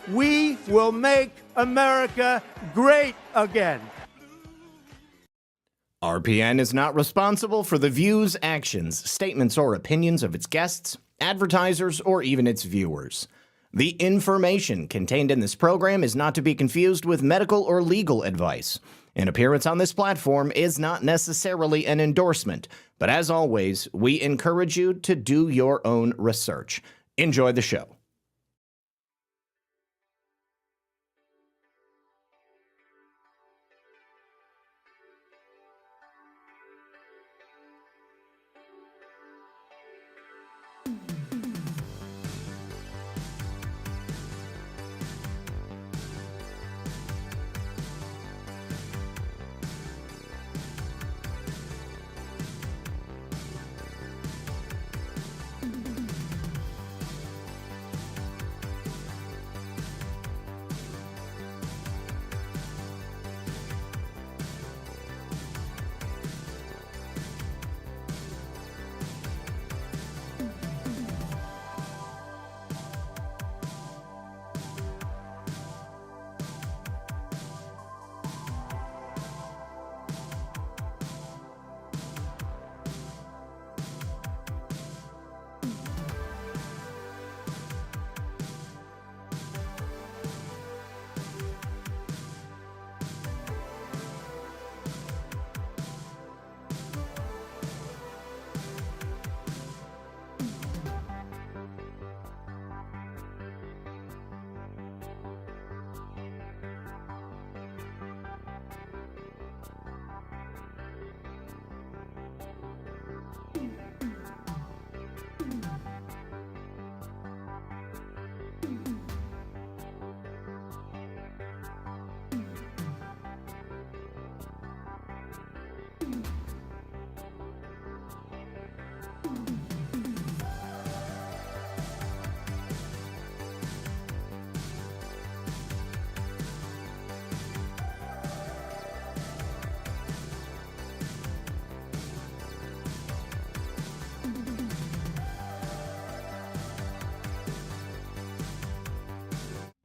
We will make America great again. RPN is not responsible for the views, actions, statements, or opinions of its guests, advertisers, or even its viewers. The information contained in this program is not to be confused with medical or legal advice. An appearance on this platform is not necessarily an endorsement, but as always, we encourage you to do your own research. Enjoy the show.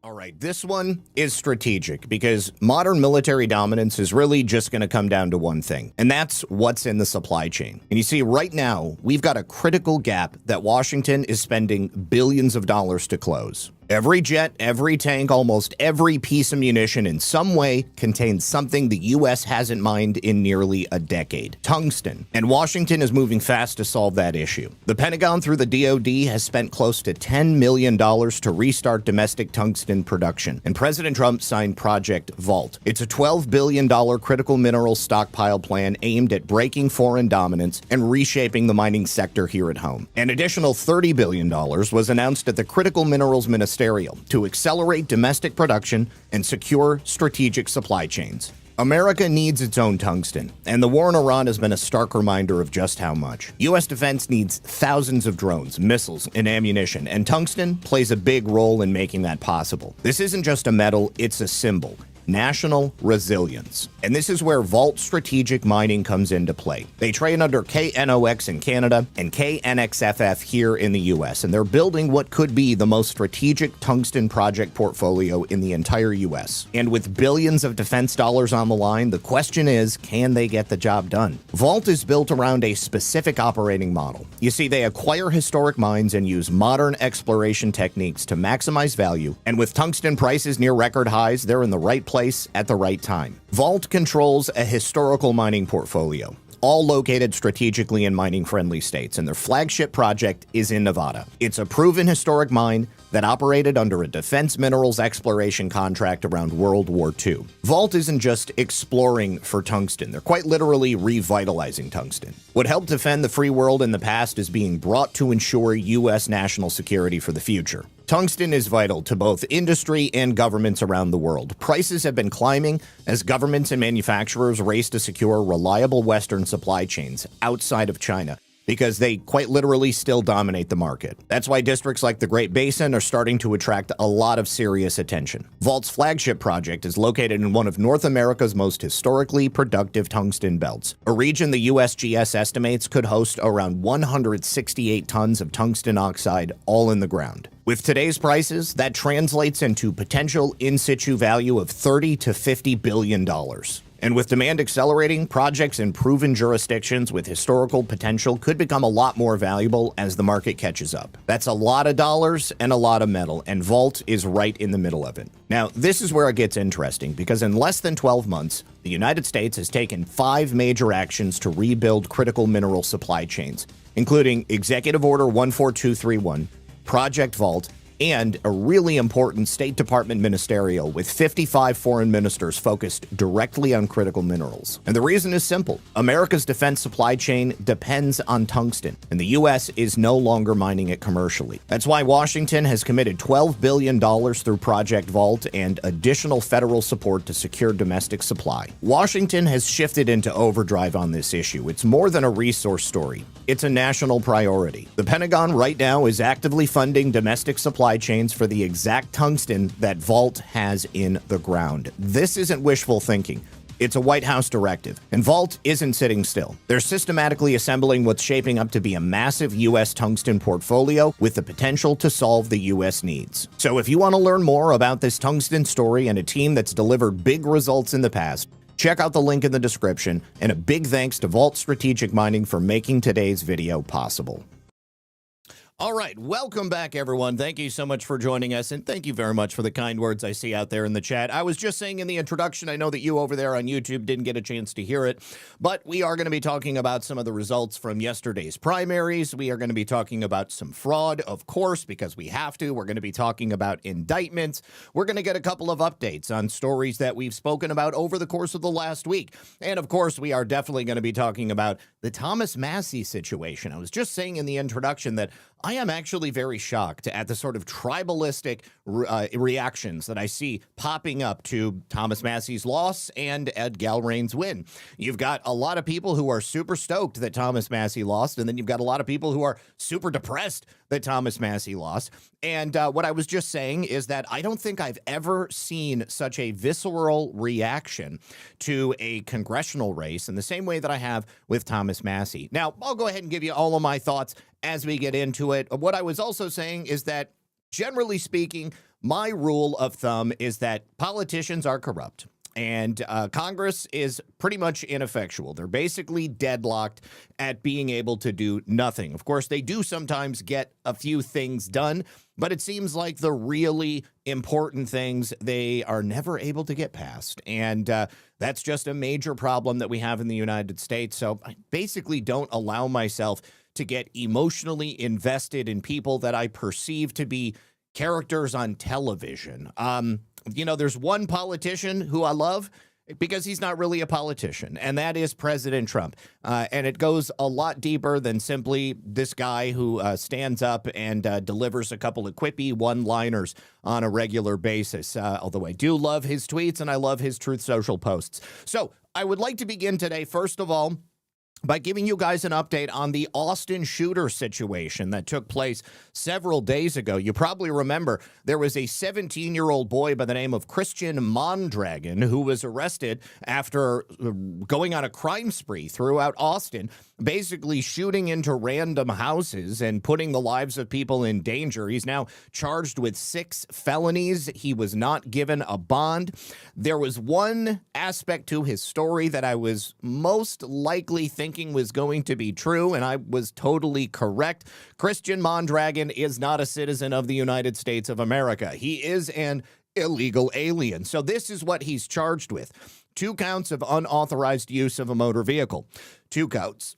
All right, this one is strategic because modern military dominance is really just going to come down to one thing, and that's what's in the supply chain. And you see, right now, we've got a critical gap that Washington is spending billions of dollars to close. Every jet, every tank, almost every piece of munition in some way contains something the U.S. hasn't mined in nearly a decade: tungsten. And Washington is moving fast to solve that issue. The Pentagon, through the DoD, has spent close to $10 million to restart domestic tungsten production. And President Trump signed Project Vault. It's a $12 billion critical mineral stockpile plan aimed at breaking foreign dominance and reshaping the mining sector here at home. An additional $30 billion was announced at the Critical Minerals Ministerial to accelerate domestic production and secure strategic supply chains. America needs its own tungsten, and the war in Iran has been a stark reminder of just how much. U.S. defense needs thousands of drones, missiles, and ammunition, and tungsten plays a big role in making that possible. This isn't just a metal, it's a symbol: national resilience. And this is where Vault Strategic Mining comes into play. They trade under KNOX in Canada and KNXFF here in the US, and they're building what could be the most strategic tungsten project portfolio in the entire US. And with billions of defense dollars on the line, the question is, can they get the job done? Vault is built around a specific operating model. You see, they acquire historic mines and use modern exploration techniques to maximize value, and with tungsten prices near record highs, they're in the right place at the right time. Vault controls a historical mining portfolio, all located strategically in mining-friendly states, and their flagship project is in Nevada. It's a proven historic mine that operated under a defense minerals exploration contract around World War II. Vault isn't just exploring for tungsten, they're quite literally revitalizing tungsten. What helped defend the free world in the past is being brought to ensure U.S. national security for the future. Tungsten is vital to both industry and governments around the world. Prices have been climbing as governments and manufacturers race to secure reliable Western supply chains outside of China, because they quite literally still dominate the market. That's why districts like the Great Basin are starting to attract a lot of serious attention. Vault's flagship project is located in one of North America's most historically productive tungsten belts, a region the USGS estimates could host around 168 tons of tungsten oxide all in the ground. With today's prices, that translates into potential in situ value of $30 to $50 billion. And with demand accelerating, projects in proven jurisdictions with historical potential could become a lot more valuable as the market catches up. That's a lot of dollars and a lot of metal, and Vault is right in the middle of it. Now, this is where it gets interesting, because in less than 12 months, the United States has taken 5 major actions to rebuild critical mineral supply chains, including Executive Order 14231, Project Vault, and a really important State Department ministerial with 55 foreign ministers focused directly on critical minerals. And the reason is simple. America's defense supply chain depends on tungsten, and the U.S. is no longer mining it commercially. That's why Washington has committed $12 billion through Project Vault and additional federal support to secure domestic supply. Washington has shifted into overdrive on this issue. It's more than a resource story. It's a national priority. The Pentagon right now is actively funding domestic supply chains for the exact tungsten that Vault has in the ground. This isn't wishful thinking. It's a White House directive, and Vault isn't sitting still. They're systematically assembling what's shaping up to be a massive U.S. tungsten portfolio with the potential to solve the U.S. needs. So if you want to learn more about this tungsten story and a team that's delivered big results in the past, check out the link in the description, and a big thanks to Vault Strategic Mining for making today's video possible. All right, welcome back, everyone. Thank you so much for joining us, and thank you very much for the kind words I see out there in the chat. I was just saying in the introduction, I know that you over there on YouTube didn't get a chance to hear it, but we are going to be talking about some of the results from yesterday's primaries. We are going to be talking about some fraud, of course, because we have to. We're going to be talking about indictments. We're going to get a couple of updates on stories that we've spoken about over the course of the last week. And, of course, we are definitely going to be talking about the Thomas Massie situation. I was just saying in the introduction that I am actually very shocked at the sort of tribalistic reactions that I see popping up to Thomas Massie's loss and Ed Galbraith's win. You've got a lot of people who are super stoked that Thomas Massie lost, and then you've got a lot of people who are super depressed that Thomas Massie lost. And what I was just saying is that I don't think I've ever seen such a visceral reaction to a congressional race in the same way that I have with Thomas Massie. Now, I'll go ahead and give you all of my thoughts as we get into it. What I was also saying is that, generally speaking, my rule of thumb is that politicians are corrupt. And Congress is pretty much ineffectual. They're basically deadlocked at being able to do nothing. Of course, they do sometimes get a few things done, but it seems like the really important things they are never able to get past. And that's just a major problem that we have in the United States. So I basically don't allow myself to get emotionally invested in people that I perceive to be characters on television. You know, there's one politician who I love because he's not really a politician, and that is President Trump. And it goes a lot deeper than simply this guy who stands up and delivers a couple of quippy one-liners on a regular basis, although I do love his tweets and I love his Truth Social posts. So I would like to begin today, first of all, by giving you guys an update on the Austin shooter situation that took place several days ago. You probably remember there was a 17-year-old boy by the name of Christian Mondragon who was arrested after going on a crime spree throughout Austin, basically shooting into random houses and putting the lives of people in danger. He's now charged with 6 felonies. He was not given a bond. There was one aspect to his story that I was most likely thinking was going to be true, and I was totally correct. Christian Mondragon is not a citizen of the United States of America. He is an illegal alien. So this is what he's charged with. 2 counts of unauthorized use of a motor vehicle. 2 counts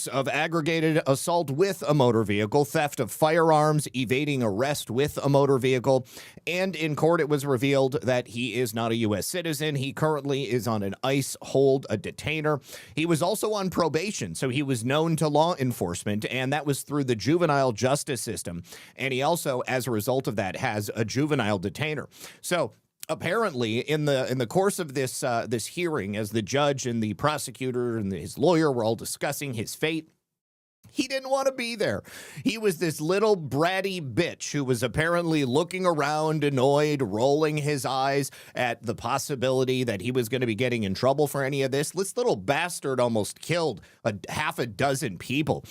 of aggregated assault with a motor vehicle, theft of firearms, evading arrest with a motor vehicle, and in court it was revealed that he is not a U.S. citizen. He currently is on an ICE hold, a detainer. He was also on probation, so he was known to law enforcement, and that was through the juvenile justice system. And he also, as a result of that, has a juvenile detainer. So apparently, in the course of this this hearing, as the judge and the prosecutor and his lawyer were all discussing his fate, He didn't want to be there. He was this little bratty bitch who was apparently looking around, annoyed, rolling his eyes at the possibility that he was going to be getting in trouble for any of this. This little bastard almost killed half a dozen people.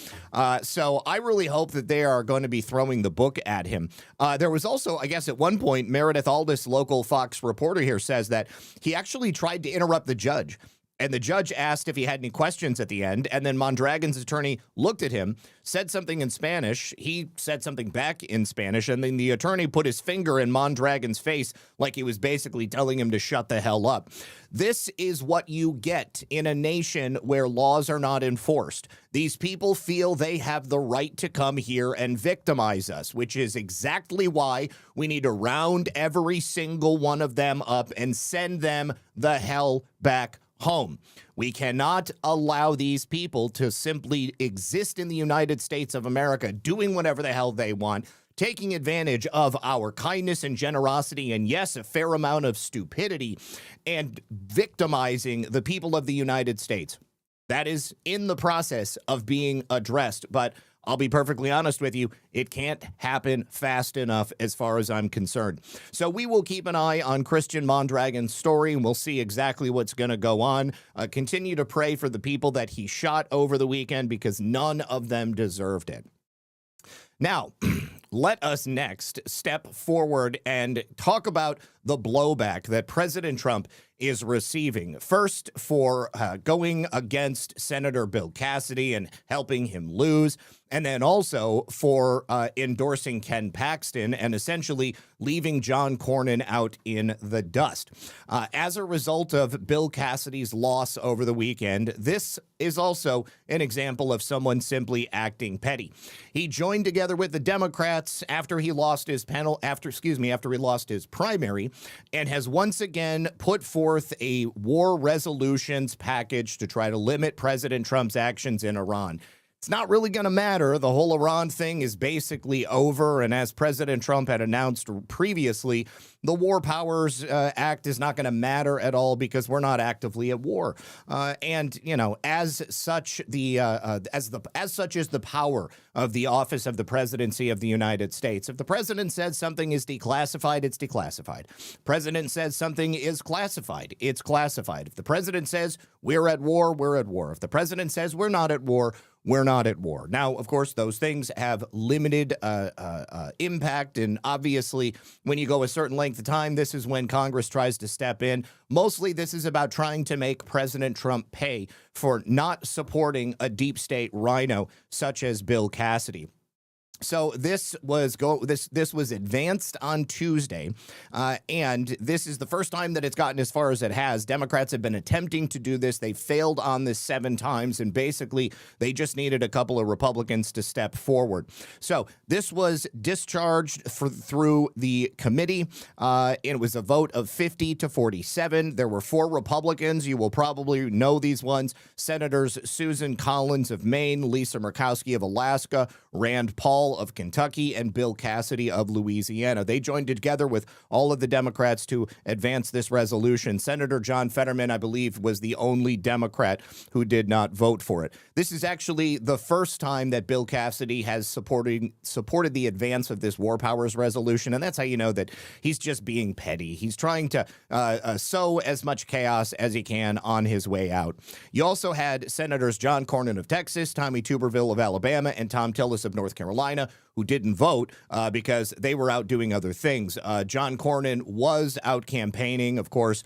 So I really hope that they are going to be throwing the book at him. There was also, I guess at one point, Meredith Aldis, local Fox reporter here, says that he actually tried to interrupt the judge. And the judge asked if he had any questions at the end, and then Mondragon's attorney looked at him, said something in Spanish. He said something back in Spanish, and then the attorney put his finger in Mondragon's face like he was basically telling him to shut the hell up. This is what you get in a nation where laws are not enforced. These people feel they have the right to come here and victimize us, which is exactly why we need to round every single one of them up and send them the hell back home. We cannot allow these people to simply exist in the United States of America, doing whatever the hell they want, taking advantage of our kindness and generosity, and yes, a fair amount of stupidity, and victimizing the people of the United States. That is in the process of being addressed, but I'll be perfectly honest with you, it can't happen fast enough as far as I'm concerned. So we will keep an eye on Christian Mondragon's story, and we'll see exactly what's going to go on. Continue to pray for the people that he shot over the weekend, because none of them deserved it. Now, let us next step forward and talk about the blowback that President Trump is receiving. First, for going against Senator Bill Cassidy and helping him lose, and then also for endorsing Ken Paxton and essentially leaving John Cornyn out in the dust. As a result of Bill Cassidy's loss over the weekend, this is also an example of someone simply acting petty. He joined together with the Democrats after he lost his after he lost his primary, and has once again put forth a war resolutions package to try to limit President Trump's actions in Iran. It's not really going to matter. The whole Iran thing is basically over. And as President Trump had announced previously, the War Powers Act is not going to matter at all because we're not actively at war. And, you know, as such, as such is the power of the office of the presidency of the United States. If the president says something is declassified, it's declassified. President says something is classified, it's classified. If the president says we're at war, we're at war. If the president says we're not at war, we're not at war. Now, of course, those things have limited impact, and obviously, when you go a certain length of time, this is when Congress tries to step in. Mostly, this is about trying to make President Trump pay for not supporting a deep state rhino such as Bill Cassidy. So this was advanced on Tuesday, and this is the first time that it's gotten as far as it has. Democrats have been attempting to do this. They failed on this 7 times, and basically they just needed a couple of Republicans to step forward. So this was discharged through the committee. It was a vote of 50 to 47. There were 4 Republicans. You will probably know these ones: Senators Susan Collins of Maine, Lisa Murkowski of Alaska, Rand Paul of Kentucky, and Bill Cassidy of Louisiana. They joined together with all of the Democrats to advance this resolution. Senator John Fetterman, I believe, was the only Democrat who did not vote for it. This is actually the first time that Bill Cassidy has supported the advance of this War Powers resolution, and that's how you know that he's just being petty. He's trying to sow as much chaos as he can on his way out. You also had Senators John Cornyn of Texas, Tommy Tuberville of Alabama, and Tom Tillis of North Carolina, who didn't vote because they were out doing other things. John Cornyn was out campaigning, of course.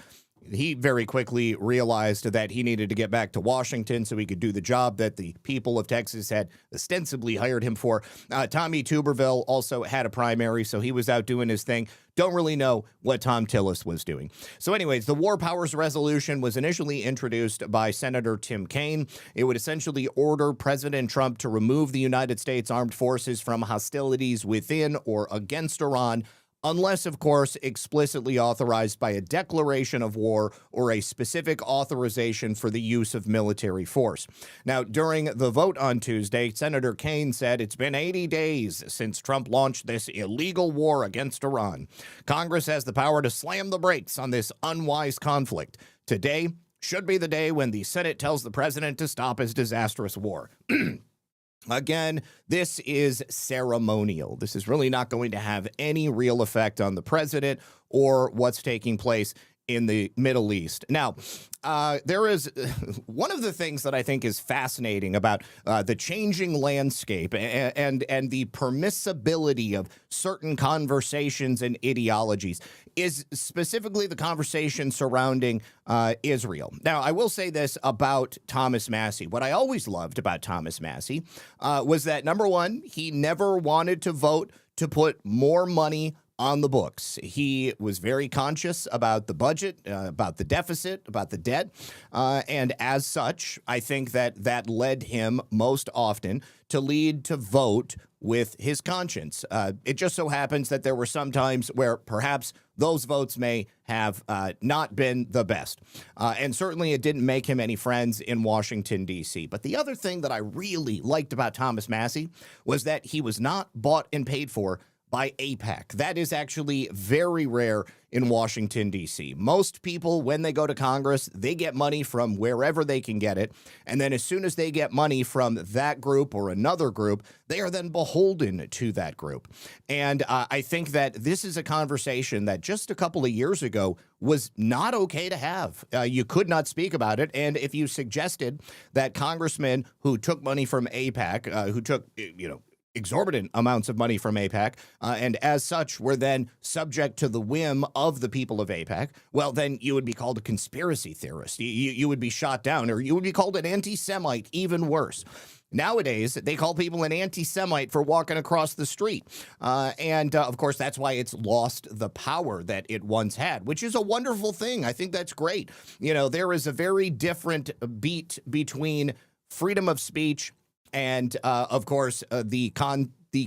He very quickly realized that he needed to get back to Washington so he could do the job that the people of Texas had ostensibly hired him for. Tommy Tuberville also had a primary, so he was out doing his thing. Don't really know what Tom Tillis was doing. So anyways, the War Powers Resolution was initially introduced by Senator Tim Kaine. It would essentially order President Trump to remove the United States Armed Forces from hostilities within or against Iran, unless, of course, explicitly authorized by a declaration of war or a specific authorization for the use of military force. Now, during the vote on Tuesday, Senator Kaine said it's been 80 days since Trump launched this illegal war against Iran. Congress has the power to slam the brakes on this unwise conflict. Today should be the day when the Senate tells the president to stop his disastrous war. Again, this is ceremonial. This is really not going to have any real effect on the president or what's taking place in the Middle East. Now, there is one of the things that I think is fascinating about the changing landscape and the permissibility of certain conversations and ideologies is specifically the conversation surrounding Israel. Now, I will say this about Thomas Massie. What I always loved about Thomas Massie was that, number one, he never wanted to vote to put more money on the books. He was very conscious about the budget, about the deficit, about the debt, and as such, I think that led him most often to lead to vote with his conscience. It just so happens that there were some times where perhaps those votes may have not been the best. And certainly it didn't make him any friends in Washington, D.C. But the other thing that I really liked about Thomas Massie was that he was not bought and paid for by AIPAC. That is actually very rare in Washington, D.C. Most people, when they go to Congress, they get money from wherever they can get it. And then as soon as they get money from that group or another group, they are then beholden to that group. And I think that this is a conversation that just a couple of years ago was not okay to have. You could not speak about it. And if you suggested that congressmen who took money from AIPAC, who took, exorbitant amounts of money from AIPAC, and as such were then subject to the whim of the people of AIPAC, well, then you would be called a conspiracy theorist. You would be shot down, or you would be called an anti-Semite, even worse. Nowadays, they call people an anti-Semite for walking across the street. And of course, that's why it's lost the power that it once had, which is a wonderful thing. I think that's great. There is a very different beat between freedom of speech and, of course, the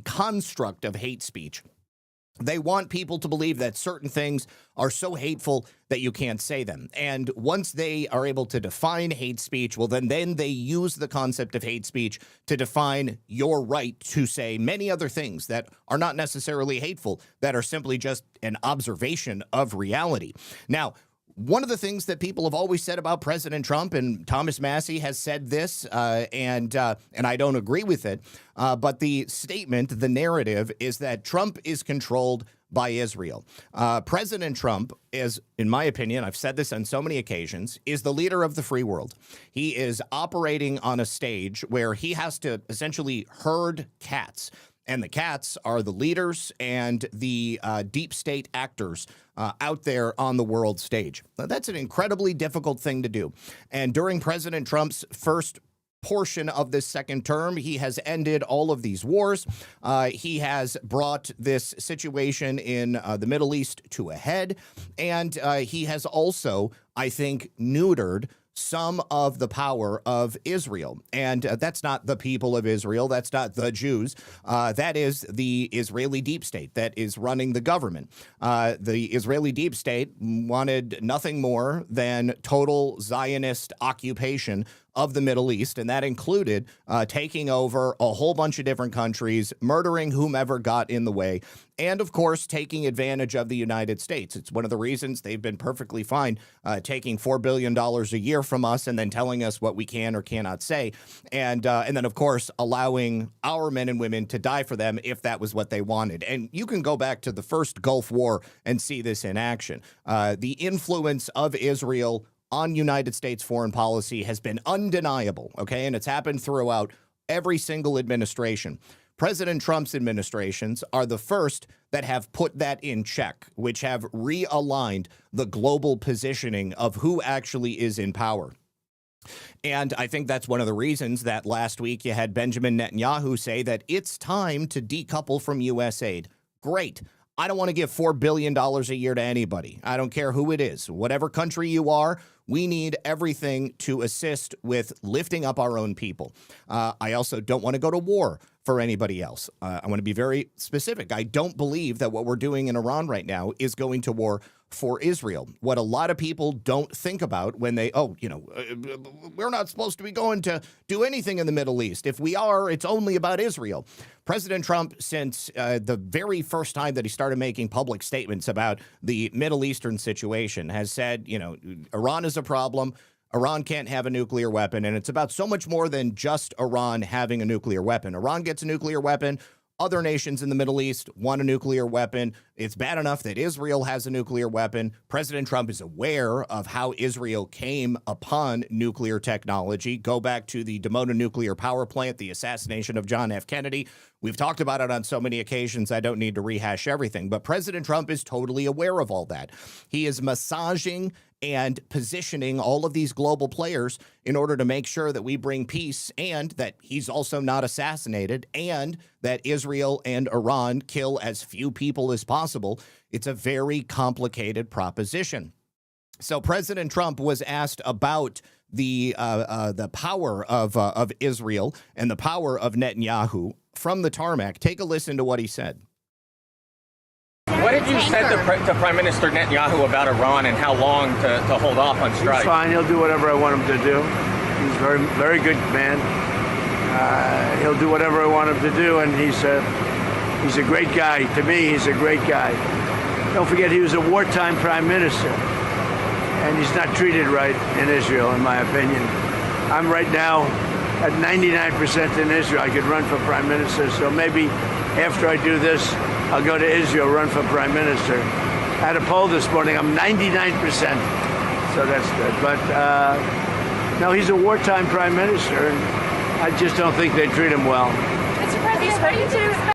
construct of hate speech. They want people to believe that certain things are so hateful that you can't say them. And once they are able to define hate speech, well, then they use the concept of hate speech to define your right to say many other things that are not necessarily hateful, that are simply just an observation of reality. Now, one of the things that people have always said about President Trump, and Thomas Massie has said this, and I don't agree with it, but the statement, the narrative, is that Trump is controlled by Israel. President Trump is, in my opinion, I've said this on so many occasions, is the leader of the free world. He is operating on a stage where he has to essentially herd cats. And the cats are the leaders and the deep state actors out there on the world stage. Now, that's an incredibly difficult thing to do. And during President Trump's first portion of this second term, he has ended all of these wars. He has brought this situation in the Middle East to a head. And he has also, I think, neutered some of the power of Israel. And that's not the people of Israel. That's not the Jews. That is the Israeli deep state that is running the government. The Israeli deep state wanted nothing more than total Zionist occupation of the Middle East, and that included taking over a whole bunch of different countries, murdering whomever got in the way, and, of course, taking advantage of the United States. It's one of the reasons they've been perfectly fine taking $4 billion a year from us and then telling us what we can or cannot say, and then, of course, allowing our men and women to die for them if that was what they wanted. And you can go back to the first Gulf War and see this in action. The influence of Israel on United States foreign policy has been undeniable, okay? And it's happened throughout every single administration. President Trump's administrations are the first that have put that in check, which have realigned the global positioning of who actually is in power. And I think that's one of the reasons that last week you had Benjamin Netanyahu say that it's time to decouple from U.S. aid. Great. I don't want to give $4 billion a year to anybody. I don't care who it is. Whatever country you are, we need everything to assist with lifting up our own people. I also don't want to go to war for anybody else. I want to be very specific. I don't believe that what we're doing in Iran right now is going to war for Israel. What a lot of people don't think about when they, we're not supposed to be going to do anything in the Middle East. If we are, it's only about Israel. President Trump, since the very first time that he started making public statements about the Middle Eastern situation, has said, Iran is a problem. Iran can't have a nuclear weapon, and it's about so much more than just Iran having a nuclear weapon. Iran gets a nuclear weapon. Other nations in the Middle East want a nuclear weapon. It's bad enough that Israel has a nuclear weapon. President Trump is aware of how Israel came upon nuclear technology. Go back to the Dimona nuclear power plant, the assassination of John F. Kennedy. We've talked about it on so many occasions, I don't need to rehash everything. But President Trump is totally aware of all that. He is massaging and positioning all of these global players in order to make sure that we bring peace and that he's also not assassinated and that Israel and Iran kill as few people as possible. It's a very complicated proposition. So President Trump was asked about the power of Israel and the power of Netanyahu from the tarmac. Take a listen to what he said. What have you said to Prime Minister Netanyahu about Iran and how long to hold off on strike? He's fine. He'll do whatever I want him to do. He's a very, very good man. He'll do whatever I want him to do, and he's a great guy. To me, he's a great guy. Don't forget, he was a wartime prime minister, and he's not treated right in Israel, in my opinion. I'm right now at 99% in Israel. I could run for prime minister, so maybe after I do this, I'll go to Israel, run for prime minister. I had a poll this morning. I'm 99%, so that's good. But no, he's a wartime prime minister, and I just don't think they treat him well. Mr. President, what do you do?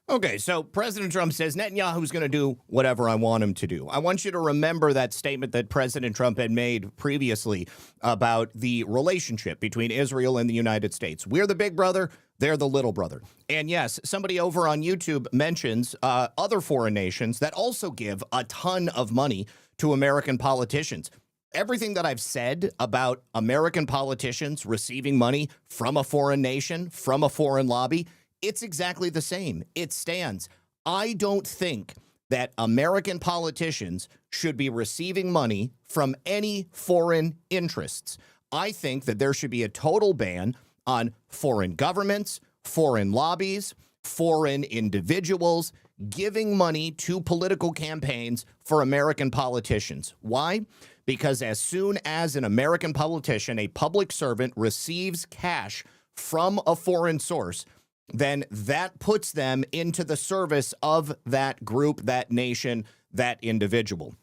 Okay, so President Trump says Netanyahu's going to do whatever I want him to do. I want you to remember that statement that President Trump had made previously about the relationship between Israel and the United States. We're the big brother, they're the little brother. And yes, somebody over on YouTube mentions other foreign nations that also give a ton of money to American politicians. Everything that I've said about American politicians receiving money from a foreign nation, from a foreign lobby, it's exactly the same. It stands. I don't think that American politicians should be receiving money from any foreign interests. I think that there should be a total ban on foreign governments, foreign lobbies, foreign individuals giving money to political campaigns for American politicians. Why? Because as soon as an American politician, a public servant, receives cash from a foreign source, then that puts them into the service of that group, that nation, that individual.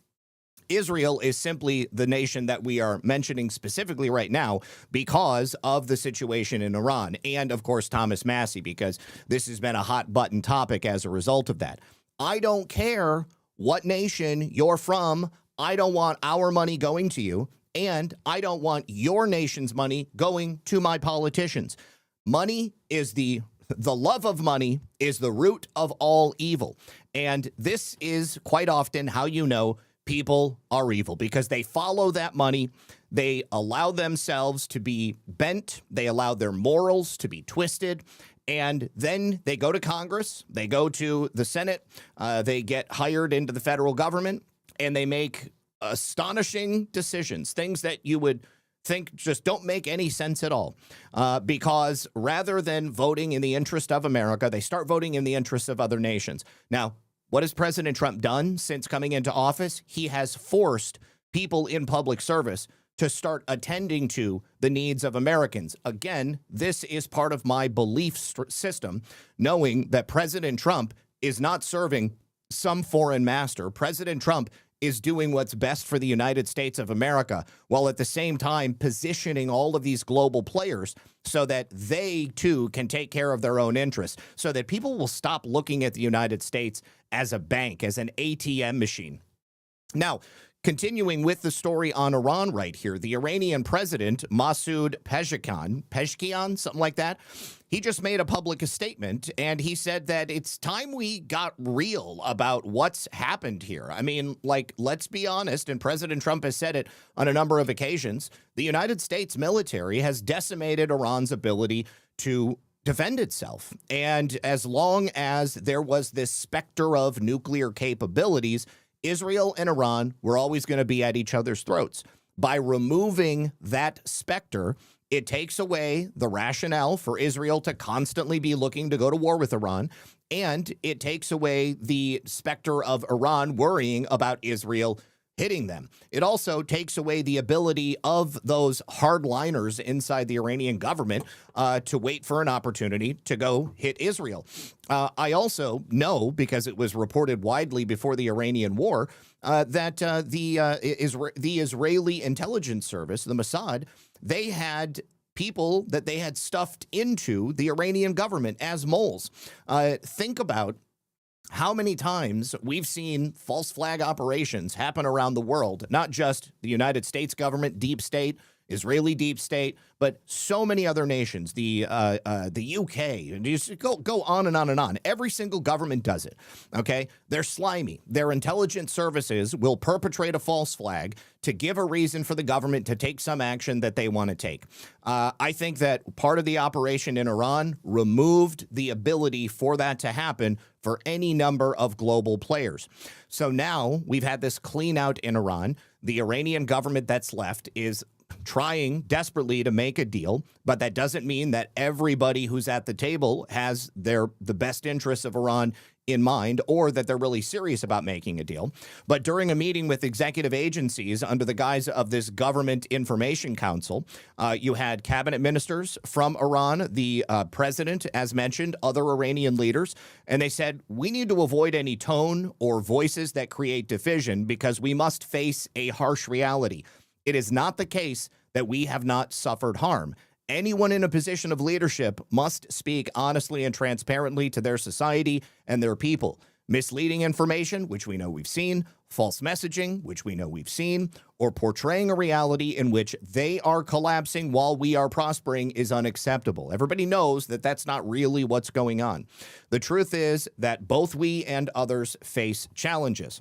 Israel is simply the nation that we are mentioning specifically right now because of the situation in Iran and, of course, Thomas Massie, because this has been a hot button topic as a result of that. I don't care what nation you're from. I don't want our money going to you, and I don't want your nation's money going to my politicians. Money is the love of money is the root of all evil. And this is quite often how you know people are evil, because they follow that money. They allow themselves to be bent. They allow their morals to be twisted. And then they go to Congress. They go to the Senate. They get hired into the federal government, and they make astonishing decisions, things that you would think just don't make any sense at all, because rather than voting in the interest of America, they start voting in the interest of other nations. Now, what has President Trump done since coming into office? He has forced people in public service to start attending to the needs of Americans. Again, this is part of my belief system, knowing that President Trump is not serving some foreign master. President Trump is doing what's best for the United States of America, while at the same time positioning all of these global players so that they too can take care of their own interests, so that people will stop looking at the United States as a bank, as an ATM machine. Now, continuing with the story on Iran right here, the Iranian president, Masoud Pezeshkian, something like that, he just made a public statement, and he said that it's time we got real about what's happened here. I mean, like, let's be honest, and President Trump has said it on a number of occasions, the United States military has decimated Iran's ability to defend itself. And as long as there was this specter of nuclear capabilities, Israel and Iran were always going to be at each other's throats. By removing that specter, it takes away the rationale for Israel to constantly be looking to go to war with Iran, and it takes away the specter of Iran worrying about Israel hitting them. It also takes away the ability of those hardliners inside the Iranian government to wait for an opportunity to go hit Israel. I also know, because it was reported widely before the Iranian war, that the Israeli intelligence service, the Mossad, they had people that they had stuffed into the Iranian government as moles. Think about how many times we've seen false flag operations happen around the world, not just the United States government, deep state, Israeli deep state, but so many other nations, the UK, and you just go on and on and on. Every single government does it, okay? They're slimy. Their intelligence services will perpetrate a false flag to give a reason for the government to take some action that they want to take. I think that part of the operation in Iran removed the ability for that to happen for any number of global players. So now we've had this clean out in Iran. The Iranian government that's left is trying desperately to make a deal, but that doesn't mean that everybody who's at the table has the best interests of Iran in mind, or that they're really serious about making a deal. But during a meeting with executive agencies under the guise of this Government Information Council, you had cabinet ministers from Iran, the president, as mentioned, other Iranian leaders, and they said, we need to avoid any tone or voices that create division because we must face a harsh reality. It is not the case that we have not suffered harm. Anyone in a position of leadership must speak honestly and transparently to their society and their people. Misleading information, which we know we've seen, false messaging, which we know we've seen, or portraying a reality in which they are collapsing while we are prospering is unacceptable. Everybody knows that that's not really what's going on. The truth is that both we and others face challenges.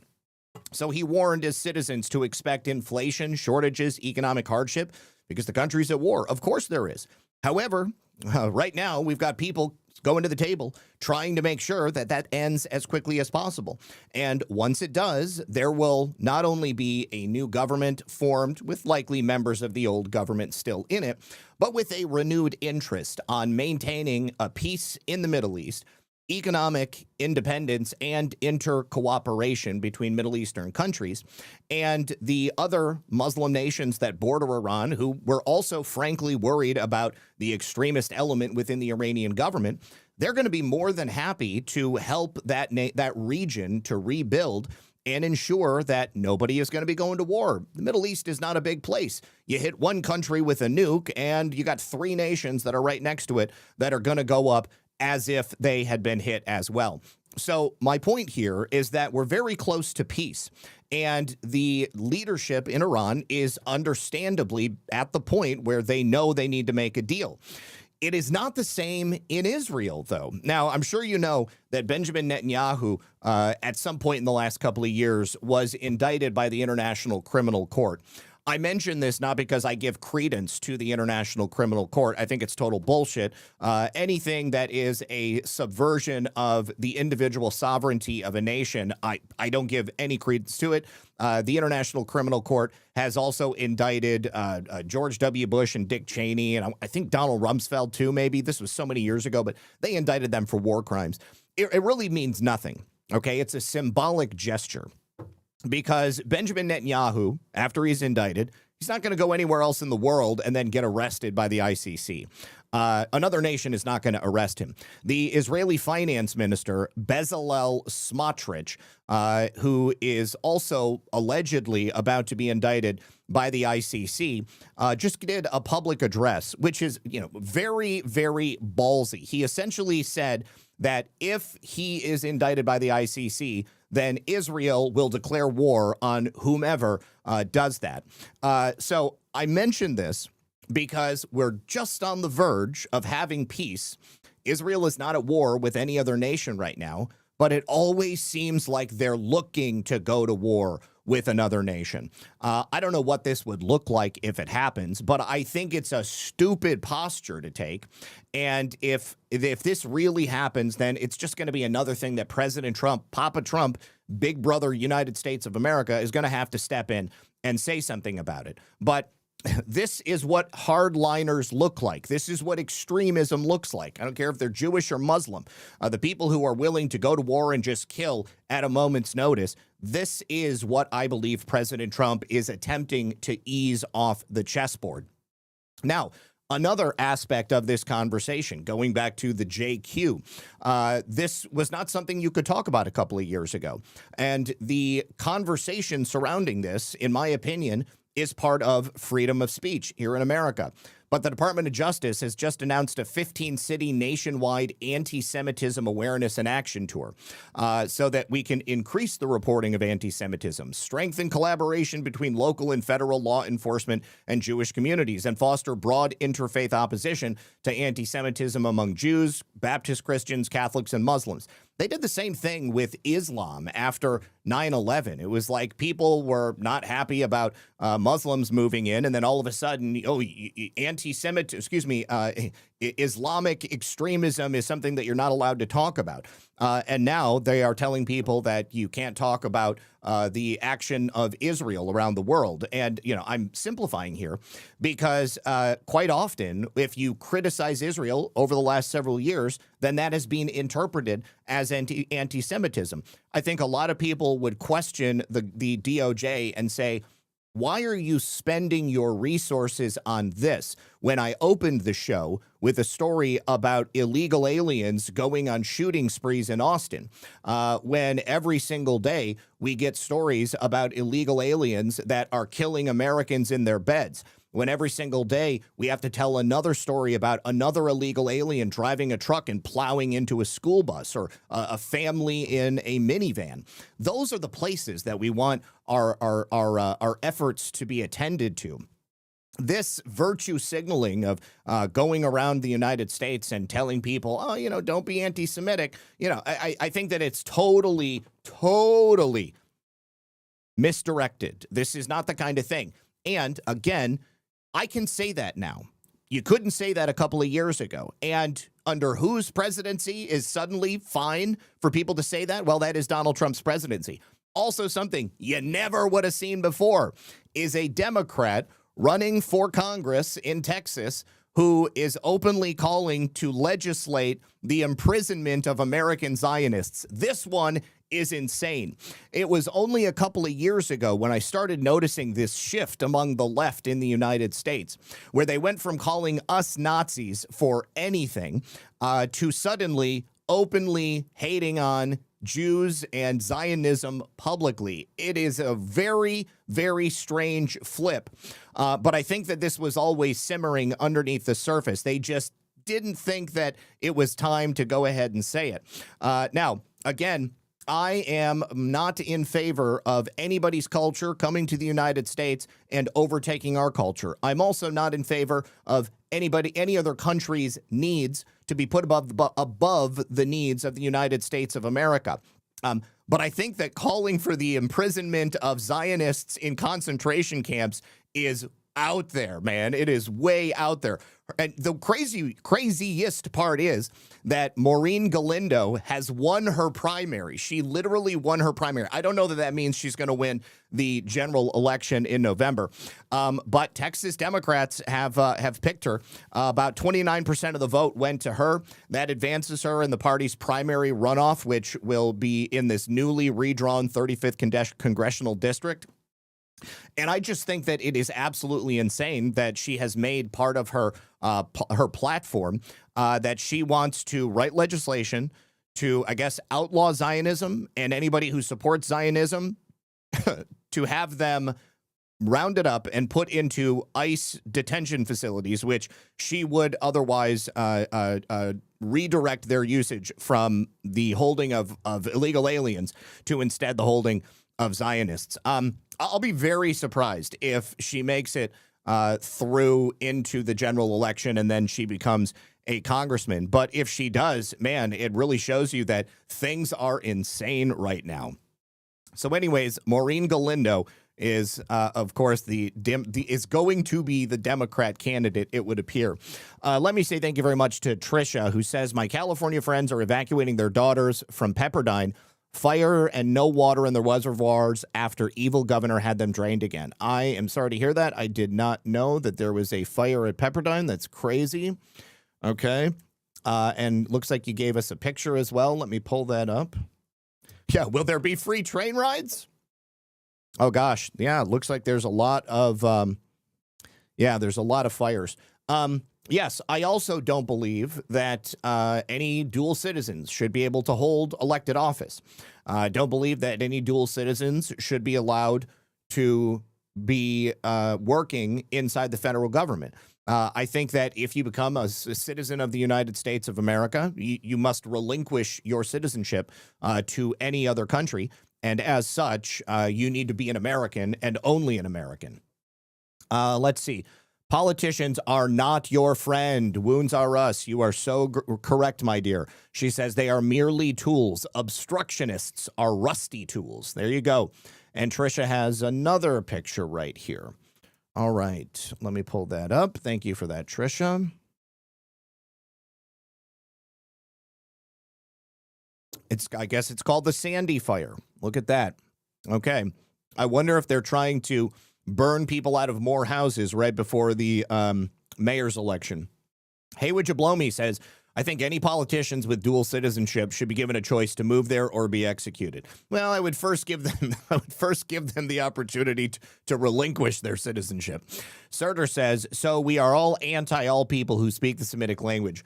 So he warned his citizens to expect inflation, shortages, economic hardship, because the country's at war. Of course there is. However, right now we've got people going to the table trying to make sure that that ends as quickly as possible. And once it does, there will not only be a new government formed with likely members of the old government still in it, but with a renewed interest on maintaining a peace in the Middle East, economic independence and inter-cooperation between Middle Eastern countries, and the other Muslim nations that border Iran, who were also frankly worried about the extremist element within the Iranian government. They're going to be more than happy to help that region to rebuild and ensure that nobody is going to be going to war. The Middle East is not a big place. You hit one country with a nuke, and you got three nations that are right next to it that are going to go up as if they had been hit as well. So my point here is that we're very close to peace, and the leadership in Iran is understandably at the point where they know they need to make a deal. It is not the same in Israel, though. Now, I'm sure you know that Benjamin Netanyahu, at some point in the last couple of years, was indicted by the International Criminal Court. I mention this not because I give credence to the International Criminal Court. I think it's total bullshit. Anything that is a subversion of the individual sovereignty of a nation, I don't give any credence to it. The International Criminal Court has also indicted George W. Bush and Dick Cheney, and I think Donald Rumsfeld too, maybe. This was so many years ago, but they indicted them for war crimes. It really means nothing, okay? It's a symbolic gesture. Because Benjamin Netanyahu, after he's indicted, he's not going to go anywhere else in the world and then get arrested by the ICC. Another nation is not going to arrest him. The Israeli finance minister, Bezalel Smotrich, who is also allegedly about to be indicted by the ICC, just did a public address, which is, very, very ballsy. He essentially said that if he is indicted by the ICC, then Israel will declare war on whomever does that. So I mention this because we're just on the verge of having peace. Israel is not at war with any other nation right now, but it always seems like they're looking to go to war with another nation. I don't know what this would look like if it happens, but I think it's a stupid posture to take. And if this really happens, then it's just going to be another thing that President Trump, Papa Trump, Big Brother United States of America, is going to have to step in and say something about it. But This is what hardliners look like. This is what extremism looks like. I don't care if they're Jewish or Muslim. The people who are willing to go to war and just kill at a moment's notice. This is what I believe President Trump is attempting to ease off the chessboard. Now, another aspect of this conversation, going back to the JQ, this was not something you could talk about a couple of years ago. And the conversation surrounding this, in my opinion, is part of freedom of speech here in America. But the Department of Justice has just announced a 15-city nationwide anti-Semitism awareness and action tour so that we can increase the reporting of anti-Semitism, strengthen collaboration between local and federal law enforcement and Jewish communities, and foster broad interfaith opposition to anti-Semitism among Jews, Baptist Christians, Catholics, and Muslims. They did the same thing with Islam after 9/11. It was like people were not happy about Muslims moving in, and then all of a sudden, Islamic extremism is something that you're not allowed to talk about. And now they are telling people that you can't talk about the action of Israel around the world. And, I'm simplifying here because quite often, if you criticize Israel over the last several years, then that has been interpreted as anti-Semitism. I think a lot of people would question the DOJ and say, why are you spending your resources on this when I opened the show with a story about illegal aliens going on shooting sprees in Austin, when every single day we get stories about illegal aliens that are killing Americans in their beds? When every single day we have to tell another story about another illegal alien driving a truck and plowing into a school bus, or a family in a minivan. Those are the places that we want our efforts to be attended to. This virtue signaling of going around the United States and telling people, don't be anti-Semitic, I think that it's totally misdirected. This is not the kind of thing. And again, I can say that now. You couldn't say that a couple of years ago. And under whose presidency is suddenly fine for people to say that? Well, that is Donald Trump's presidency. Also, something you never would have seen before is a Democrat running for Congress in Texas who is openly calling to legislate the imprisonment of American Zionists. This one is insane. It was only a couple of years ago when I started noticing this shift among the left in the United States, where they went from calling us Nazis for anything to suddenly openly hating on Jews and Zionism publicly. It is a very, very strange flip. But I think that this was always simmering underneath the surface. They just didn't think that it was time to go ahead and say it. Now, again, I am not in favor of anybody's culture coming to the United States and overtaking our culture. I'm also not in favor of any other country's needs to be put above the needs of the United States of America. But I think that calling for the imprisonment of Zionists in concentration camps is out there, man. It is way out there. And the craziest part is that Maureen Galindo has won her primary. She literally won her primary. I don't know that that means she's going to win the general election in November. But Texas Democrats have picked her. About 29% of the vote went to her. That advances her in the party's primary runoff, which will be in this newly redrawn 35th congressional district. And I just think that it is absolutely insane that she has made part of her platform that she wants to write legislation to, I guess, outlaw Zionism and anybody who supports Zionism to have them rounded up and put into ICE detention facilities, which she would otherwise redirect their usage from the holding of illegal aliens to instead the holding of Zionists. I'll be very surprised if she makes it through into the general election and then she becomes a congressman. But if she does, man, it really shows you that things are insane right now. So anyways, Maureen Galindo is, of course, is going to be the Democrat candidate, it would appear. Let me say thank you very much to Trisha, who says, my California friends are evacuating their daughters from Pepperdine Fire and no water in the reservoirs after evil governor had them drained again. I am sorry to hear that. I did not know that there was a fire at Pepperdine. That's crazy. Okay. And looks like you gave us a picture as well. Let me pull that up. Yeah, will there be free train rides? Oh, gosh. Yeah, it looks like there's a lot of, there's a lot of fires. Yes, I also don't believe that any dual citizens should be able to hold elected office. I don't believe that any dual citizens should be allowed to be working inside the federal government. I think that if you become a citizen of the United States of America, you must relinquish your citizenship to any other country. And as such, you need to be an American and only an American. Let's see. Politicians are not your friend. Wounds are us. You are so correct, my dear. She says they are merely tools. Obstructionists are rusty tools. There you go. And Trisha has another picture right here. All right. Let me pull that up. Thank you for that, Trisha. I guess it's called the Sandy Fire. Look at that. Okay. I wonder if they're trying to burn people out of more houses right before the mayor's election. Hey, would you blow me? Says, I think any politicians with dual citizenship should be given a choice to move there or be executed. Well, I would first give them the opportunity to relinquish their citizenship. Surter says, so we are all anti all people who speak the Semitic language.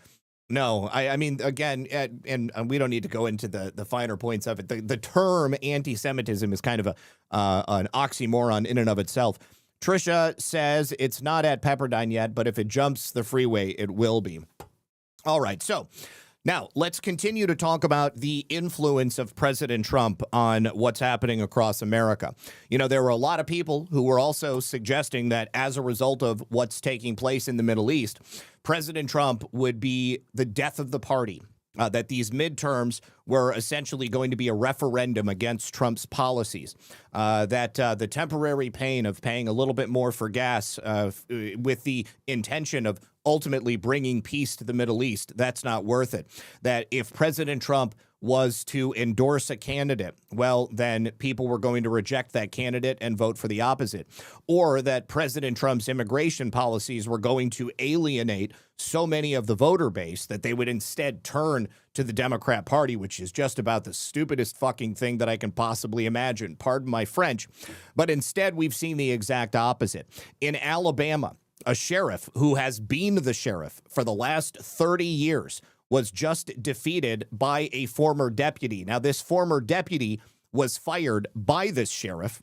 No, I mean, again, and we don't need to go into the finer points of it. The term anti-Semitism is kind of an oxymoron in and of itself. Trisha says it's not at Pepperdine yet, but if it jumps the freeway, it will be. All right, so now let's continue to talk about the influence of President Trump on what's happening across America. You know, there were a lot of people who were also suggesting that as a result of what's taking place in the Middle East, President Trump would be the death of the party, that these midterms were essentially going to be a referendum against Trump's policies, that the temporary pain of paying a little bit more for gas with the intention of ultimately bringing peace to the Middle East, that's not worth it. That if President Trump was to endorse a candidate, well, then people were going to reject that candidate and vote for the opposite. Or that President Trump's immigration policies were going to alienate so many of the voter base that they would instead turn to the Democrat Party, which is just about the stupidest fucking thing that I can possibly imagine. Pardon my French. But instead, we've seen the exact opposite. In Alabama, a sheriff who has been the sheriff for the last 30 years was just defeated by a former deputy. Now, this former deputy was fired by this sheriff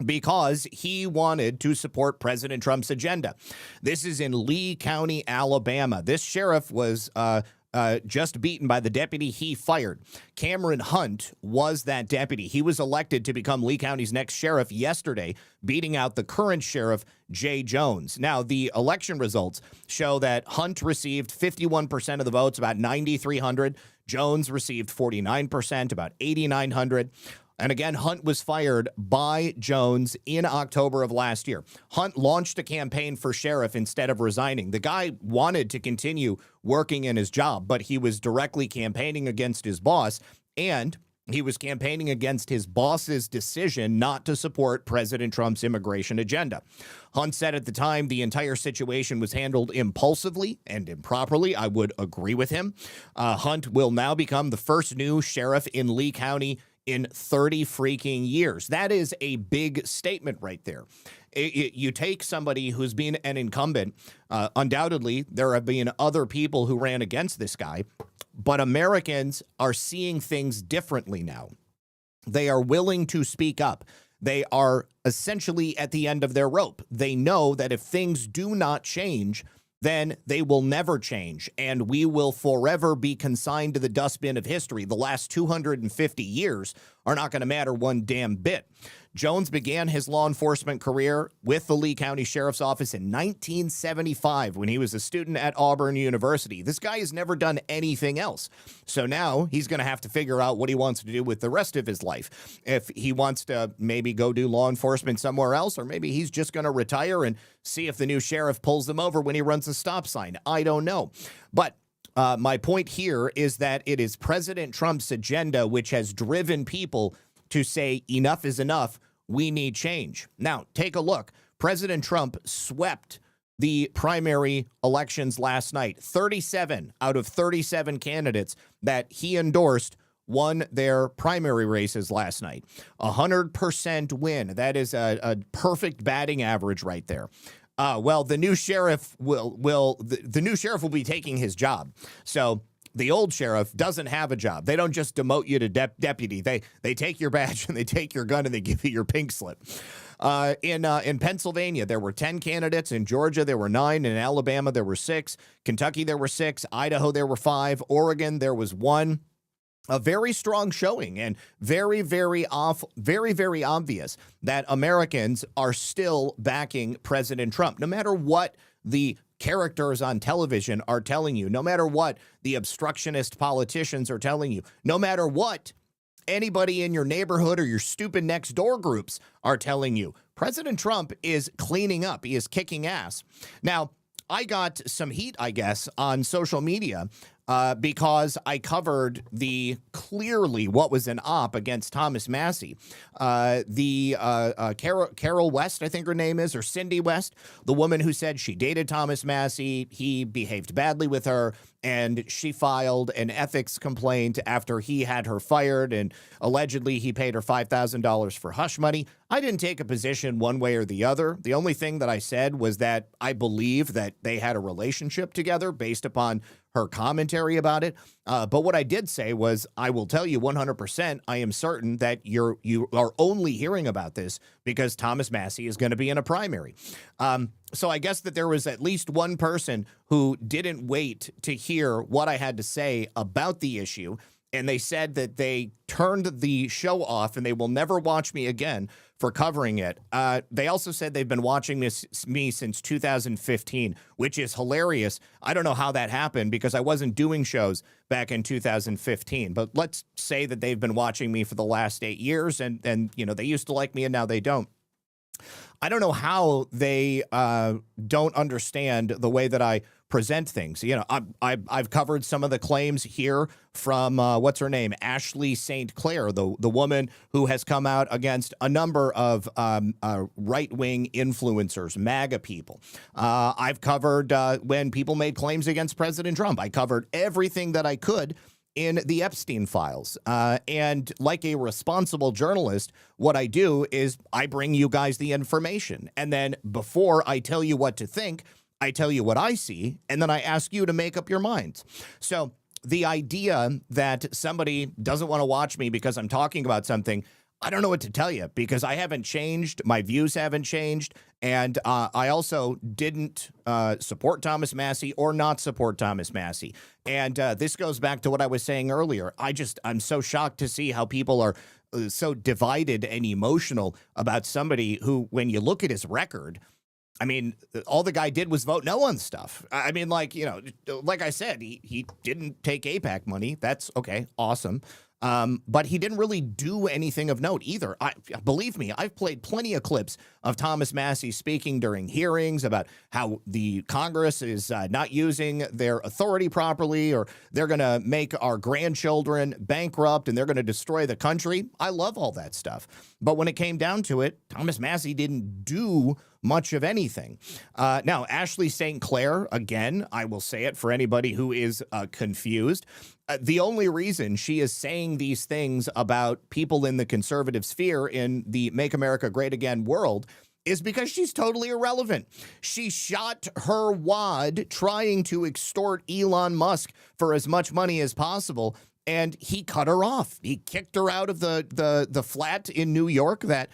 because he wanted to support President Trump's agenda. This is in Lee County, Alabama. This sheriff was just beaten by the deputy he fired. Cameron Hunt was that deputy. He was elected to become Lee County's next sheriff yesterday, beating out the current sheriff, Jay Jones. Now, the election results show that Hunt received 51% of the votes, about 9,300. Jones received 49%, about 8,900. And again, Hunt was fired by Jones in October of last year. Hunt launched a campaign for sheriff instead of resigning. The guy wanted to continue working in his job, but he was directly campaigning against his boss, and he was campaigning against his boss's decision not to support President Trump's immigration agenda. Hunt said at the time the entire situation was handled impulsively and improperly. I would agree with him. Hunt will now become the first new sheriff in Lee County in 30 freaking years. That is a big statement right there. You take somebody who's been an incumbent. Undoubtedly, there have been other people who ran against this guy, but Americans are seeing things differently now. They are willing to speak up. They are essentially at the end of their rope. They know that if things do not change, then they will never change, and we will forever be consigned to the dustbin of history. The last 250 years are not going to matter one damn bit. Jones began his law enforcement career with the Lee County Sheriff's Office in 1975 when he was a student at Auburn University. This guy has never done anything else. So now he's going to have to figure out what he wants to do with the rest of his life. If he wants to maybe go do law enforcement somewhere else, or maybe he's just going to retire and see if the new sheriff pulls him over when he runs a stop sign. I don't know. But My point here is that it is President Trump's agenda which has driven people to say enough is enough. We need change. Now, take a look. President Trump swept the primary elections last night. 37 out of 37 candidates that he endorsed won their primary races last night. 100% win. That is a perfect batting average right there. Well, the new sheriff the new sheriff will be taking his job. So the old sheriff doesn't have a job. They don't just demote you to deputy. They take your badge and they take your gun and they give you your pink slip. In Pennsylvania, there were 10 candidates. In Georgia, there were 9. In Alabama, there were 6. Kentucky, there were 6. Idaho, there were 5. Oregon, there was 1. A very strong showing, and very, very obvious that Americans are still backing President Trump, no matter what the characters on television are telling you, no matter what the obstructionist politicians are telling you, no matter what anybody in your neighborhood or your stupid next door groups are telling you. President Trump is cleaning up. He is kicking ass. Now, I got some heat, I guess, on social media because I covered clearly what was an op against Thomas Massie. Carol West, I think her name is, or Cindy West, the woman who said she dated Thomas Massie, he behaved badly with her, and she filed an ethics complaint after he had her fired, and allegedly he paid her $5,000 for hush money. I didn't take a position one way or the other. The only thing that I said was that I believe that they had a relationship together based upon her commentary about it. But what I did say was, I will tell you 100%, I am certain that you are only hearing about this because Thomas Massie is going to be in a primary. So I guess that there was at least one person who didn't wait to hear what I had to say about the issue, and they said that they turned the show off and they will never watch me again for covering it. They also said they've been watching me since 2015, which is hilarious. I don't know how that happened because I wasn't doing shows back in 2015. But let's say that they've been watching me for the last 8 years, and you know, they used to like me and now they don't. I don't know how they don't understand the way that I present things. You know, I've covered some of the claims here from what's her name, Ashley St. Clair, the woman who has come out against a number of right-wing influencers, MAGA people. I've covered when people made claims against President Trump. I covered everything that I could in the Epstein files. And like a responsible journalist, what I do is I bring you guys the information. And then before I tell you what to think, I tell you what I see, and then I ask you to make up your minds. So the idea that somebody doesn't want to watch me because I'm talking about something, I don't know what to tell you because I haven't changed. My views haven't changed. And I also didn't support Thomas Massie or not support Thomas Massie. And this goes back to what I was saying earlier. I'm so shocked to see how people are so divided and emotional about somebody who, when you look at his record, I mean, all the guy did was vote no on stuff. I mean, like, you know, like I said, he didn't take AIPAC money. That's okay. Awesome. But he didn't really do anything of note either. Believe me, I've played plenty of clips of Thomas Massie speaking during hearings about how the Congress is not using their authority properly, or they're going to make our grandchildren bankrupt and they're going to destroy the country. I love all that stuff. But when it came down to it, Thomas Massie didn't do much of anything. Now, Ashley St. Clair, again, I will say it for anybody who is confused. The only reason she is saying these things about people in the conservative sphere in the Make America Great Again world is because she's totally irrelevant. She shot her wad trying to extort Elon Musk for as much money as possible, and he cut her off. He kicked her out of the flat in New York that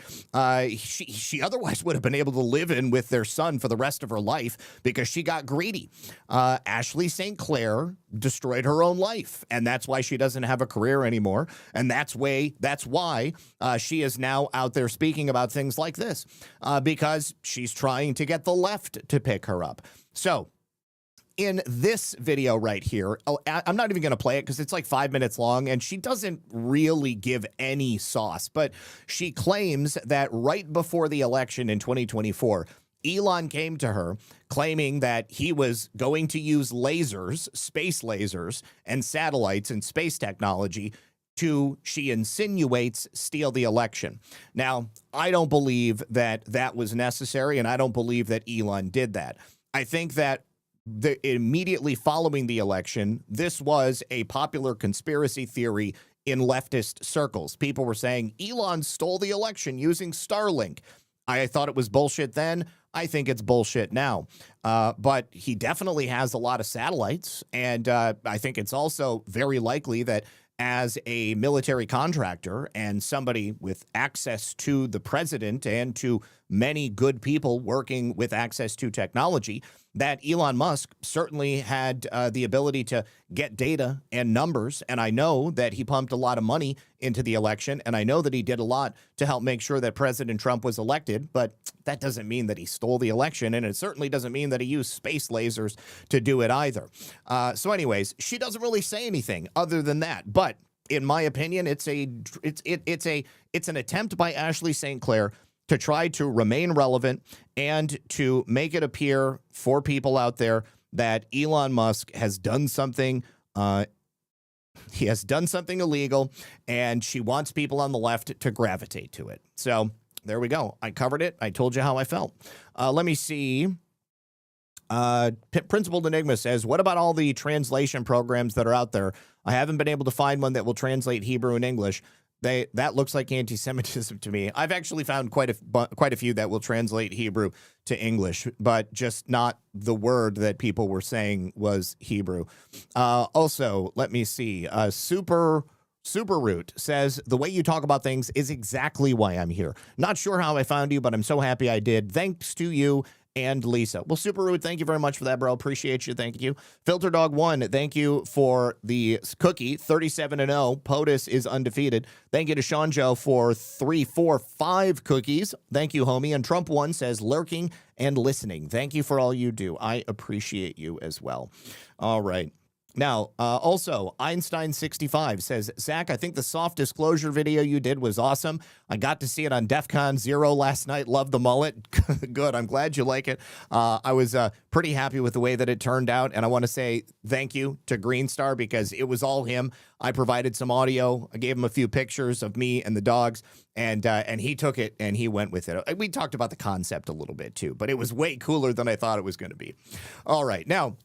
she otherwise would have been able to live in with their son for the rest of her life because she got greedy. Ashley St. Clair destroyed her own life, and that's why she doesn't have a career anymore. And that's why she is now out there speaking about things like this because she's trying to get the left to pick her up. So in this video right here, I'm not even going to play it because it's like 5 minutes long and she doesn't really give any sauce, but she claims that right before the election in 2024, Elon came to her claiming that he was going to use lasers, space lasers, and satellites and space technology to, she insinuates, steal the election. Now, I don't believe that that was necessary, and I don't believe that Elon did that. I think that immediately following the election, this was a popular conspiracy theory in leftist circles. People were saying Elon stole the election using Starlink. I thought it was bullshit then. I think it's bullshit now. But he definitely has a lot of satellites, and I think it's also very likely that as a military contractor and somebody with access to the president and to many good people working with access to technology, that Elon Musk certainly had the ability to get data and numbers. And I know that he pumped a lot of money into the election, and I know that he did a lot to help make sure that President Trump was elected, but that doesn't mean that he stole the election, and it certainly doesn't mean that he used space lasers to do it either. So anyways, she doesn't really say anything other than that, but in my opinion, it's an attempt by Ashley St. Clair to try to remain relevant and to make it appear for people out there that Elon Musk has done something. He has done something illegal, and she wants people on the left to gravitate to it. So there we go. I covered it. I told you how I felt. Let me see. Principled Enigma says, what about all the translation programs that are out there? I haven't been able to find one that will translate Hebrew and English. That looks like anti-Semitism to me. I've actually found quite a few that will translate Hebrew to English, but just not the word that people were saying was Hebrew. Also, let me see. Super Root says, the way you talk about things is exactly why I'm here. Not sure how I found you, but I'm so happy I did. Thanks to you and Lisa. Well, Super Root, thank you very much for that, bro. Appreciate you. Thank you. Filter Dog 1, thank you for the cookie. 37-0. POTUS is undefeated. Thank you to Sean Joe for 3, 4, 5 cookies. Thank you, homie. And Trump 1 says, lurking and listening. Thank you for all you do. I appreciate you as well. All right. Now, also, Einstein65 says, Zach, I think the soft disclosure video you did was awesome. I got to see it on DEF CON 0 last night. Love the mullet. Good. I'm glad you like it. I was pretty happy with the way that it turned out, and I want to say thank you to Green Star because it was all him. I provided some audio. I gave him a few pictures of me and the dogs, and he took it and he went with it. We talked about the concept a little bit, too, but it was way cooler than I thought it was going to be. All right. Now,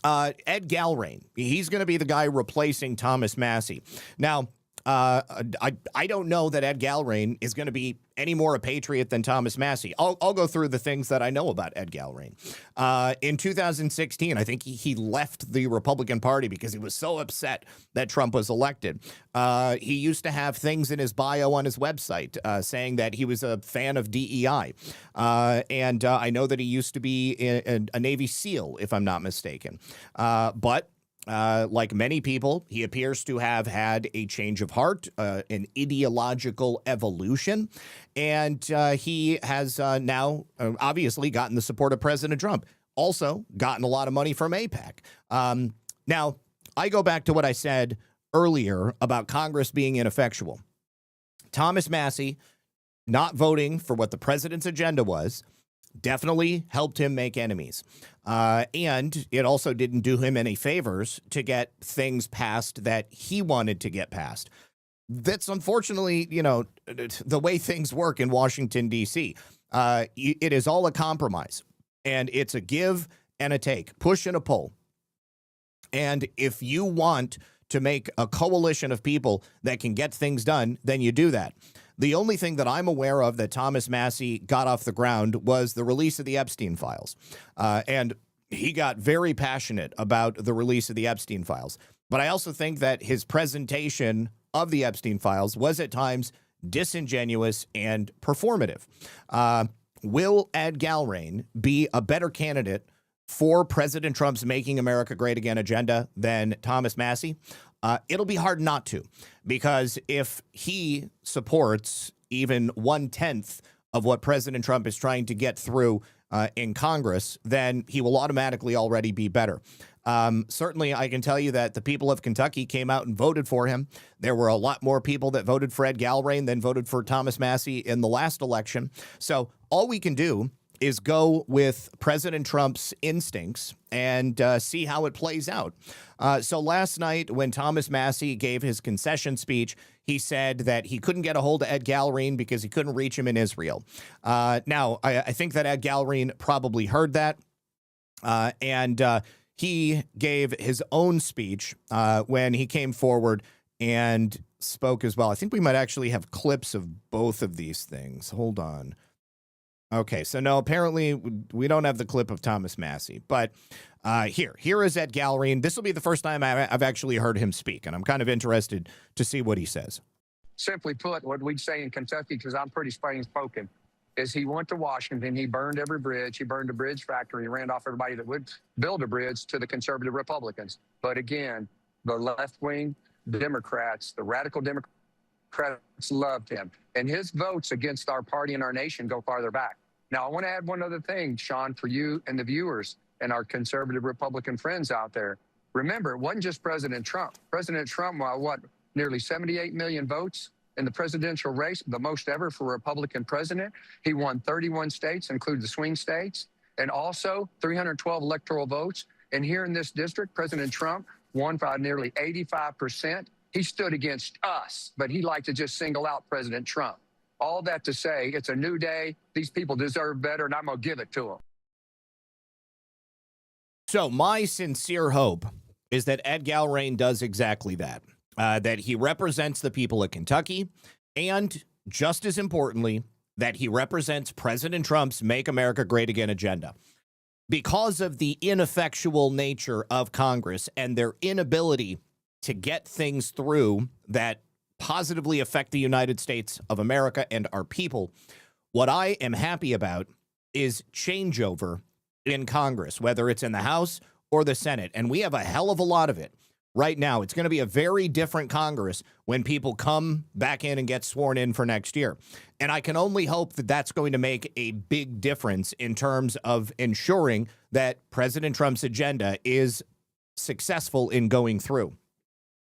Ed Galrain, he's going to be the guy replacing Thomas Massie. Now, I don't know that Ed Galrain is going to be any more a patriot than Thomas Massie. I'll go through the things that I know about Ed Galrain. In 2016, I think he left the Republican Party because he was so upset that Trump was elected. He used to have things in his bio on his website saying that he was a fan of DEI. And I know that he used to be a Navy SEAL, if I'm not mistaken. But like many people, he appears to have had a change of heart, an ideological evolution, and he has now obviously gotten the support of President Trump, also gotten a lot of money from AIPAC. Now, I go back to what I said earlier about Congress being ineffectual. Thomas Massie not voting for what the president's agenda was definitely helped him make enemies. And it also didn't do him any favors to get things passed that he wanted to get passed. That's unfortunately, the way things work in Washington, D.C. It is all a compromise, and it's a give and a take, push and a pull. And if you want to make a coalition of people that can get things done, then you do that. The only thing that I'm aware of that Thomas Massie got off the ground was the release of the Epstein files. And he got very passionate about the release of the Epstein files. But I also think that his presentation of the Epstein files was at times disingenuous and performative. Will Ed Galrain be a better candidate for President Trump's Making America Great Again agenda than Thomas Massie? It'll be hard not to, because if he supports even 1/10 of what President Trump is trying to get through in Congress, then he will automatically already be better. Certainly, I can tell you that the people of Kentucky came out and voted for him. There were a lot more people that voted for Ed Galrain than voted for Thomas Massie in the last election. So all we can do is go with President Trump's instincts and see how it plays out. So last night, when Thomas Massie gave his concession speech, he said that he couldn't get a hold of Ed Gallerine because he couldn't reach him in Israel. Now, I think that Ed Gallerine probably heard that, and he gave his own speech when he came forward and spoke as well. I think we might actually have clips of both of these things. Hold on. Okay, so no, apparently we don't have the clip of Thomas Massie, but here is Ed Gallerine. This will be the first time I've actually heard him speak, and I'm kind of interested to see what he says. Simply put, what we'd say in Kentucky, because I'm pretty plain spoken, is he went to Washington, he burned every bridge, he burned a bridge factory, he ran off everybody that would build a bridge to the conservative Republicans. But again, the left-wing Democrats, the radical Democrats loved him. And his votes against our party and our nation go farther back. Now, I want to add one other thing, Sean, for you and the viewers and our conservative Republican friends out there. Remember, it wasn't just President Trump. President Trump, nearly 78 million votes in the presidential race, the most ever for a Republican president. He won 31 states, including the swing states, and also 312 electoral votes. And here in this district, President Trump won by nearly 85%. He stood against us, but he liked to just single out President Trump. All that to say, it's a new day. These people deserve better, and I'm going to give it to them. So my sincere hope is that Ed Gallerine does exactly that, that he represents the people of Kentucky, and just as importantly, that he represents President Trump's Make America Great Again agenda. Because of the ineffectual nature of Congress and their inability to get things through that positively affect the United States of America and our people, what I am happy about is changeover in Congress, whether it's in the House or the Senate. And we have a hell of a lot of it right now. It's going to be a very different Congress when people come back in and get sworn in for next year. And I can only hope that that's going to make a big difference in terms of ensuring that President Trump's agenda is successful in going through.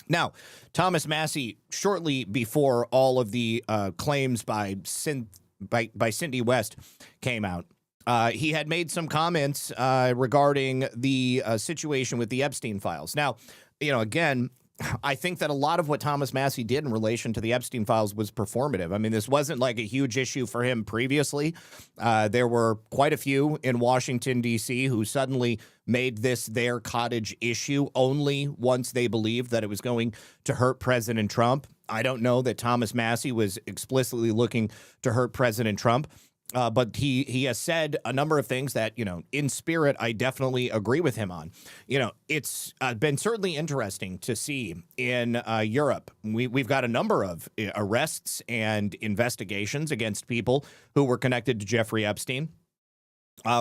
Now, Thomas Massie, shortly before all of the claims by Cindy West came out, he had made some comments regarding the situation with the Epstein files. Now, again, I think that a lot of what Thomas Massie did in relation to the Epstein files was performative. I mean, this wasn't like a huge issue for him previously. There were quite a few in Washington, D.C. who suddenly made this their cottage issue only once they believed that it was going to hurt President Trump. I don't know that Thomas Massie was explicitly looking to hurt President Trump. But he has said a number of things that, in spirit, I definitely agree with him on. It's been certainly interesting to see in Europe. We've got a number of arrests and investigations against people who were connected to Jeffrey Epstein.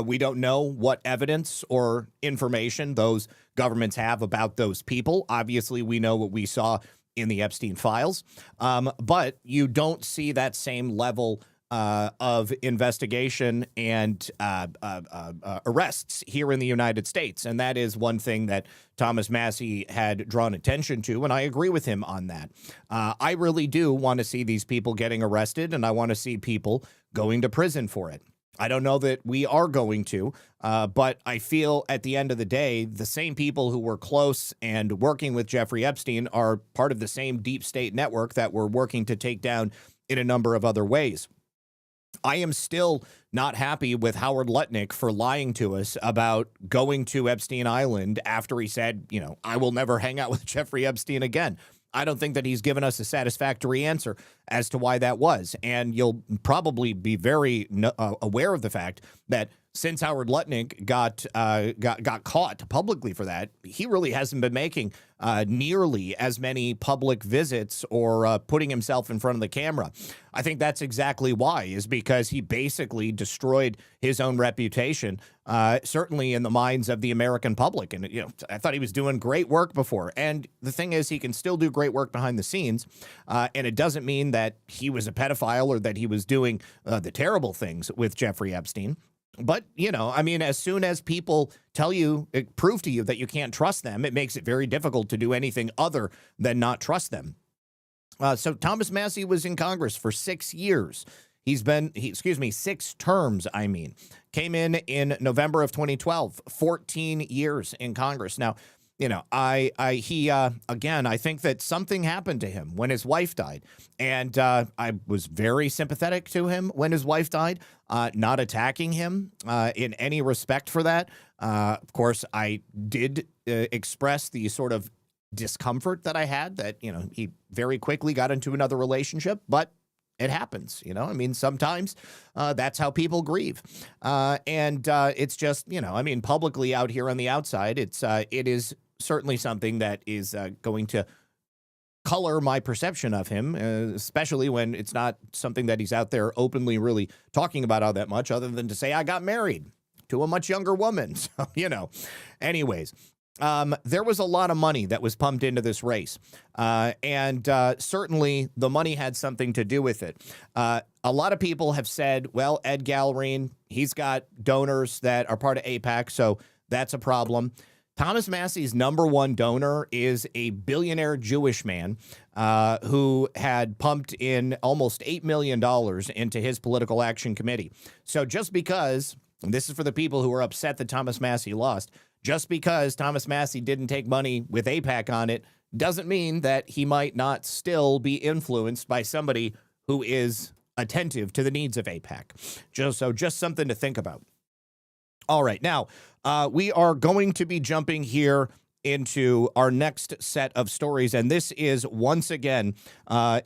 We don't know what evidence or information those governments have about those people. Obviously, we know what we saw in the Epstein files, but you don't see that same level of investigation and arrests here in the United States. And that is one thing that Thomas Massie had drawn attention to, and I agree with him on that. I really do want to see these people getting arrested, and I want to see people going to prison for it. I don't know that we are going to, but I feel at the end of the day, the same people who were close and working with Jeffrey Epstein are part of the same deep state network that we're working to take down in a number of other ways. I am still not happy with Howard Lutnick for lying to us about going to Epstein Island after he said, I will never hang out with Jeffrey Epstein again. I don't think that he's given us a satisfactory answer as to why that was. And you'll probably be very aware of the fact that since Howard Lutnick got caught publicly for that, he really hasn't been making nearly as many public visits or putting himself in front of the camera. I think that's exactly why, is because he basically destroyed his own reputation, certainly in the minds of the American public. And, I thought he was doing great work before. And the thing is, he can still do great work behind the scenes. And it doesn't mean that he was a pedophile or that he was doing the terrible things with Jeffrey Epstein. But, as soon as people prove to you that you can't trust them, it makes it very difficult to do anything other than not trust them. So Thomas Massie was in Congress for 6 years. excuse me, 6 terms, I mean. Came in November of 2012, 14 years in Congress. Now, you know, again, I think that something happened to him when his wife died. And I was very sympathetic to him when his wife died, not attacking him in any respect for that. Of course, I did express the sort of discomfort that I had that, you know, he very quickly got into another relationship, but it happens, you know. I mean, sometimes that's how people grieve. And it's just, you know, I mean, publicly out here on the outside, it is certainly something that is going to color my perception of him, especially when it's not something that he's out there openly really talking about all that much, other than to say, I got married to a much younger woman. So, you know, anyways. There was a lot of money that was pumped into this race, and certainly the money had something to do with it. A lot of people have said, well, Ed Gallerine, he's got donors that are part of AIPAC, so that's a problem. Thomas Massey's #1 donor is a billionaire Jewish man who had pumped in almost $8 million into his political action committee. So just because, and this is for the people who are upset that Thomas Massey lost, just because Thomas Massey didn't take money with AIPAC on it doesn't mean that he might not still be influenced by somebody who is attentive to the needs of AIPAC. Just something to think about. All right, now we are going to be jumping here into our next set of stories, and this is once again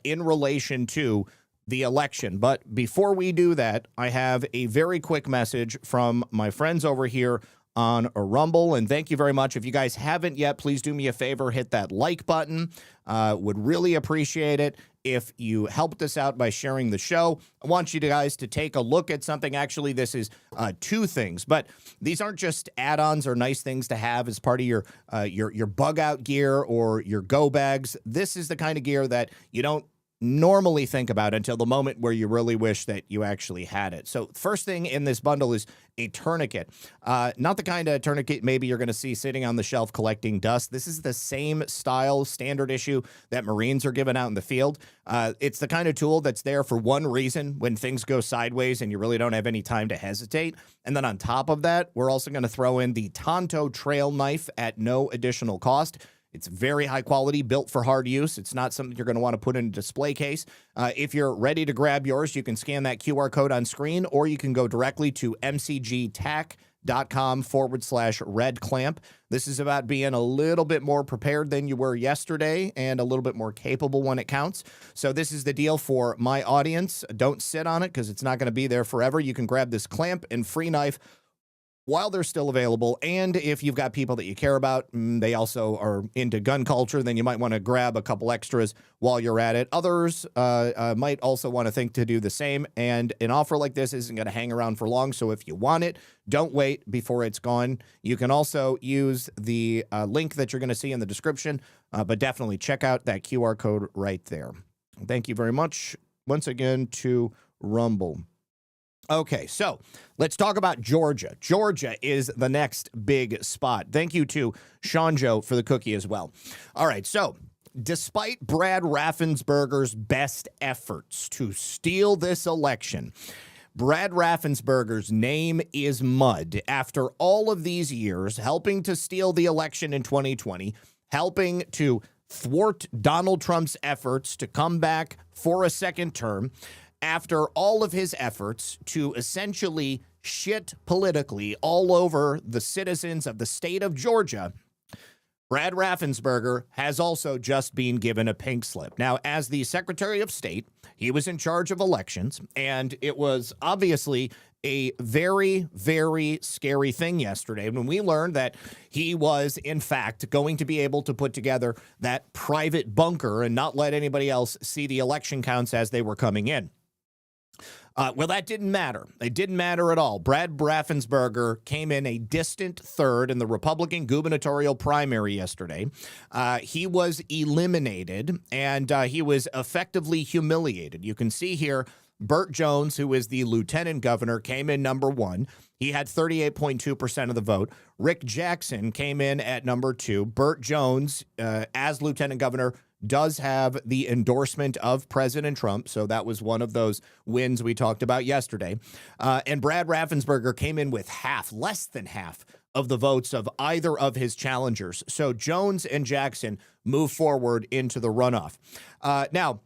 in relation to the election. But before we do that, I have a very quick message from my friends over here on a Rumble, and thank you very much. If you guys haven't yet, please do me a favor, hit that like button. Would really appreciate it if you helped us out by sharing the show. I want you guys to take a look at something. Actually, this is 2 things, but these aren't just add-ons or nice things to have as part of your bug out gear or your go bags. This is the kind of gear that you don't normally think about until the moment where you really wish that you actually had it. So first thing in this bundle is a tourniquet. Not the kind of tourniquet maybe you're going to see sitting on the shelf collecting dust. This is the same style standard issue that Marines are giving out in the field. It's the kind of tool that's there for one reason: when things go sideways and you really don't have any time to hesitate. And then on top of that, we're also going to throw in the Tonto trail knife at no additional cost. It's very high quality, built for hard use. It's not something you're going to want to put in a display case. If you're ready to grab yours, you can scan that QR code on screen, or you can go directly to mcgtac.com/red clamp. This is about being a little bit more prepared than you were yesterday and a little bit more capable when it counts. So this is the deal for my audience. Don't sit on it because it's not going to be there forever. You can grab this clamp and free knife while they're still available. And if you've got people that you care about, they also are into gun culture, then you might want to grab a couple extras while you're at it. Others might also want to think to do the same. And an offer like this isn't going to hang around for long. So if you want it, don't wait before it's gone. You can also use the link that you're going to see in the description, but definitely check out that QR code right there. Thank you very much once again to Rumble. Okay, so let's talk about Georgia. Georgia is the next big spot. Thank you to Sean Joe for the cookie as well. All right, so despite Brad Raffensperger's best efforts to steal this election, Brad Raffensperger's name is mud after all of these years helping to steal the election in 2020, helping to thwart Donald Trump's efforts to come back for a second term. After all of his efforts to essentially shit politically all over the citizens of the state of Georgia, Brad Raffensperger has also just been given a pink slip. Now, as the Secretary of State, he was in charge of elections, and it was obviously a very, very scary thing yesterday when we learned that he was, in fact, going to be able to put together that private bunker and not let anybody else see the election counts as they were coming in. Well, that didn't matter. It didn't matter at all. Brad Raffensperger came in a distant third in the Republican gubernatorial primary yesterday. He was eliminated, and he was effectively humiliated. You can see here, Burt Jones, who is the lieutenant governor, came in #1. He had 38.2% of the vote. Rick Jackson came in at #2. Burt Jones, as lieutenant governor, does have the endorsement of President Trump. So that was one of those wins we talked about yesterday. And Brad Raffensperger came in with less than half of the votes of either of his challengers. So Jones and Jackson move forward into the runoff. Now,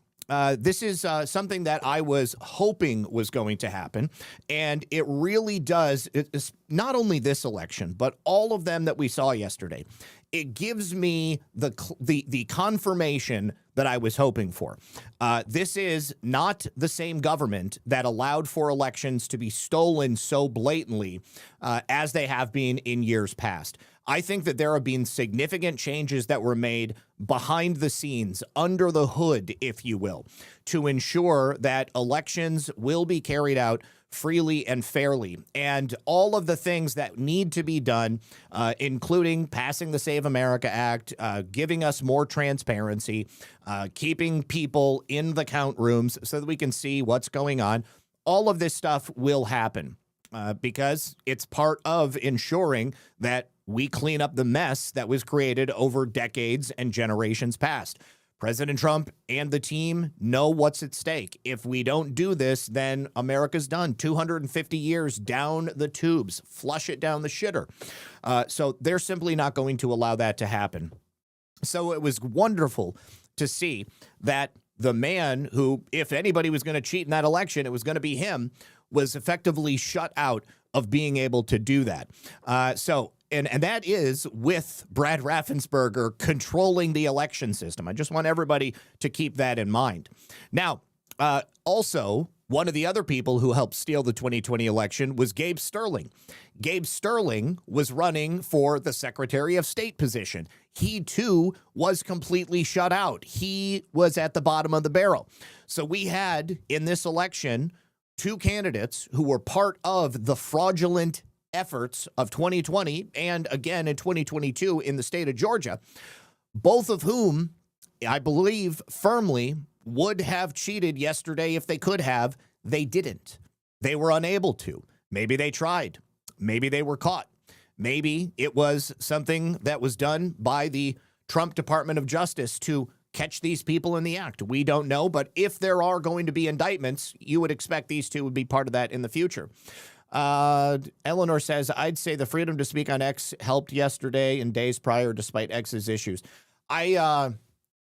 this is something that I was hoping was going to happen, and it really does. It's not only this election, but all of them that we saw yesterday. It gives me the confirmation that I was hoping for. This is not the same government that allowed for elections to be stolen so blatantly as they have been in years past. I think that there have been significant changes that were made behind the scenes, under the hood, if you will, to ensure that elections will be carried out freely and fairly. And all of the things that need to be done, including passing the Save America Act, giving us more transparency, keeping people in the count rooms so that we can see what's going on. All of this stuff will happen because it's part of ensuring that we clean up the mess that was created over decades and generations past. President Trump and the team know what's at stake. If we don't do this, then America's done. 250 years down the tubes, flush it down the shitter. So they're simply not going to allow that to happen. So it was wonderful to see that the man who, if anybody was going to cheat in that election, it was going to be him, was effectively shut out of being able to do that. And that is with Brad Raffensperger controlling the election system. I just want everybody to keep that in mind. Now, also, one of the other people who helped steal the 2020 election was Gabe Sterling. Gabe Sterling was running for the Secretary of State position. He, too, was completely shut out. He was at the bottom of the barrel. So we had, in this election, two candidates who were part of the fraudulent efforts of 2020 and again in 2022 in the state of Georgia, both of whom I believe firmly would have cheated yesterday if they could have. They didn't. They were unable to. Maybe they tried. Maybe they were caught. Maybe it was something that was done by the Trump Department of Justice to catch these people in the act. We don't know, but if there are going to be indictments, you would expect these two would be part of that in the future. Eleanor says, I'd say the freedom to speak on X helped yesterday and days prior despite X's issues. I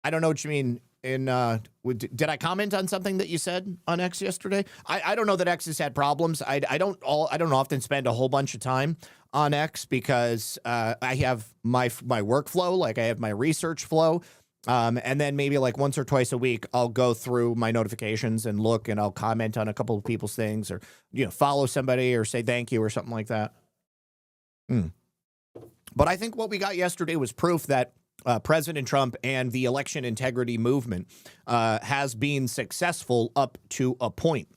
don't know what you mean. Did I comment on something that you said on X yesterday? I don't know that X has had problems. I don't often spend a whole bunch of time on X because I have my workflow, like I have my research flow. And then maybe like once or twice a week, I'll go through my notifications and look, and I'll comment on a couple of people's things, or, follow somebody or say thank you or something like that. But I think what we got yesterday was proof that President Trump and the election integrity movement has been successful up to a point.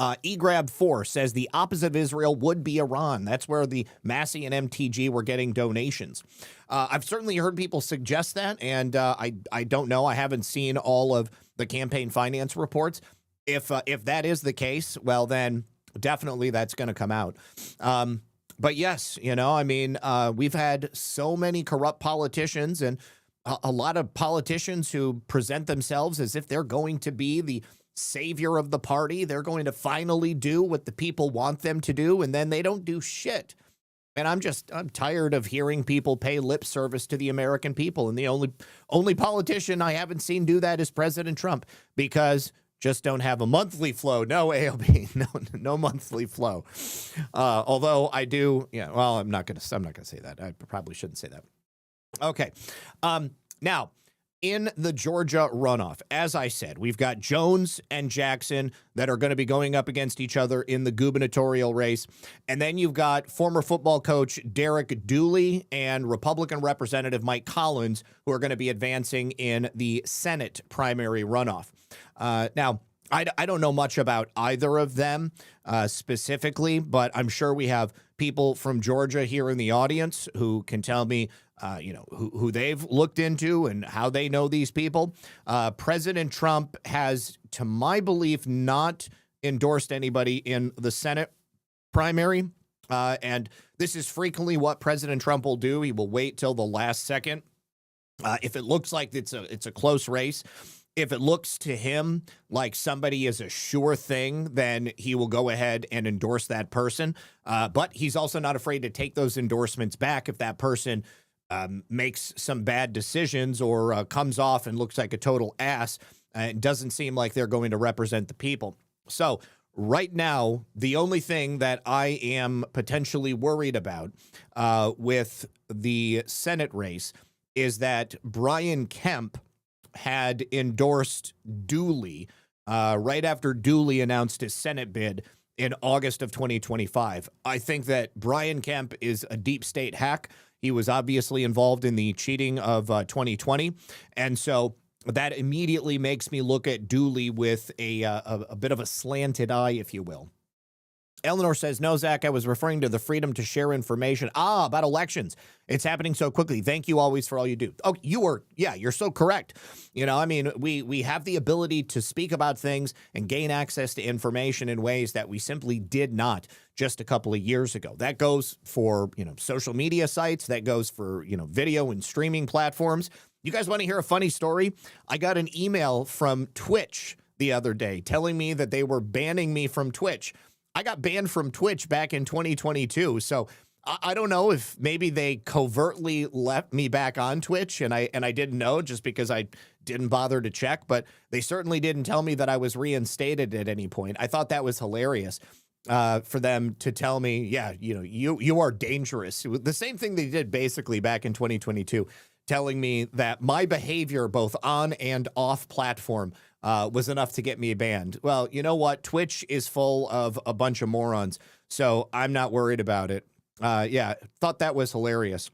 eGrab4 says the opposite of Israel would be Iran. That's where the Massey and MTG were getting donations. I've certainly heard people suggest that, and I don't know. I haven't seen all of the campaign finance reports. If that is the case, well, then definitely that's going to come out. But yes, we've had so many corrupt politicians and a lot of politicians who present themselves as if they're going to be the savior of the party. They're going to finally do what the people want them to do, and then they don't do shit. And I'm tired of hearing people pay lip service to the American people. And the only politician I haven't seen do that is President Trump, because just don't have a monthly flow. No AOB, no monthly flow. Although I do, I'm not gonna say that. I probably shouldn't say that. Okay. Now, in the Georgia runoff, as I said, we've got Jones and Jackson that are going to be going up against each other in the gubernatorial race. And then you've got former football coach Derek Dooley and Republican Representative Mike Collins, who are going to be advancing in the Senate primary runoff. Now, I don't know much about either of them specifically, but I'm sure we have people from Georgia here in the audience who can tell me who they've looked into and how they know these people. President Trump has, to my belief, not endorsed anybody in the Senate primary. And this is frequently what President Trump will do. He will wait till the last second If it looks like it's a close race, if it looks to him like somebody is a sure thing, then he will go ahead and endorse that person. But he's also not afraid to take those endorsements back if that person makes some bad decisions or comes off and looks like a total ass. It doesn't seem like they're going to represent the people. So right now, the only thing that I am potentially worried about with the Senate race is that Brian Kemp had endorsed Dooley right after Dooley announced his Senate bid in August of 2025. I think that Brian Kemp is a deep state hack. He was obviously involved in the cheating of 2020. And so that immediately makes me look at Dooley with a bit of a slanted eye, if you will. Eleanor says, no, Zach, I was referring to the freedom to share information. About elections. It's happening so quickly. Thank you always for all you do. Oh, you're so correct. You know, I mean, we have the ability to speak about things and gain access to information in ways that we simply did not just a couple of years ago. That goes for, social media sites. That goes for, video and streaming platforms. You guys want to hear a funny story? I got an email from Twitch the other day telling me that they were banning me from Twitch. I got banned from Twitch back in 2022, so I don't know if maybe they covertly left me back on Twitch and I didn't know just because I didn't bother to check, but they certainly didn't tell me that I was reinstated at any point. I thought that was hilarious for them to tell me, yeah, you are dangerous. The same thing they did basically back in 2022, telling me that my behavior both on and off platform was enough to get me banned. Well, you know what? Twitch is full of a bunch of morons, so I'm not worried about it. Yeah, thought that was hilarious.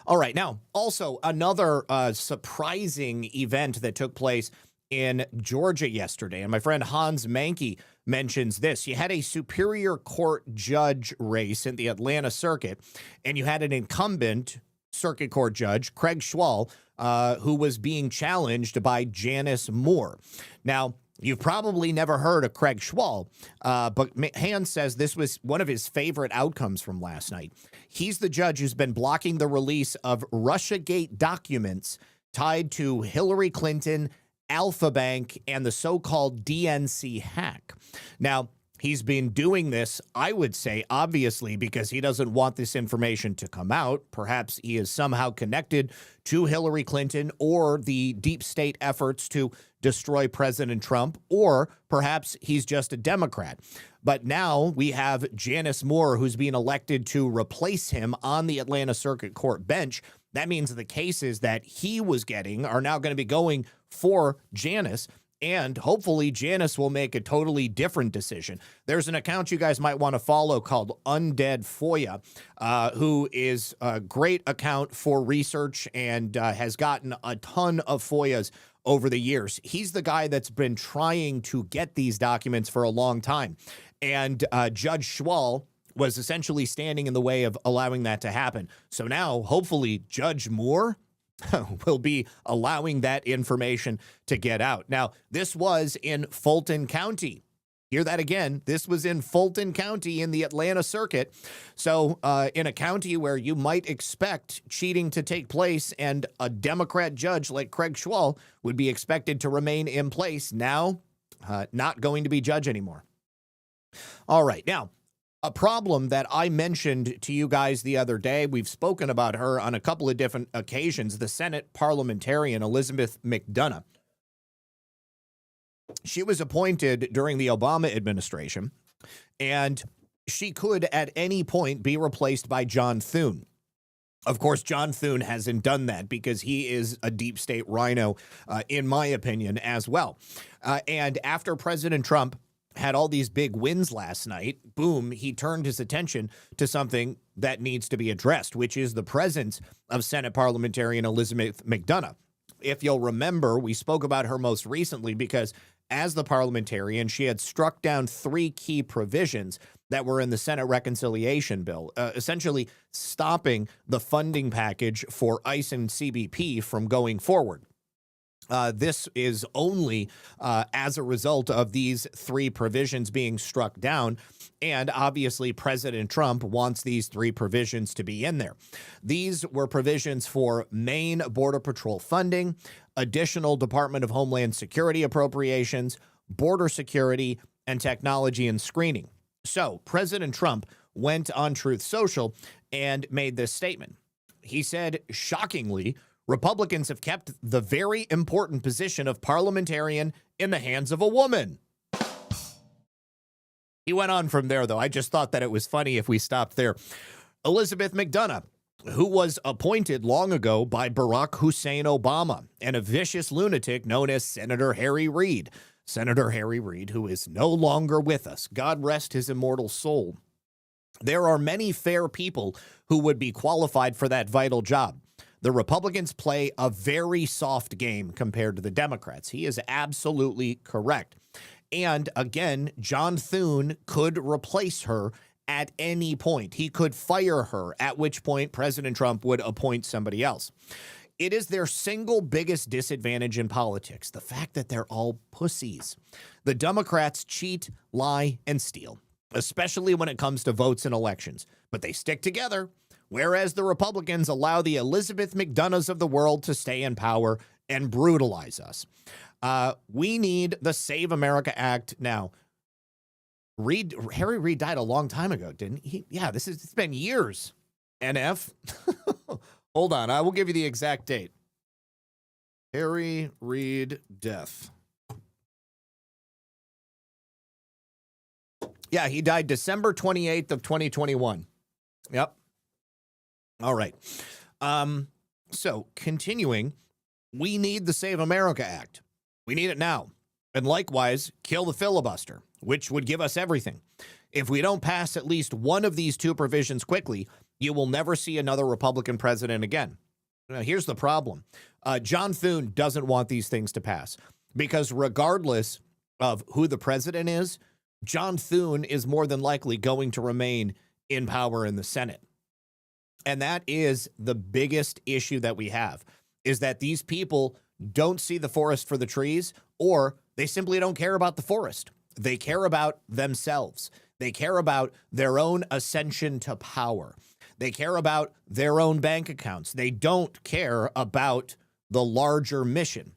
All right, now, also another surprising event that took place in Georgia yesterday, and my friend Hans Mankey mentions this. You had a Superior Court judge race in the Atlanta circuit, and you had an incumbent Circuit Court Judge, Craig Schwall, who was being challenged by Janice Moore. Now, you've probably never heard of Craig Schwall, but Hans says this was one of his favorite outcomes from last night. He's the judge who's been blocking the release of Russiagate documents tied to Hillary Clinton, Alpha Bank, and the so-called DNC hack. Now, he's been doing this, I would say, obviously, because he doesn't want this information to come out. Perhaps he is somehow connected to Hillary Clinton or the deep state efforts to destroy President Trump, or perhaps he's just a Democrat. But now we have Janice Moore, who's being elected to replace him on the Atlanta Circuit Court bench. That means the cases that he was getting are now going to be going for Janice. And hopefully Janice will make a totally different decision. There's an account you guys might want to follow called Undead FOIA, who is a great account for research and has gotten a ton of FOIAs over the years. He's the guy that's been trying to get these documents for a long time. And Judge Schwall was essentially standing in the way of allowing that to happen. So now, hopefully, Judge Moore will be allowing that information to get out. Now, this was in Fulton County. Hear that again. This was in Fulton County in the Atlanta circuit. So in a county where you might expect cheating to take place and a Democrat judge like Craig Schwall would be expected to remain in place, now not going to be judge anymore. All right. Now, a problem that I mentioned to you guys the other day, we've spoken about her on a couple of different occasions, the Senate parliamentarian Elizabeth McDonough. She was appointed during the Obama administration, and she could at any point be replaced by John Thune. Of course, John Thune hasn't done that because he is a deep state rhino, in my opinion, as well. And after President Trump had all these big wins last night, boom, he turned his attention to something that needs to be addressed, which is the presence of Senate parliamentarian Elizabeth McDonough. If you'll remember, we spoke about her most recently because as the parliamentarian, she had struck down 3 key provisions that were in the Senate reconciliation bill, essentially stopping the funding package for ICE and CBP from going forward. This is only as a result of these three provisions being struck down. And obviously, President Trump wants these three provisions to be in there. These were provisions for Maine Border Patrol funding, additional Department of Homeland Security appropriations, border security, and technology and screening. So President Trump went on Truth Social and made this statement. He said, shockingly, Republicans have kept the very important position of parliamentarian in the hands of a woman. He went on from there, though. I just thought that it was funny if we stopped there. Elizabeth McDonough, who was appointed long ago by Barack Hussein Obama, and a vicious lunatic known as Senator Harry Reid. Senator Harry Reid, who is no longer with us. God rest his immortal soul. There are many fair people who would be qualified for that vital job. The Republicans play a very soft game compared to the Democrats. He is absolutely correct. And again, John Thune could replace her at any point. He could fire her, at which point President Trump would appoint somebody else. It is their single biggest disadvantage in politics, the fact that they're all pussies. The Democrats cheat, lie, and steal, especially when it comes to votes in elections. But they stick together, whereas the Republicans allow the Elizabeth McDonoughs of the world to stay in power and brutalize us. We need the Save America Act now. Harry Reid died a long time ago, didn't he? Yeah, it's been years. NF. Hold on, I will give you the exact date. Harry Reid death. Yeah, he died December 28th of 2021. Yep. All right. So continuing, we need the Save America Act. We need it now. And likewise, kill the filibuster, which would give us everything. If we don't pass at least one of these two provisions quickly, you will never see another Republican president again. Now, here's the problem. John Thune doesn't want these things to pass because regardless of who the president is, John Thune is more than likely going to remain in power in the Senate. And that is the biggest issue that we have, is that these people don't see the forest for the trees, or they simply don't care about the forest. They care about themselves. They care about their own ascension to power. They care about their own bank accounts. They don't care about the larger mission.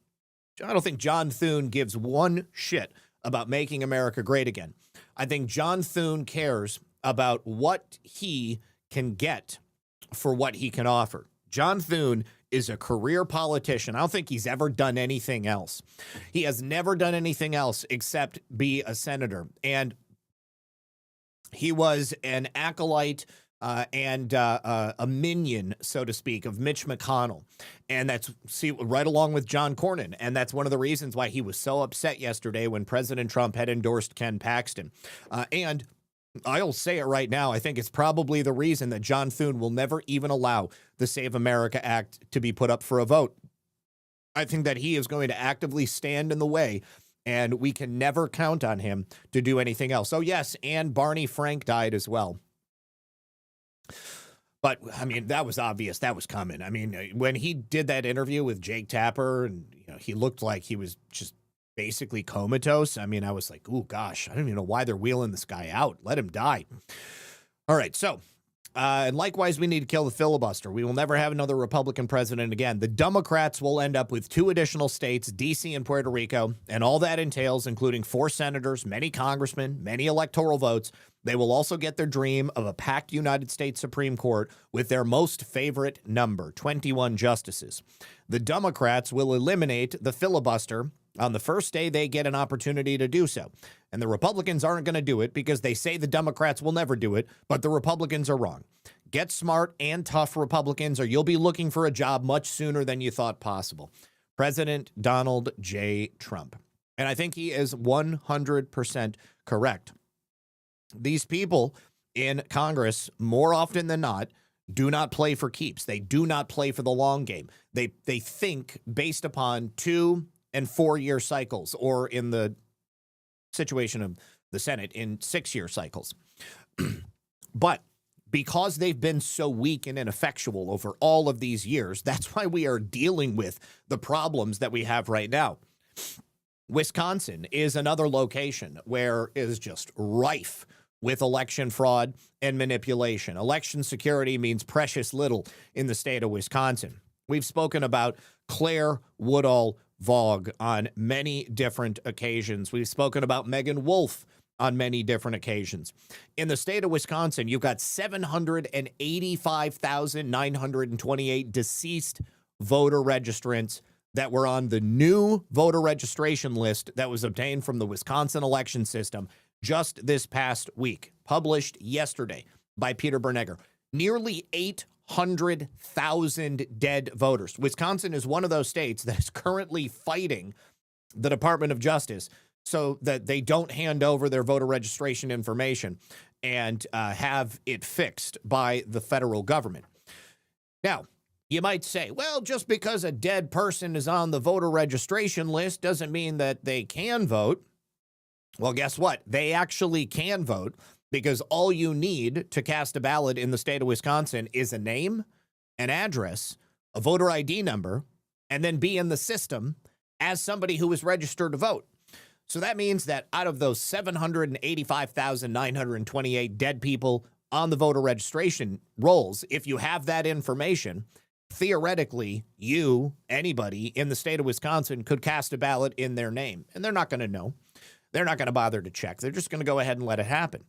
I don't think John Thune gives one shit about making America great again. I think John Thune cares about what he can get for what he can offer. John Thune is a career politician. I don't think he's ever done anything else. He has never done anything else except be a senator. And he was an acolyte and a minion, so to speak, of Mitch McConnell. And that's right along with John Cornyn. And that's one of the reasons why he was so upset yesterday when President Trump had endorsed Ken Paxton. And I'll say it right now. I think it's probably the reason that John Thune will never even allow the Save America Act to be put up for a vote. I think that he is going to actively stand in the way, and we can never count on him to do anything else. So yes, and Barney Frank died as well. But, I mean, that was obvious. That was coming. I mean, when he did that interview with Jake Tapper, and he looked like he was just basically comatose. I mean, I was like, oh, gosh, I don't even know why they're wheeling this guy out. Let him die. All right, so, and likewise, we need to kill the filibuster. We will never have another Republican president again. The Democrats will end up with 2 additional states, D.C. and Puerto Rico, and all that entails, including 4 senators, many congressmen, many electoral votes. They will also get their dream of a packed United States Supreme Court with their most favorite number, 21 justices. The Democrats will eliminate the filibuster on the first day they get an opportunity to do so. And the Republicans aren't going to do it because they say the Democrats will never do it, but the Republicans are wrong. Get smart and tough, Republicans, or you'll be looking for a job much sooner than you thought possible. President Donald J. Trump. And I think he is 100% correct. These people in Congress, more often than not, do not play for keeps. They do not play for the long game. They think based upon 2- and 4-year cycles, or in the situation of the Senate, in 6-year cycles. But because they've been so weak and ineffectual over all of these years, that's why we are dealing with the problems that we have right now. Wisconsin is another location where it is just rife with election fraud and manipulation. Election security means precious little in the state of Wisconsin. We've spoken about Claire Woodall Vogue on many different occasions. We've spoken about Megan Wolfe on many different occasions. In the state of Wisconsin, you've got 785,928 deceased voter registrants that were on the new voter registration list that was obtained from the Wisconsin election system just this past week, published yesterday by Peter Bernegger. Nearly 800,000 dead voters. Wisconsin is one of those states that is currently fighting the Department of Justice so that they don't hand over their voter registration information and have it fixed by the federal government. Now, you might say, well, just because a dead person is on the voter registration list doesn't mean that they can vote. Well, guess what? They actually can vote, because all you need to cast a ballot in the state of Wisconsin is a name, an address, a voter ID number, and then be in the system as somebody who is registered to vote. So that means that out of those 785,928 dead people on the voter registration rolls, if you have that information, theoretically, you, anybody in the state of Wisconsin, could cast a ballot in their name. And they're not going to know. They're not going to bother to check. They're just going to go ahead and let it happen.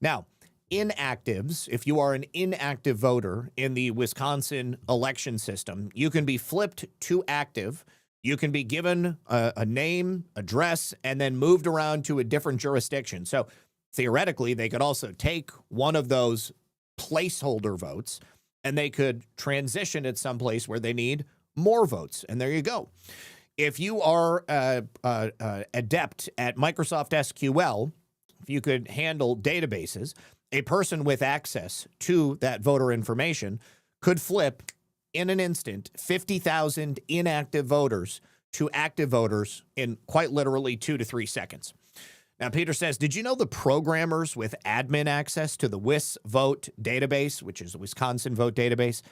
Now, inactives, if you are an inactive voter in the Wisconsin election system, you can be flipped to active. You can be given a name, address, and then moved around to a different jurisdiction. So theoretically, they could also take one of those placeholder votes and they could transition it someplace where they need more votes. And there you go. If you are adept at Microsoft SQL, if you could handle databases, a person with access to that voter information could flip in an instant 50,000 inactive voters to active voters in quite literally 2 to 3 seconds. Now, Peter says, did you know the programmers with admin access to the WIS vote database, which is the Wisconsin vote database,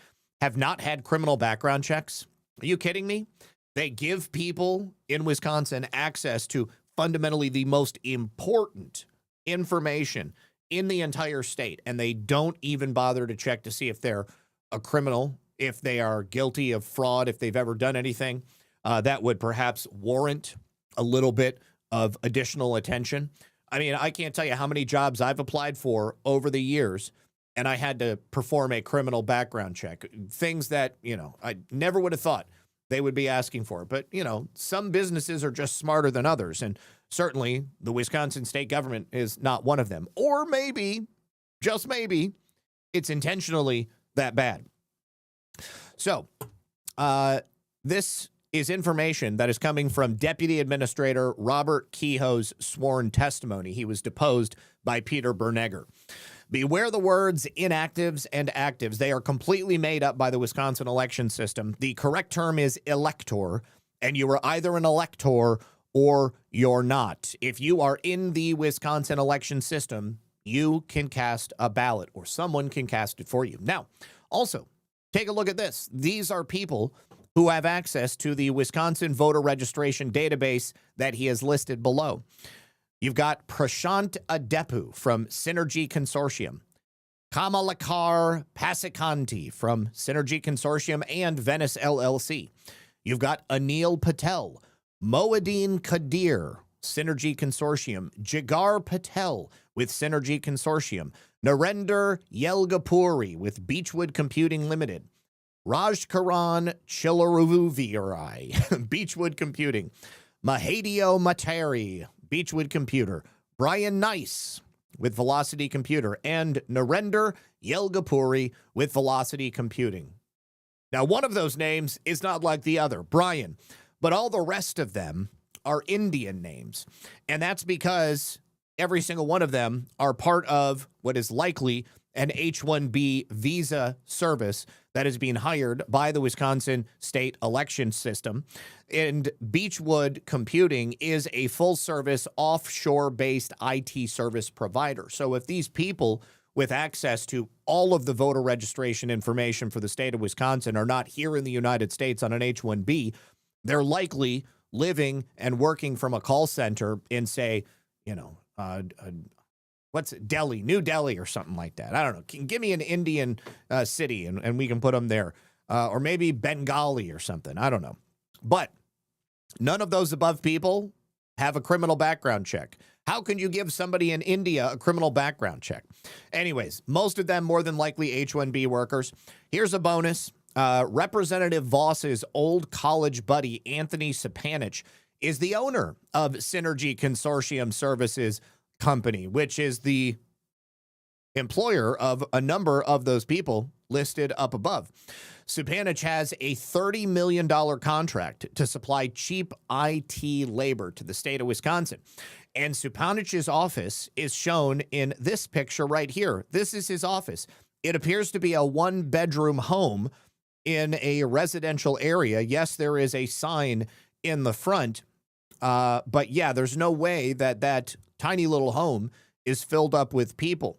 have not had criminal background checks? Are you kidding me? They give people in Wisconsin access to fundamentally the most important information in the entire state, and they don't even bother to check to see if they're a criminal, if they are guilty of fraud, if they've ever done anything that would perhaps warrant a little bit of additional attention. I mean, I can't tell you how many jobs I've applied for over the years, and I had to perform a criminal background check, things that, you know, I never would have thought they would be asking for. But, you know, some businesses are just smarter than others. And certainly the Wisconsin state government is not one of them. Or maybe, just maybe, it's intentionally that bad. So this is information that is coming from Deputy Administrator Robert Kehoe's sworn testimony. He was deposed by Peter Bernegger. Beware the words inactives and actives. They are completely made up by the Wisconsin election system. The correct term is elector, and you are either an elector or you're not. If you are in the Wisconsin election system, you can cast a ballot, or someone can cast it for you. Now, also, take a look at this. These are people who have access to the Wisconsin voter registration database that he has listed below. You've got Prashant Adepu from Synergy Consortium, Kamalakar Pasikanti from Synergy Consortium and Venice LLC. You've got Anil Patel, Moeddin Kadir, Synergy Consortium, Jigar Patel with Synergy Consortium, Narendra Yelgapuri with Beechwood Computing Limited, Raj Karan Chilaruvuvirai, Beechwood Computing, Mahadio Matari, Beechwood Computer, Brian Nice with Velocity Computer, and Narendra Yelgapuri with Velocity Computing. Now, one of those names is not like the other, Brian, but all the rest of them are Indian names. And that's because every single one of them are part of what is likely an H-1B visa service that is being hired by the Wisconsin state election system. And Beechwood Computing is a full-service, offshore-based IT service provider. So if these people with access to all of the voter registration information for the state of Wisconsin are not here in the United States on an H-1B. They're likely living and working from a call center in, say, what's it, Delhi, New Delhi or something like that. I don't know. Give me an Indian city and we can put them there. Or maybe Bengali or something. I don't know. But none of those above people have a criminal background check. How can you give somebody in India a criminal background check? Anyways, most of them more than likely H-1B workers. Here's a bonus. Representative Voss's old college buddy, Anthony Sapanich, is the owner of Synergy Consortium Services Company, which is the employer of a number of those people listed up above. Sapanich has a $30 million contract to supply cheap IT labor to the state of Wisconsin. And Supanich's office is shown in this picture right here. This is his office. It appears to be a one-bedroom home in a residential area. Yes, there is a sign in the front, but yeah, there's no way that that tiny little home is filled up with people.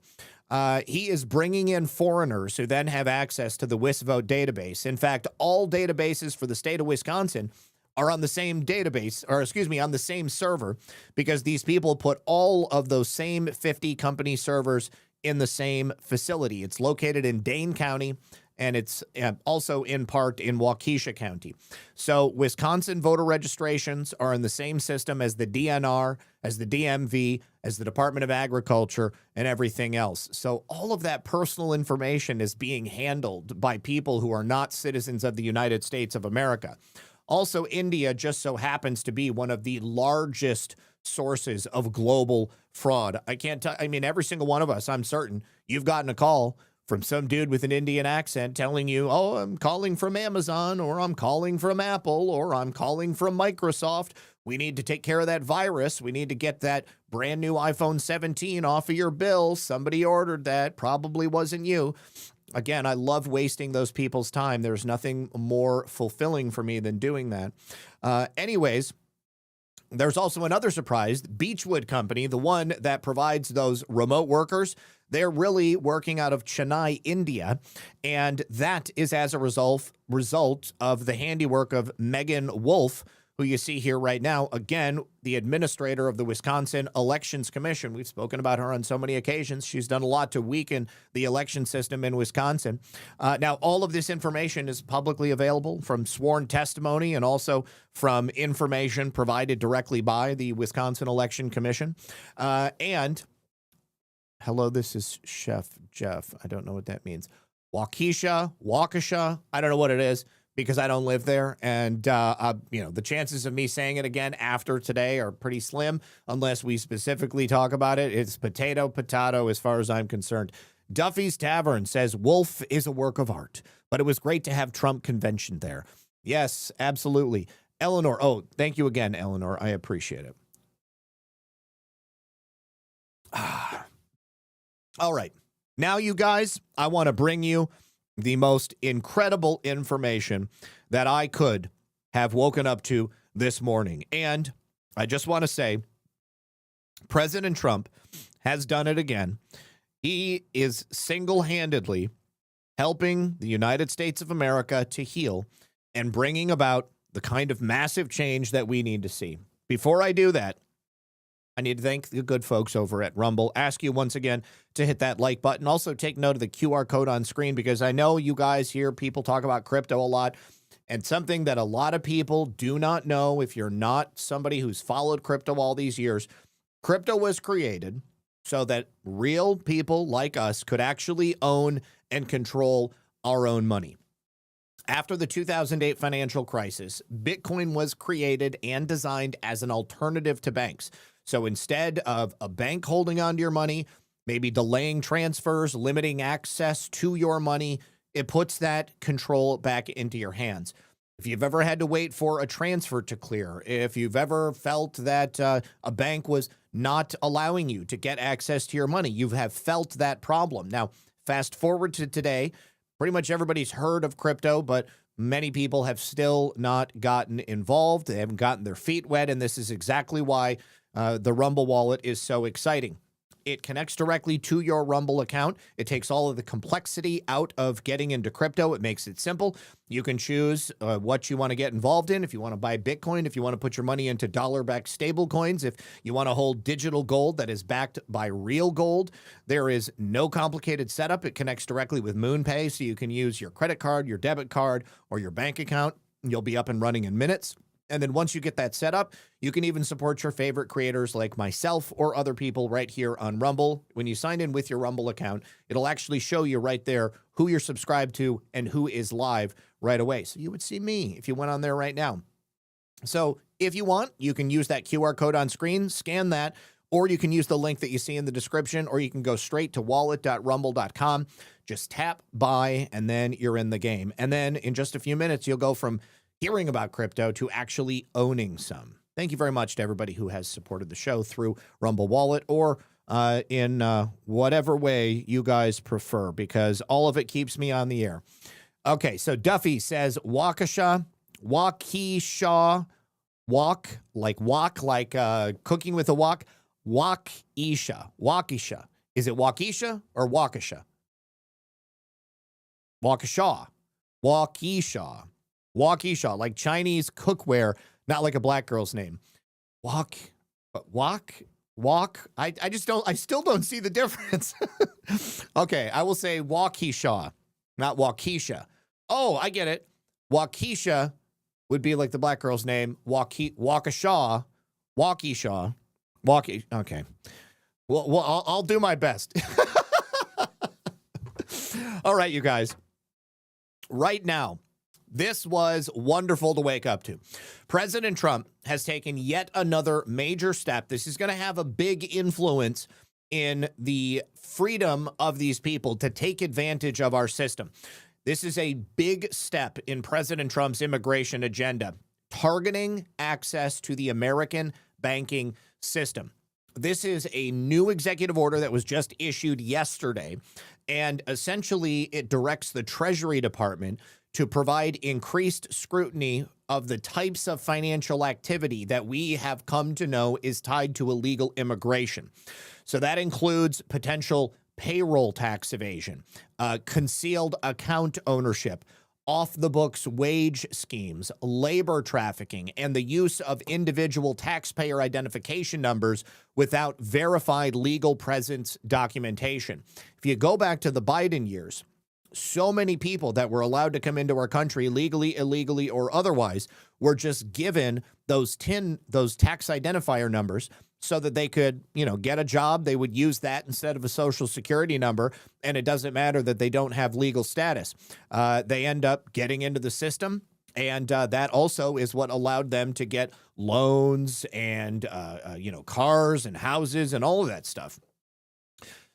He is bringing in foreigners who then have access to the WisVote database. In fact, all databases for the state of Wisconsin are on the same database, or excuse me, on the same server, because these people put all of those same 50 company servers in the same facility. It's located in Dane County, and it's also in part in Waukesha County. So Wisconsin voter registrations are in the same system as the DNR, as the DMV, as the Department of Agriculture, and everything else. So all of that personal information is being handled by people who are not citizens of the United States of America. Also, India just so happens to be one of the largest sources of global fraud. I can't tell, I mean, every single one of us, I'm certain, you've gotten a call from some dude with an Indian accent telling you, oh, I'm calling from Amazon, or I'm calling from Apple, or I'm calling from Microsoft. We need to take care of that virus. We need to get that brand new iPhone 17 off of your bill. Somebody ordered that. Probably wasn't you. Again, I love wasting those people's time. There's nothing more fulfilling for me than doing that. Anyways, there's also another surprise. Beechwood Company, the one that provides those remote workers, they're really working out of Chennai, India, and that is as a result of the handiwork of Megan Wolf, who you see here right now. Again, the administrator of the Wisconsin Elections Commission. We've spoken about her on so many occasions. She's done a lot to weaken the election system in Wisconsin. Now, all of this information is publicly available from sworn testimony and also from information provided directly by the Wisconsin Election Commission. And hello, this is Chef Jeff. I don't know what that means. Waukesha. I don't know what it is, because I don't live there. And, the chances of me saying it again after today are pretty slim, unless we specifically talk about it. It's potato as far as I'm concerned. Duffy's Tavern says Wolf is a work of art, but it was great to have Trump convention there. Yes, absolutely. Eleanor. Oh, thank you again, Eleanor. I appreciate it. All right. Now, you guys, I want to bring you the most incredible information that I could have woken up to this morning. And I just want to say, President Trump has done it again. He is single-handedly helping the United States of America to heal and bringing about the kind of massive change that we need to see. Before I do that, I need to thank the good folks over at Rumble. Ask you once again to hit that like button. Also, take note of the QR code on screen, because I know you guys hear people talk about crypto a lot. And something that a lot of people do not know, if you're not somebody who's followed crypto all these years, crypto was created so that real people like us could actually own and control our own money. After the 2008 financial crisis, Bitcoin was created and designed as an alternative to banks. So instead of a bank holding onto your money, maybe delaying transfers, limiting access to your money, it puts that control back into your hands. If you've ever had to wait for a transfer to clear, if you've ever felt that a bank was not allowing you to get access to your money, you have felt that problem. Now, fast forward to today, pretty much everybody's heard of crypto, but many people have still not gotten involved. They haven't gotten their feet wet, and this is exactly why the Rumble wallet is so exciting. It connects directly to your Rumble account. It takes all of the complexity out of getting into crypto. It makes it simple. You can choose what you want to get involved in. If you want to buy Bitcoin, if you want to put your money into dollar-backed stable coins, if you want to hold digital gold that is backed by real gold, there is no complicated setup. It connects directly with MoonPay, so you can use your credit card, your debit card, or your bank account. You'll be up and running in minutes. And then once you get that set up, you can even support your favorite creators like myself or other people right here on Rumble. When you sign in with your Rumble account, it'll actually show you right there who you're subscribed to and who is live right away. So you would see me if you went on there right now. So if you want, you can use that QR code on screen, scan that, or you can use the link that you see in the description, or you can go straight to wallet.rumble.com. Just tap buy, and then you're in the game. And then in just a few minutes, you'll go from hearing about crypto to actually owning some. Thank you very much to everybody who has supported the show through Rumble Wallet or in whatever way you guys prefer, because all of it keeps me on the air. Okay, so Duffy says Waukesha, like cooking with a wok, Waukesha. Is it Waukesha or Waukesha? Waukesha, like Chinese cookware, not like a black girl's name. Walk. I still don't see the difference. Okay, I will say Waukesha, not Waukesha. Oh, I get it. Waukesha would be like the black girl's name. Waukesha. Okay. Well, I'll do my best. All right, you guys. Right now, this was wonderful to wake up to. President Trump has taken yet another major step. This is going to have a big influence in the freedom of these people to take advantage of our system. This is a big step in President Trump's immigration agenda, targeting access to the American banking system. This is a new executive order that was just issued yesterday, and essentially it directs the Treasury Department to provide increased scrutiny of the types of financial activity that we have come to know is tied to illegal immigration. So that includes potential payroll tax evasion, concealed account ownership, off-the-books wage schemes, labor trafficking, and the use of individual taxpayer identification numbers without verified legal presence documentation. If you go back to the Biden years, so many people that were allowed to come into our country legally, illegally, or otherwise were just given those tax identifier numbers so that they could, get a job. They would use that instead of a social security number, and it doesn't matter that they don't have legal status. They end up getting into the system, and that also is what allowed them to get loans and, cars and houses and all of that stuff.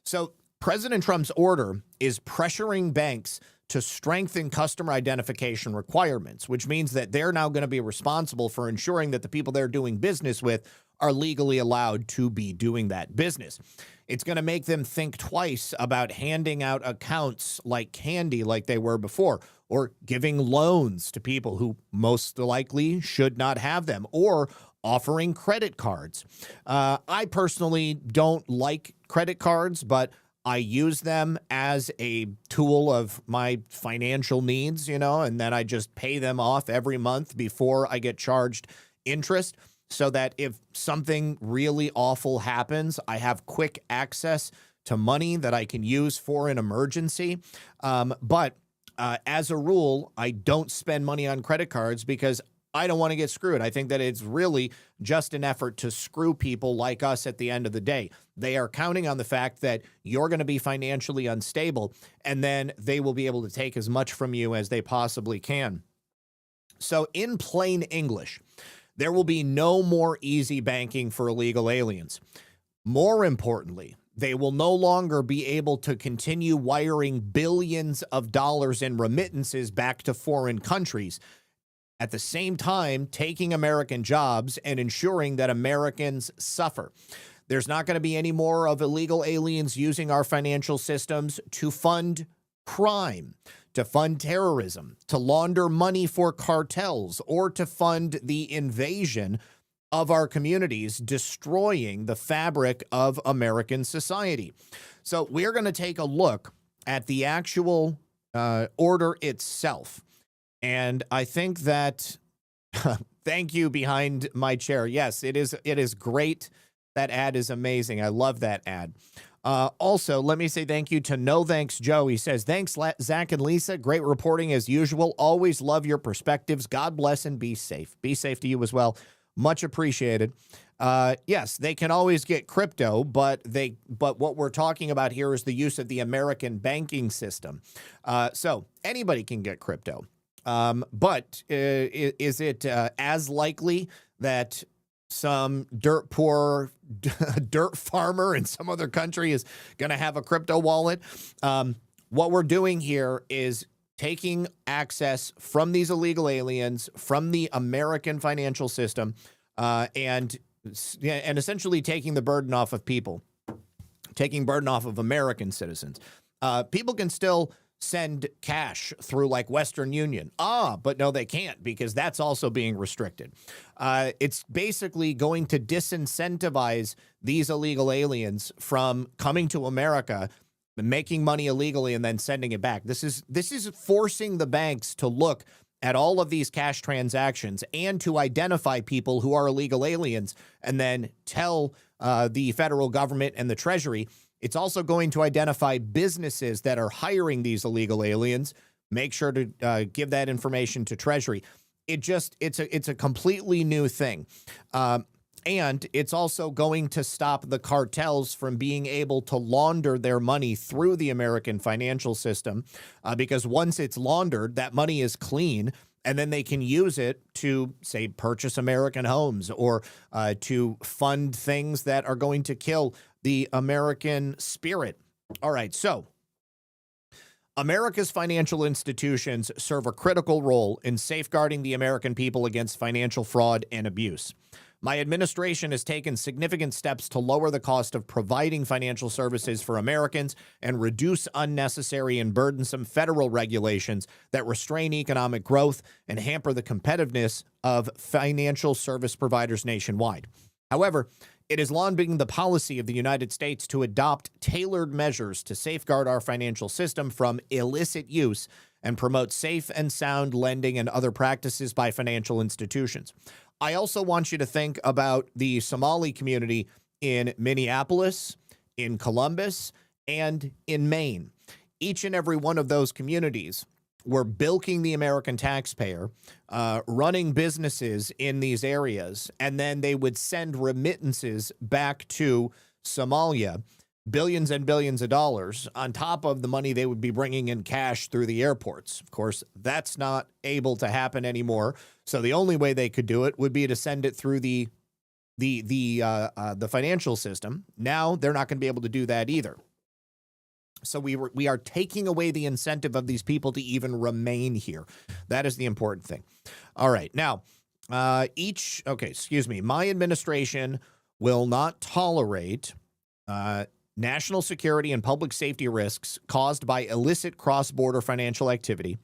So President Trump's order is pressuring banks to strengthen customer identification requirements, which means that they're now going to be responsible for ensuring that the people they're doing business with are legally allowed to be doing that business. It's going to make them think twice about handing out accounts like candy like they were before, or giving loans to people who most likely should not have them, or offering credit cards. I personally don't like credit cards, but I use them as a tool of my financial needs, and then I just pay them off every month before I get charged interest, so that if something really awful happens, I have quick access to money that I can use for an emergency. But as a rule, I don't spend money on credit cards because I don't want to get screwed. I think that it's really just an effort to screw people like us at the end of the day. They are counting on the fact that you're going to be financially unstable, and then they will be able to take as much from you as they possibly can. So in plain English, there will be no more easy banking for illegal aliens. More importantly, they will no longer be able to continue wiring billions of dollars in remittances back to foreign countries, at the same time taking American jobs and ensuring that Americans suffer. There's not going to be any more of illegal aliens using our financial systems to fund crime, to fund terrorism, to launder money for cartels, or to fund the invasion of our communities, destroying the fabric of American society. So we're going to take a look at the actual order itself. And I think that, thank you behind my chair. Yes, it is great. That ad is amazing. I love that ad. Also, let me say thank you to No Thanks Joe. He says, thanks, Zach and Lisa. Great reporting as usual. Always love your perspectives. God bless and be safe. Be safe to you as well. Much appreciated. Yes, they can always get crypto, but what we're talking about here is the use of the American banking system. So anybody can get crypto. But is it as likely that some dirt poor dirt farmer in some other country is going to have a crypto wallet? What we're doing here is taking access from these illegal aliens, from the American financial system, and essentially taking the burden off of people, taking burden off of American citizens. People can still send cash through like Western Union. But no, they can't, because that's also being restricted. It's basically going to disincentivize these illegal aliens from coming to America, making money illegally, and then sending it back. This is forcing the banks to look at all of these cash transactions and to identify people who are illegal aliens and then tell the federal government and the Treasury. It's also going to identify businesses that are hiring these illegal aliens. Make sure to give that information to Treasury. It's a completely new thing. And it's also going to stop the cartels from being able to launder their money through the American financial system, because once it's laundered, that money is clean, and then they can use it to, say, purchase American homes or to fund things that are going to kill the American spirit. All right, so America's financial institutions serve a critical role in safeguarding the American people against financial fraud and abuse. My administration has taken significant steps to lower the cost of providing financial services for Americans and reduce unnecessary and burdensome federal regulations that restrain economic growth and hamper the competitiveness of financial service providers nationwide. However, it has long been the policy of the United States to adopt tailored measures to safeguard our financial system from illicit use and promote safe and sound lending and other practices by financial institutions. I also want you to think about the Somali community in Minneapolis, in Columbus, and in Maine. Each and every one of those communities were bilking the American taxpayer, running businesses in these areas, and then they would send remittances back to Somalia, billions and billions of dollars, on top of the money they would be bringing in cash through the airports. Of course, that's not able to happen anymore. So the only way they could do it would be to send it through the financial system. Now they're not going to be able to do that either. So we are taking away the incentive of these people to even remain here. That is the important thing. All right. Now, my administration will not tolerate national security and public safety risks caused by illicit cross-border financial activity,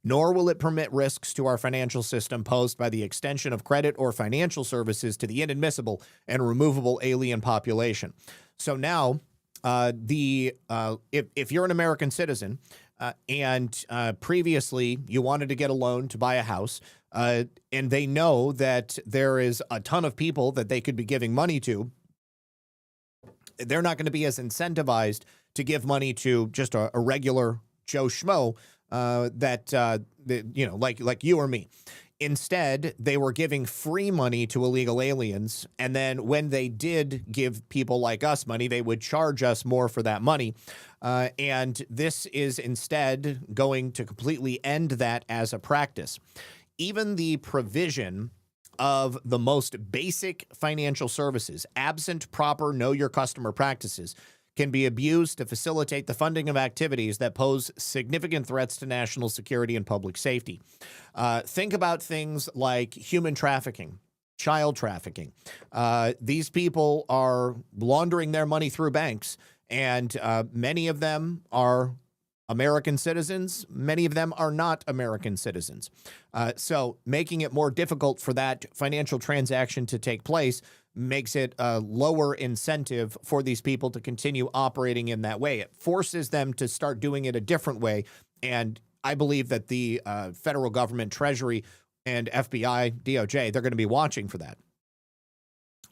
nor will it permit risks to our financial system posed by the extension of credit or financial services to the inadmissible and removable alien population. So now, if you're an American citizen and previously you wanted to get a loan to buy a house, and they know that there is a ton of people that they could be giving money to, they're not going to be as incentivized to give money to just a regular Joe Schmo like you or me. Instead, they were giving free money to illegal aliens, and then when they did give people like us money, they would charge us more for that money. And this is instead going to completely end that as a practice. Even the provision of the most basic financial services, absent proper know your customer practices, can be abused to facilitate the funding of activities that pose significant threats to national security and public safety. Think about things like human trafficking, child trafficking. These people are laundering their money through banks, and many of them are American citizens. Many of them are not American citizens. So making it more difficult for that financial transaction to take place makes it a lower incentive for these people to continue operating in that way. It forces them to start doing it a different way. And I believe that the federal government, Treasury, and FBI, DOJ, they're going to be watching for that.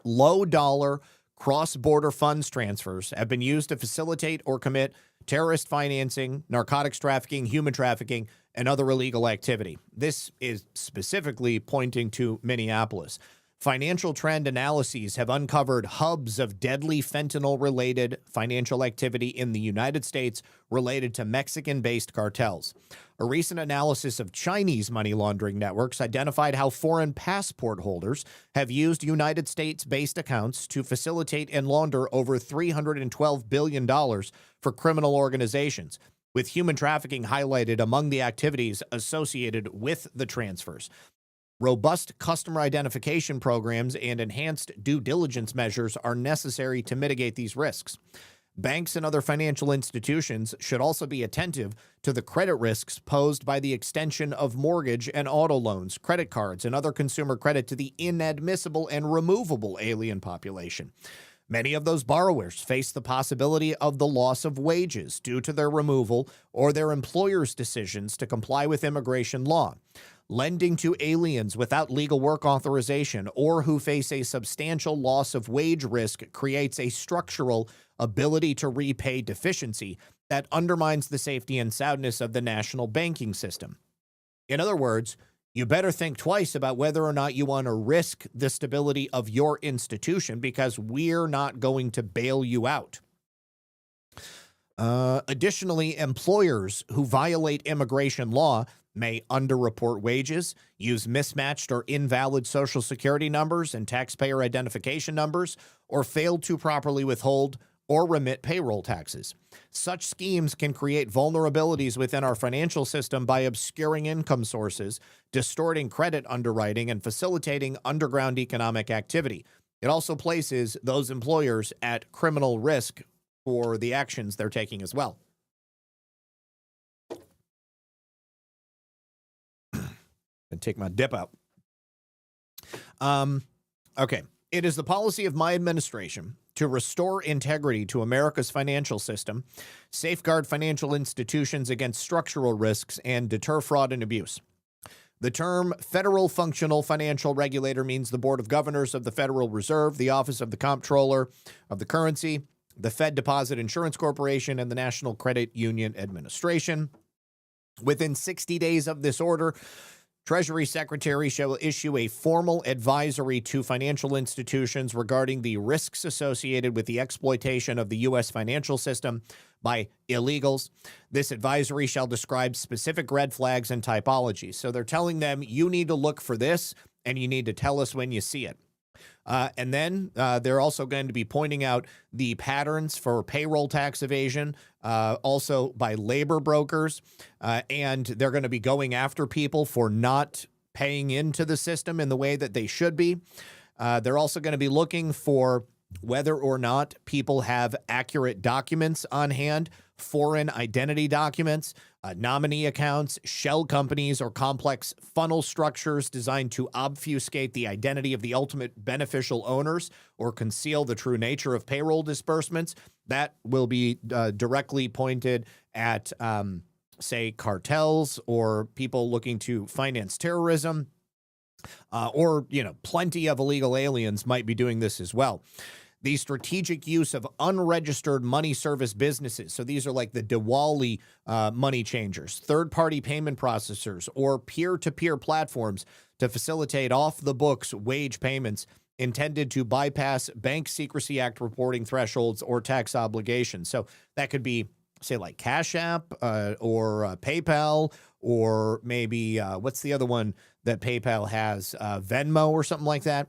Low dollar cross-border funds transfers have been used to facilitate or commit terrorist financing, narcotics trafficking, human trafficking, and other illegal activity. This is specifically pointing to Minneapolis. Financial trend analyses have uncovered hubs of deadly fentanyl-related financial activity in the United States related to Mexican-based cartels. A recent analysis of Chinese money laundering networks identified how foreign passport holders have used United States-based accounts to facilitate and launder over $312 billion for criminal organizations, with human trafficking highlighted among the activities associated with the transfers. Robust customer identification programs and enhanced due diligence measures are necessary to mitigate these risks. Banks and other financial institutions should also be attentive to the credit risks posed by the extension of mortgage and auto loans, credit cards, and other consumer credit to the inadmissible and removable alien population. Many of those borrowers face the possibility of the loss of wages due to their removal or their employer's decisions to comply with immigration law. Lending to aliens without legal work authorization or who face a substantial loss of wage risk creates a structural ability to repay deficiency that undermines the safety and soundness of the national banking system. In other words, you better think twice about whether or not you want to risk the stability of your institution, because we're not going to bail you out. Additionally, employers who violate immigration law may underreport wages, use mismatched or invalid Social Security numbers and taxpayer identification numbers, or fail to properly withhold or remit payroll taxes. Such schemes can create vulnerabilities within our financial system by obscuring income sources, distorting credit underwriting, and facilitating underground economic activity. It also places those employers at criminal risk for the actions they're taking as well. And take my dip out. Okay. It is the policy of my administration to restore integrity to America's financial system, safeguard financial institutions against structural risks, and deter fraud and abuse. The term Federal Functional Financial Regulator means the Board of Governors of the Federal Reserve, the Office of the Comptroller of the Currency, the Fed Deposit Insurance Corporation, and the National Credit Union Administration. Within 60 days of this order, Treasury Secretary shall issue a formal advisory to financial institutions regarding the risks associated with the exploitation of the U.S. financial system by illegals. This advisory shall describe specific red flags and typologies. So they're telling them, you need to look for this, and you need to tell us when you see it. And then they're also going to be pointing out the patterns for payroll tax evasion, also by labor brokers, and they're going to be going after people for not paying into the system in the way that they should be. They're also going to be looking for whether or not people have accurate documents on hand, foreign identity documents, nominee accounts, shell companies, or complex funnel structures designed to obfuscate the identity of the ultimate beneficial owners or conceal the true nature of payroll disbursements. That will be directly pointed at, say, cartels or people looking to finance terrorism, or, plenty of illegal aliens might be doing this as well. The strategic use of unregistered money service businesses. So these are like the Diwali money changers, third-party payment processors, or peer-to-peer platforms to facilitate off-the-books wage payments intended to bypass Bank Secrecy Act reporting thresholds or tax obligations. So that could be, say, like Cash App or PayPal, or maybe what's the other one that PayPal has? Venmo or something like that.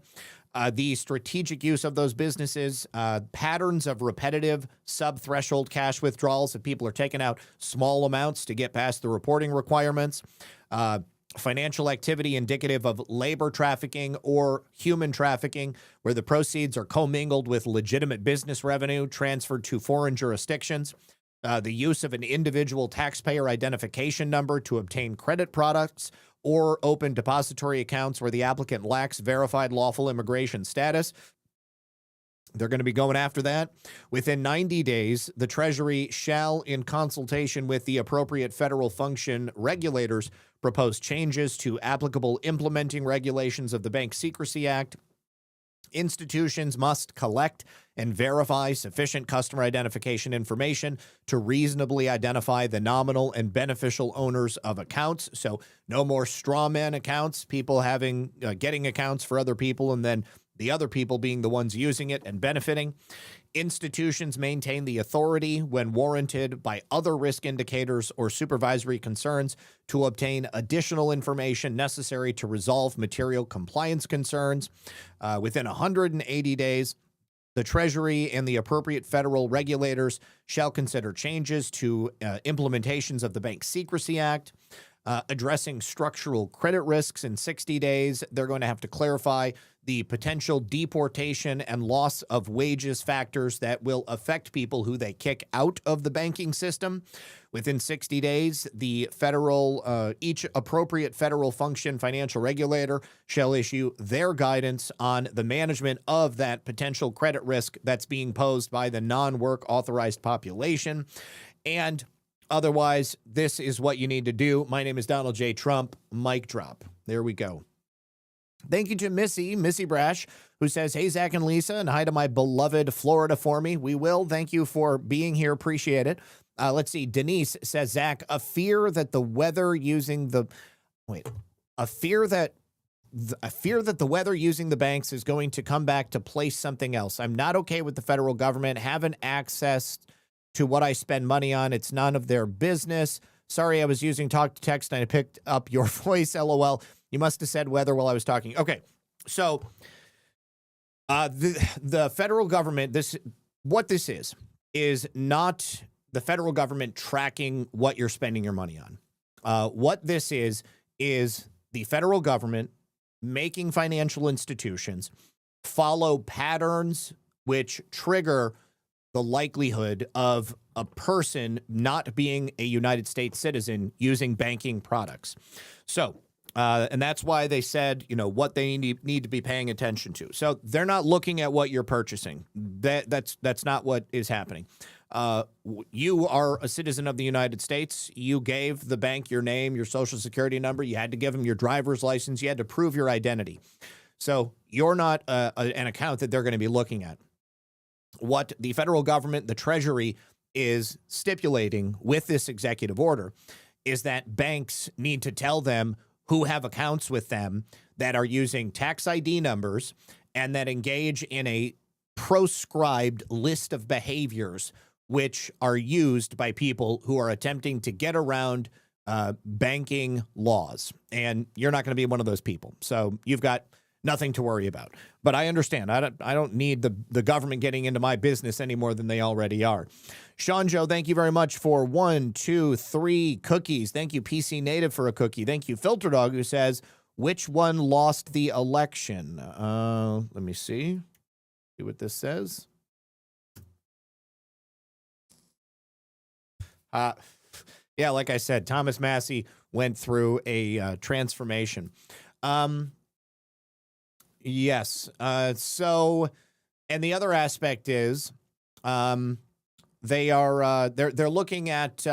The strategic use of those businesses, patterns of repetitive sub-threshold cash withdrawals if people are taking out small amounts to get past the reporting requirements, financial activity indicative of labor trafficking or human trafficking, where the proceeds are commingled with legitimate business revenue transferred to foreign jurisdictions, the use of an individual taxpayer identification number to obtain credit products or open depository accounts where the applicant lacks verified lawful immigration status. They're going to be going after that. Within 90 days, the Treasury shall, in consultation with the appropriate federal function regulators, propose changes to applicable implementing regulations of the Bank Secrecy Act. Institutions must collect and verify sufficient customer identification information to reasonably identify the nominal and beneficial owners of accounts. So no more straw man accounts, people having getting accounts for other people and then the other people being the ones using it and benefiting. Institutions maintain the authority, when warranted by other risk indicators or supervisory concerns, to obtain additional information necessary to resolve material compliance concerns. Within 180 days, the Treasury and the appropriate federal regulators shall consider changes to implementations of the Bank Secrecy Act. Addressing structural credit risks in 60 days. They're going to have to clarify the potential deportation and loss of wages factors that will affect people who they kick out of the banking system. Within 60 days, the federal, each appropriate federal function financial regulator shall issue their guidance on the management of that potential credit risk that's being posed by the non-work authorized population. And otherwise, this is what you need to do. My name is Donald J. Trump. Mic drop. There we go. Thank you to Missy Brash, who says, hey, Zach and Lisa, and hi to my beloved Florida for me. We will. Thank you for being here. Appreciate it. Let's see. Denise says, Zach, a fear that the weather using the weather using the banks is going to come back to place something else. I'm not okay with the federal government having access to what I spend money on. It's none of their business. Sorry, I was using talk to text and I picked up your voice. LOL. You must have said weather while I was talking. Okay, so the federal government, what this is not the federal government tracking what you're spending your money on. What this is the federal government making financial institutions follow patterns which trigger the likelihood of a person not being a United States citizen using banking products. So, and that's why they said, what they need to be paying attention to. So they're not looking at what you're purchasing. That's not what is happening. You are a citizen of the United States. You gave the bank your name, your social security number. You had to give them your driver's license. You had to prove your identity. So you're not an account that they're going to be looking at. What the federal government, the Treasury, is stipulating with this executive order is that banks need to tell them who have accounts with them that are using tax ID numbers and that engage in a proscribed list of behaviors which are used by people who are attempting to get around banking laws. And you're not going to be one of those people. So you've got nothing to worry about. But I understand. I don't need the government getting into my business any more than they already are. Sean Joe, thank you very much for 1, 2, 3 cookies. Thank you, PC Native, for a cookie. Thank you, Filter Dog, who says, which one lost the election? Let me see what this says. Yeah, like I said, Thomas Massey went through a transformation. Yes. So, and the other aspect is, they are they're looking at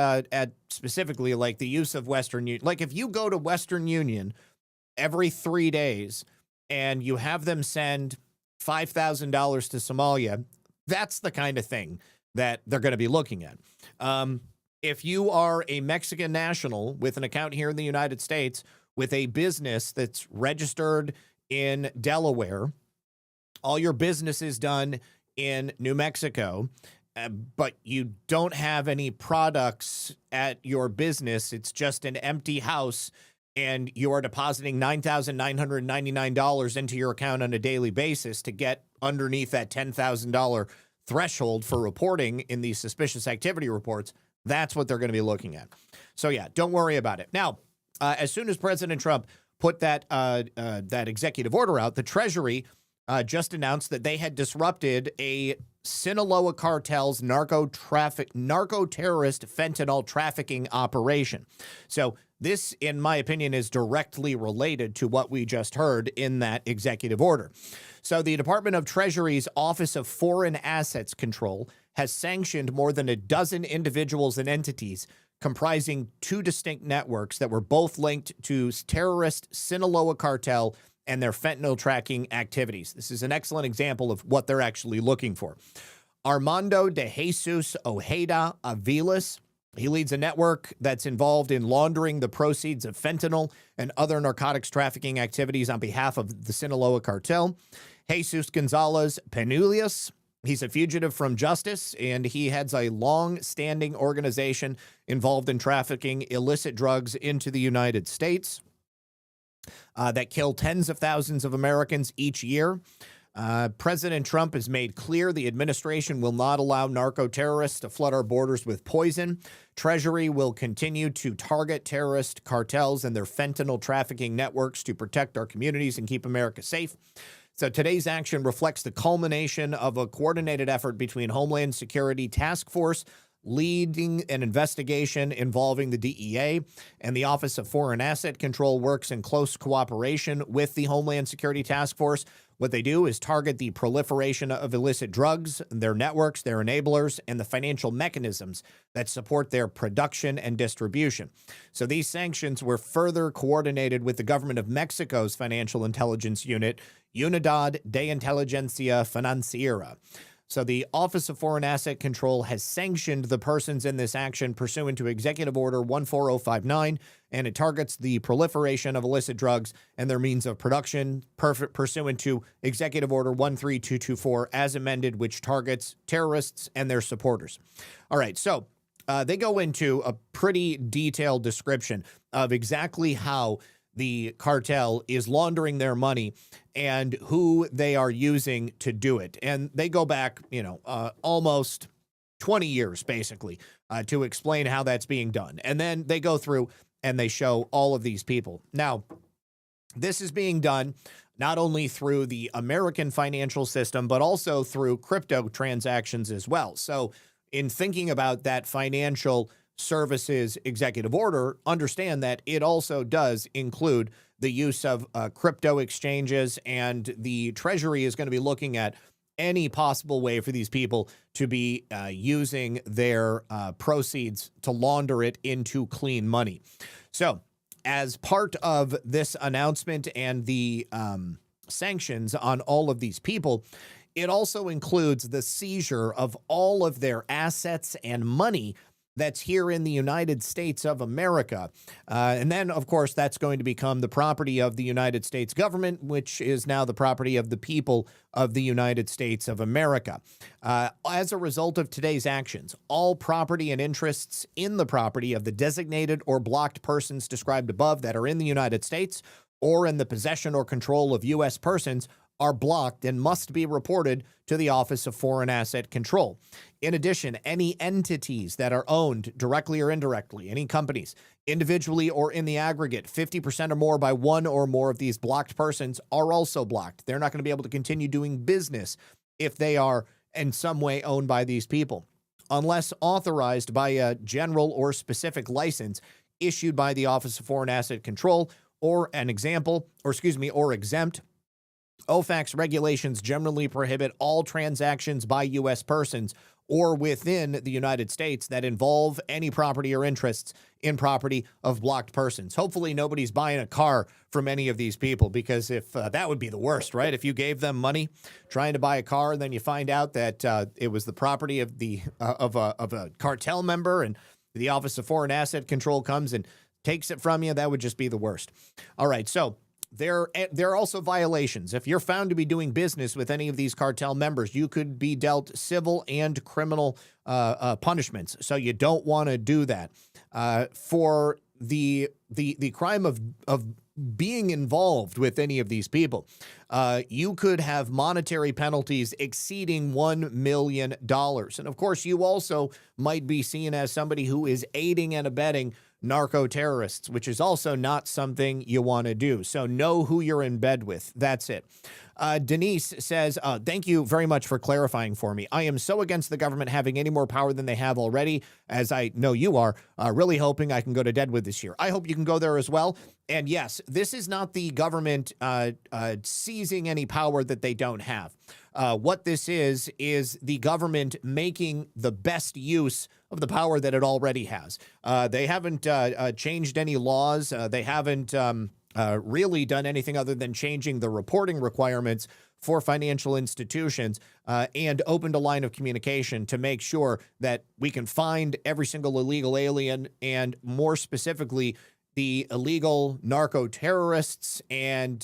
specifically like the use of Western Union. Like if you go to Western Union every 3 days and you have them send $5,000 to Somalia, that's the kind of thing that they're going to be looking at. If you are a Mexican national with an account here in the United States with a business that's registered in Delaware, all your business is done in New Mexico, but you don't have any products at your business, it's just an empty house, and you are depositing $9,999 into your account on a daily basis to get underneath that $10,000 threshold for reporting in these suspicious activity reports, that's what they're going to be looking at. So yeah, don't worry about it. Now, as soon as President Trump put that executive order out, the Treasury just announced that they had disrupted a Sinaloa cartel's narco-terrorist fentanyl trafficking operation. So this, in my opinion, is directly related to what we just heard in that executive order. So the Department of Treasury's Office of Foreign Assets Control has sanctioned more than a dozen individuals and entities comprising 2 distinct networks that were both linked to terrorist Sinaloa cartel and their fentanyl tracking activities. This is an excellent example of what they're actually looking for. Armando de Jesus Ojeda Aviles, he leads a network that's involved in laundering the proceeds of fentanyl and other narcotics trafficking activities on behalf of the Sinaloa cartel. Jesus Gonzalez Penuelius, he's a fugitive from justice, and he heads a long-standing organization involved in trafficking illicit drugs into the United States that kill tens of thousands of Americans each year. President Trump has made clear the administration will not allow narco-terrorists to flood our borders with poison. Treasury will continue to target terrorist cartels and their fentanyl trafficking networks to protect our communities and keep America safe. So today's action reflects the culmination of a coordinated effort between Homeland Security Task Force, leading an investigation involving the DEA, and the Office of Foreign Asset Control works in close cooperation with the Homeland Security Task Force. What they do is target the proliferation of illicit drugs, their networks, their enablers, and the financial mechanisms that support their production and distribution. So these sanctions were further coordinated with the government of Mexico's financial intelligence unit, Unidad de Inteligencia Financiera. So the Office of Foreign Asset Control has sanctioned the persons in this action pursuant to Executive Order 14059, and it targets the proliferation of illicit drugs and their means of production pursuant to Executive Order 13224 as amended, which targets terrorists and their supporters. All right, so they go into a pretty detailed description of exactly how the cartel is laundering their money and who they are using to do it. And they go back, almost 20 years, basically, to explain how that's being done. And then they go through and they show all of these people. Now, this is being done not only through the American financial system, but also through crypto transactions as well. So in thinking about that financial services executive order, understand that it also does include the use of crypto exchanges, and the Treasury is going to be looking at any possible way for these people to be using their proceeds to launder it into clean money. So as part of this announcement and the sanctions on all of these people, it also includes the seizure of all of their assets and money that's here in the United States of America. And then, of course, that's going to become the property of the United States government, which is now the property of the people of the United States of America. As a result of today's actions, all property and interests in the property of the designated or blocked persons described above that are in the United States or in the possession or control of U.S. persons are blocked and must be reported to the Office of Foreign Asset Control. In addition, any entities that are owned directly or indirectly, any companies, individually or in the aggregate, 50% or more by one or more of these blocked persons are also blocked. They're not going to be able to continue doing business if they are in some way owned by these people, unless authorized by a general or specific license issued by the Office of Foreign Asset Control, or exempt. OFAC's regulations generally prohibit all transactions by U.S. persons or within the United States that involve any property or interests in property of blocked persons. Hopefully nobody's buying a car from any of these people, because if that would be the worst, right? If you gave them money trying to buy a car and then you find out that it was the property of a cartel member, and the Office of Foreign Asset Control comes and takes it from you, that would just be the worst. All right, so there are also violations. If you're found to be doing business with any of these cartel members, you could be dealt civil and criminal punishments. So you don't want to do that. For the crime of being involved with any of these people, you could have monetary penalties exceeding $1 million. And of course, you also might be seen as somebody who is aiding and abetting narco-terrorists, which is also not something you want to do. So know who you're in bed with. That's it. Denise says, thank you very much for clarifying for me. I am so against the government having any more power than they have already, as I know you are, really hoping I can go to Deadwood this year. I hope you can go there as well. And yes, this is not the government seizing any power that they don't have. What this is the government making the best use of the power that it already has. They haven't changed any laws. They haven't really done anything other than changing the reporting requirements for financial institutions and opened a line of communication to make sure that we can find every single illegal alien and more specifically the illegal narco terrorists and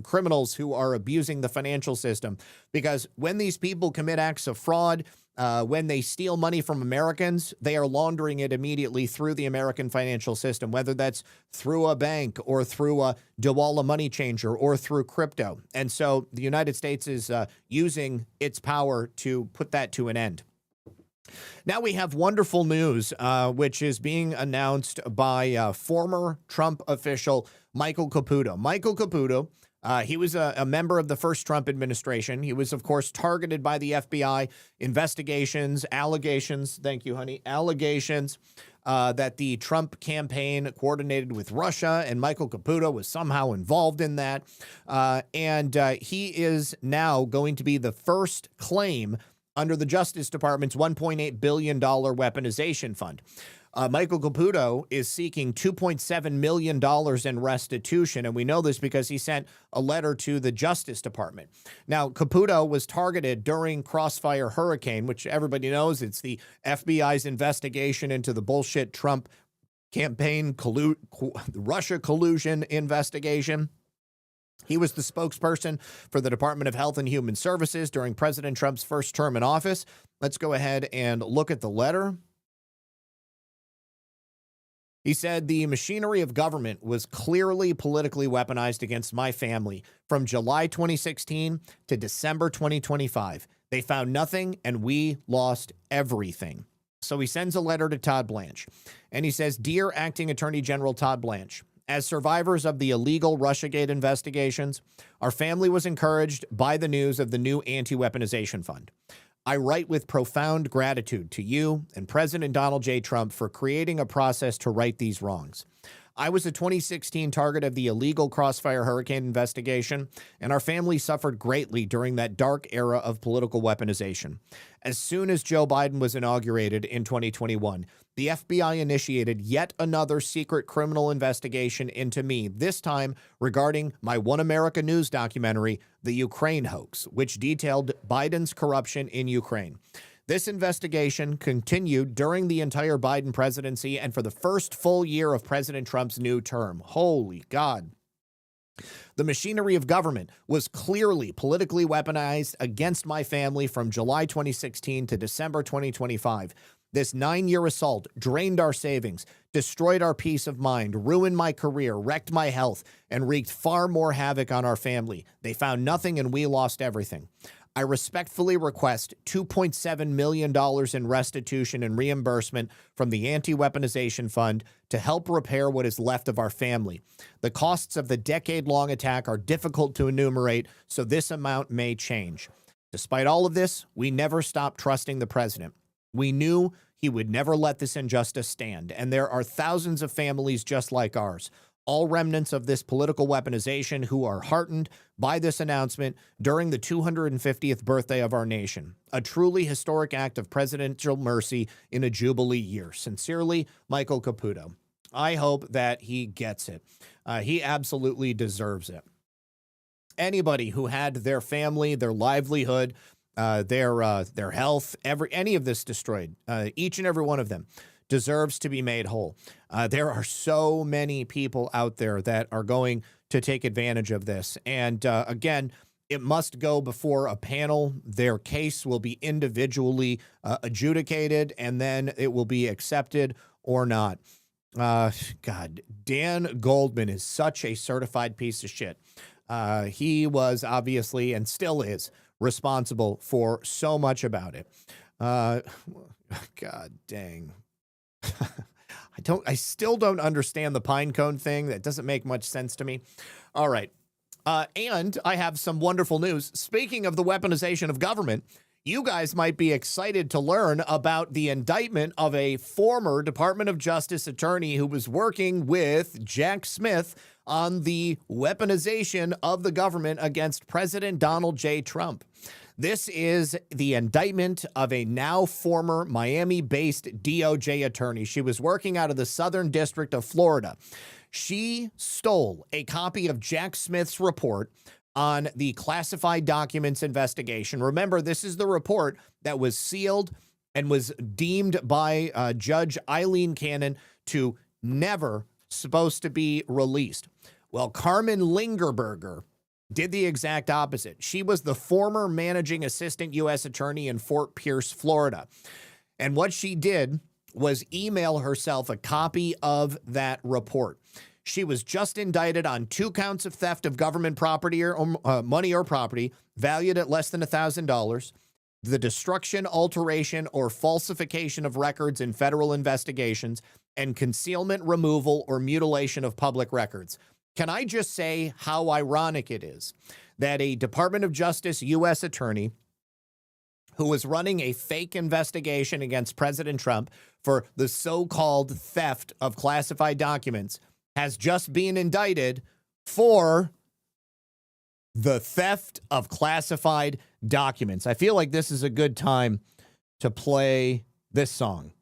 criminals who are abusing the financial system. Because when these people commit acts of fraud, when they steal money from Americans, they are laundering it immediately through the American financial system, whether that's through a bank or through a Dawala money changer or through crypto. And so the United States is using its power to put that to an end. Now we have wonderful news, which is being announced by former Trump official Michael Caputo. Michael Caputo, he was a member of the first Trump administration. He was, of course, targeted by the FBI investigations, allegations. Thank you, honey. Allegations that the Trump campaign coordinated with Russia, and Michael Caputo was somehow involved in that. And he is now going to be the first claim under the Justice Department's $1.8 billion weaponization fund. Michael Caputo is seeking $2.7 million in restitution, and we know this because he sent a letter to the Justice Department. Now, Caputo was targeted during Crossfire Hurricane, which everybody knows it's the FBI's investigation into the bullshit Trump campaign Russia collusion investigation. He was the spokesperson for the Department of Health and Human Services during President Trump's first term in office. Let's go ahead and look at the letter. He said, the machinery of government was clearly politically weaponized against my family from July 2016 to December 2025. They found nothing and we lost everything. So he sends a letter to Todd Blanche and he says, Dear Acting Attorney General Todd Blanche, as survivors of the illegal Russiagate investigations, our family was encouraged by the news of the new anti-weaponization fund. I write with profound gratitude to you and President Donald J. Trump for creating a process to right these wrongs. I was a 2016 target of the illegal Crossfire Hurricane investigation, and our family suffered greatly during that dark era of political weaponization. As soon as Joe Biden was inaugurated in 2021, the FBI initiated yet another secret criminal investigation into me, this time regarding my One America News documentary, The Ukraine Hoax, which detailed Biden's corruption in Ukraine. This investigation continued during the entire Biden presidency and for the first full year of President Trump's new term. Holy God. The machinery of government was clearly politically weaponized against my family from July 2016 to December 2025. This 9-year assault drained our savings, destroyed our peace of mind, ruined my career, wrecked my health, and wreaked far more havoc on our family. They found nothing and we lost everything. I respectfully request $2.7 million in restitution and reimbursement from the Anti-Weaponization Fund to help repair what is left of our family. The costs of the decade-long attack are difficult to enumerate, so this amount may change. Despite all of this, we never stopped trusting the president. We knew he would never let this injustice stand, and there are thousands of families just like ours, all remnants of this political weaponization who are heartened by this announcement during the 250th birthday of our nation. A truly historic act of presidential mercy in a Jubilee year. Sincerely, Michael Caputo. I hope that he gets it. He absolutely deserves it. Anybody who had their family, their livelihood, their health, any of this destroyed, each and every one of them, deserves to be made whole. There are so many people out there that are going to take advantage of this. And again, it must go before a panel. Their case will be individually adjudicated, and then it will be accepted or not. God, Dan Goldman is such a certified piece of shit. He was obviously, and still is, responsible for so much about it. God dang. I still don't understand the pine cone thing. That doesn't make much sense to me. All right. And I have some wonderful news. Speaking of the weaponization of government, you guys might be excited to learn about the indictment of a former Department of Justice attorney who was working with Jack Smith on the weaponization of the government against President Donald J. Trump. This is the indictment of a now former Miami-based DOJ attorney. She was working out of the Southern District of Florida. She stole a copy of Jack Smith's report on the classified documents investigation. Remember, this is the report that was sealed and was deemed by Judge Eileen Cannon to never supposed to be released. Well, Carmen Lingerberger did the exact opposite. She was the former managing assistant U.S. attorney in Fort Pierce, Florida. And what she did was email herself a copy of that report. She was just indicted on 2 counts of theft of government property or money or property valued at less than $1,000, the destruction, alteration, or falsification of records in federal investigations, and concealment, removal, or mutilation of public records. Can I just say how ironic it is that a Department of Justice U.S. attorney who was running a fake investigation against President Trump for the so-called theft of classified documents has just been indicted for the theft of classified documents? I feel like this is a good time to play this song.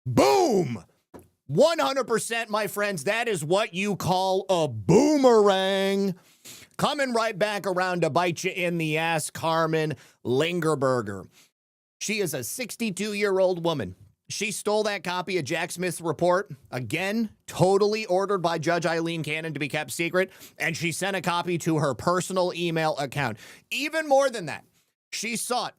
Boom! 100%, my friends, that is what you call a boomerang. Coming right back around to bite you in the ass, Carmen Lingerberger. She is a 62-year-old woman. She stole that copy of Jack Smith's report, again, totally ordered by Judge Eileen Cannon to be kept secret, and she sent a copy to her personal email account. Even more than that, she sought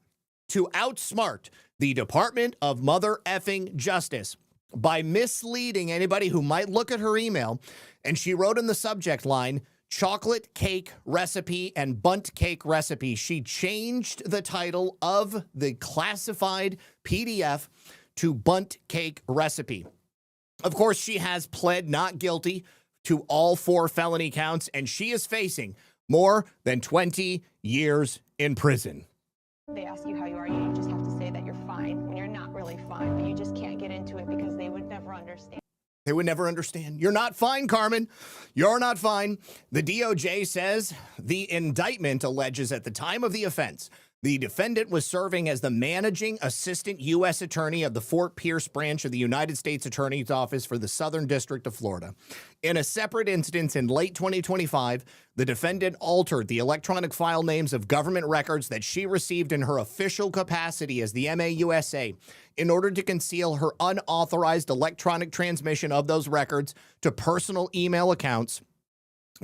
to outsmart the Department of Mother Effing Justice by misleading anybody who might look at her email. And she wrote in the subject line, chocolate cake recipe and bundt cake recipe. She changed the title of the classified PDF to bundt cake recipe. Of course, she has pled not guilty to all 4 felony counts, and she is facing more than 20 years in prison. They ask you how you are, you just have to say that you're fine when you're not really fine, but you just can't get into it because they would never understand. They would never understand. You're not fine, Carmen. You're not fine. The DOJ says the indictment alleges at the time of the offense, the defendant was serving as the managing assistant U.S. attorney of the Fort Pierce branch of the United States Attorney's Office for the Southern District of Florida. In a separate instance in late 2025, the defendant altered the electronic file names of government records that she received in her official capacity as the MAUSA in order to conceal her unauthorized electronic transmission of those records to personal email accounts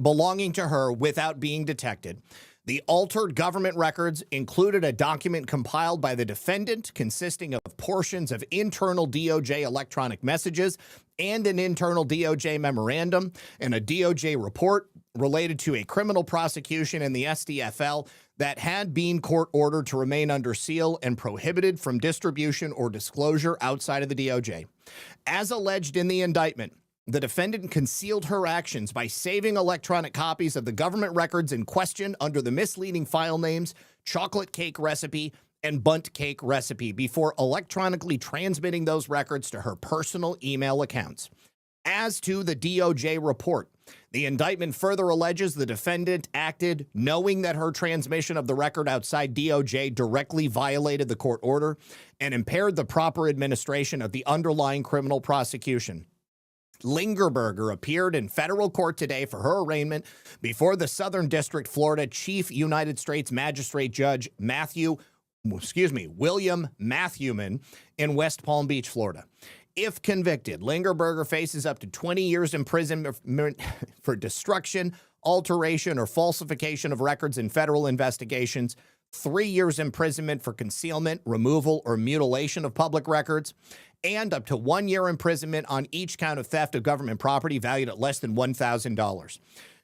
belonging to her without being detected. The altered government records included a document compiled by the defendant consisting of portions of internal DOJ electronic messages and an internal DOJ memorandum and a DOJ report related to a criminal prosecution in the SDFL that had been court-ordered to remain under seal and prohibited from distribution or disclosure outside of the DOJ. As alleged in the indictment, the defendant concealed her actions by saving electronic copies of the government records in question under the misleading file names chocolate cake recipe and bundt cake recipe before electronically transmitting those records to her personal email accounts. As to the DOJ report, the indictment further alleges the defendant acted knowing that her transmission of the record outside DOJ directly violated the court order and impaired the proper administration of the underlying criminal prosecution. Lingerberger appeared in federal court today for her arraignment before the Southern District Florida Chief United States Magistrate Judge William Matthewman in West Palm Beach, Florida. If convicted, Lingerberger faces up to 20 years imprisonment for destruction, alteration, or falsification of records in federal investigations, 3 years imprisonment for concealment, removal, or mutilation of public records, and up to 1 year imprisonment on each count of theft of government property valued at less than $1,000.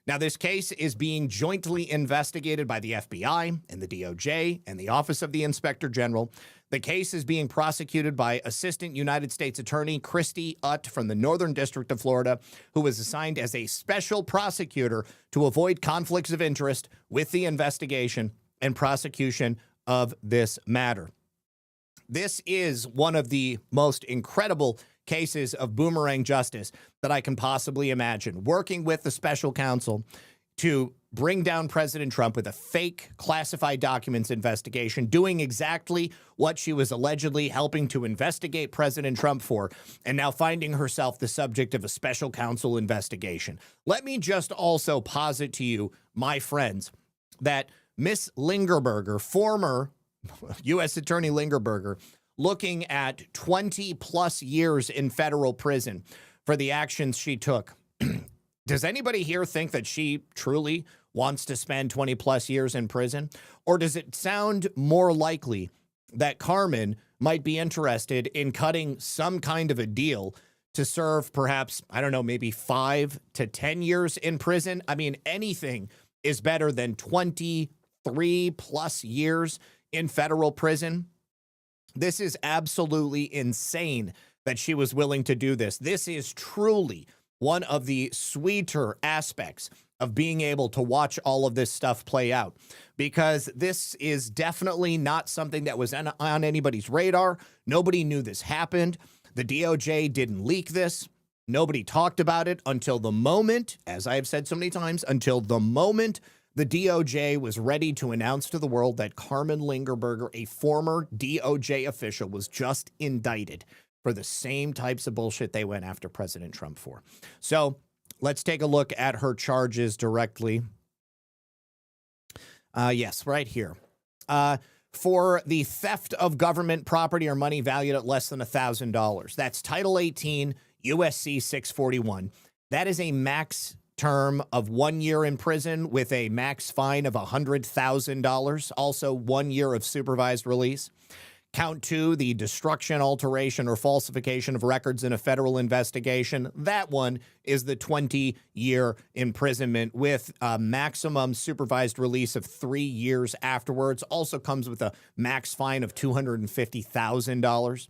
Now, this case is being jointly investigated by the FBI and the DOJ and the Office of the Inspector General. The case is being prosecuted by Assistant United States Attorney Christy Utt from the Northern District of Florida, who was assigned as a special prosecutor to avoid conflicts of interest with the investigation and prosecution of this matter. This is one of the most incredible cases of boomerang justice that I can possibly imagine. Working with the special counsel to bring down President Trump with a fake classified documents investigation, doing exactly what she was allegedly helping to investigate President Trump for, and now finding herself the subject of a special counsel investigation. Let me just also posit to you, my friends, that Miss Lingerberger, former U.S. Attorney Lingerberger, looking at 20 plus years in federal prison for the actions she took. Does anybody here think that she truly wants to spend 20 plus years in prison? Or does it sound more likely that Carmen might be interested in cutting some kind of a deal to serve perhaps, I don't know, maybe 5 to 10 years in prison? I mean, anything is better than 23 plus years in federal prison. This is absolutely insane that she was willing to do this. This is truly one of the sweeter aspects of being able to watch all of this stuff play out, because this is definitely not something that was on anybody's radar. Nobody knew this happened. The DOJ didn't leak this. Nobody talked about it until the moment, as I have said so many times, until the moment the DOJ was ready to announce to the world that Carmen Lingerberger, a former DOJ official, was just indicted for the same types of bullshit they went after President Trump for. So let's take a look at her charges directly. Yes, right here. For the theft of government property or money valued at less than $1,000. That's Title 18, USC 641. That is a max term of 1 year in prison with a max fine of $100,000. Also 1 year of supervised release. Count 2, the destruction, alteration, or falsification of records in a federal investigation. That one is the 20-year imprisonment with a maximum supervised release of 3 years afterwards. Also comes with a max fine of $250,000.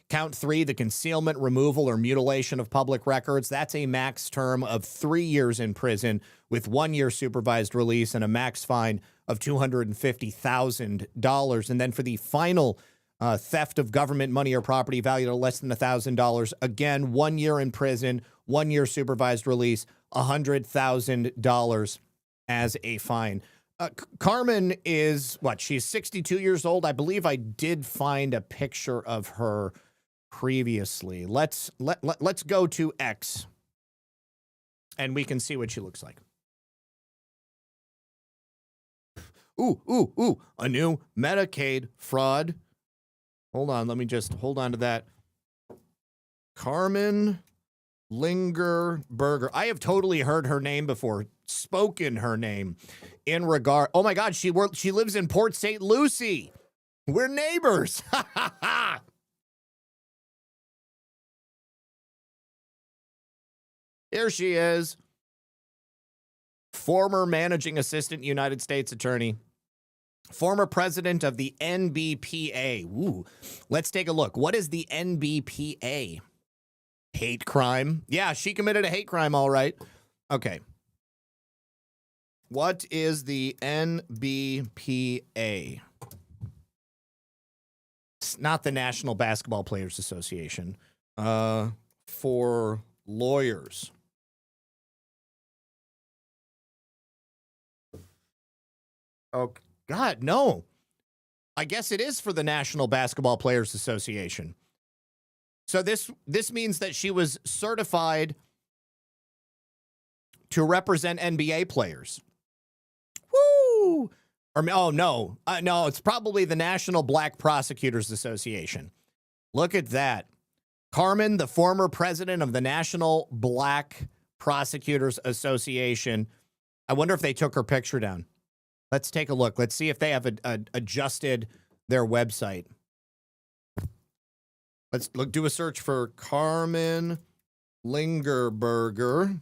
Count 3, the concealment, removal, or mutilation of public records. That's a max term of 3 years in prison with 1 year supervised release and a max fine of $250,000. And then for the final theft of government money or property valued at less than $1,000, again, 1 year in prison, 1 year supervised release, $100,000 as a fine. Carmen is, what, she's 62 years old. I believe I did find a picture of her previously. Let's go to X and we can see what she looks like. Ooh, a new Medicaid fraud. Hold on, let me just hold on to that. Carmen Lingerberger. I have totally heard her name before, spoken her name in regard. Oh my God, she lives in Port St. Lucie. We're neighbors. Here she is. Former managing assistant United States attorney. Former president of the NBPA. Ooh, let's take a look. What is the NBPA? Hate crime. Yeah, she committed a hate crime, all right. Okay. What is the NBPA? It's not the National Basketball Players Association. For lawyers. Oh, God, no. I guess it is for the National Basketball Players Association. So this means that she was certified to represent NBA players. Woo! Or, oh, no. No, it's probably the National Black Prosecutors Association. Look at that. Carmen, the former president of the National Black Prosecutors Association. I wonder if they took her picture down. Let's take a look. Let's see if they have adjusted their website. Let's do a search for Carmen Lingerberger.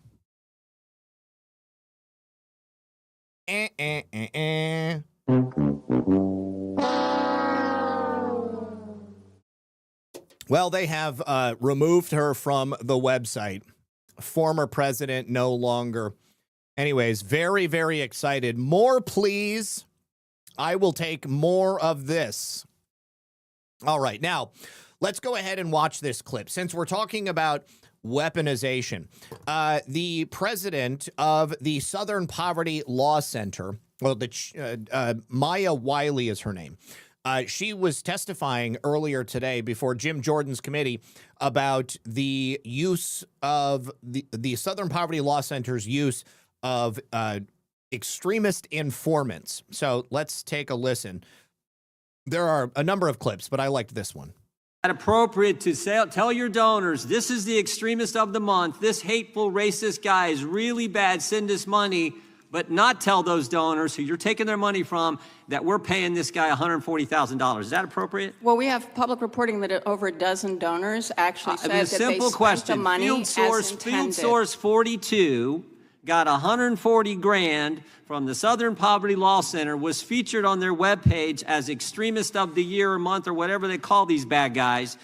Well, they have removed her from the website. Former president no longer. Anyways, very, very excited. More, please. I will take more of this. All right, now, let's go ahead and watch this clip. Since we're talking about weaponization, the president of the Southern Poverty Law Center, well, Maya Wiley is her name. She was testifying earlier today before Jim Jordan's committee about the use of the Southern Poverty Law Center's use of extremist informants. So let's take a listen. There are a number of clips, but I liked this one. Appropriate to say, tell your donors, this is the extremist of the month. This hateful, racist guy is really bad. Send us money, but not tell those donors who you're taking their money from that we're paying this guy $140,000. Is that appropriate? Well, we have public reporting that over a dozen donors actually said that simple they question. spent the money Field Source 42 got 140 grand from the Southern Poverty Law Center, was featured on their webpage as extremist of the year or month or whatever they call these bad guys,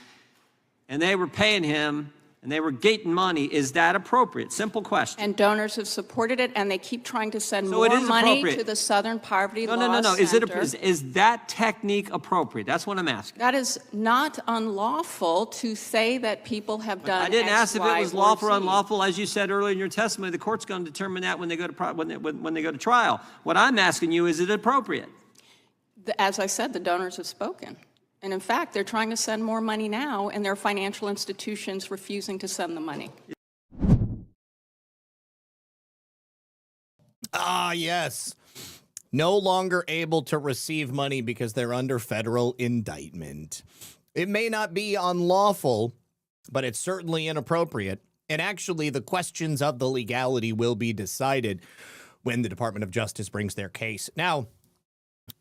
and they were paying him and they were gating money. Is that appropriate? Simple question. And donors have supported it, and they keep trying to send So more it is money appropriate. to the Southern Poverty Law No. Center. Is that technique appropriate? That's what I'm asking. That is not unlawful to say that people have done I didn't ask if it was lawful or Z. unlawful. As you said earlier in your testimony, the court's going to determine that when they go to when they go to trial. What I'm asking you, is it appropriate? As I said, the donors have spoken. And in fact, they're trying to send more money now, and their financial institutions refusing to send the money. Ah, yes. No longer able to receive money because they're under federal indictment. It may not be unlawful, but it's certainly inappropriate. And actually, the questions of the legality will be decided when the Department of Justice brings their case. Now,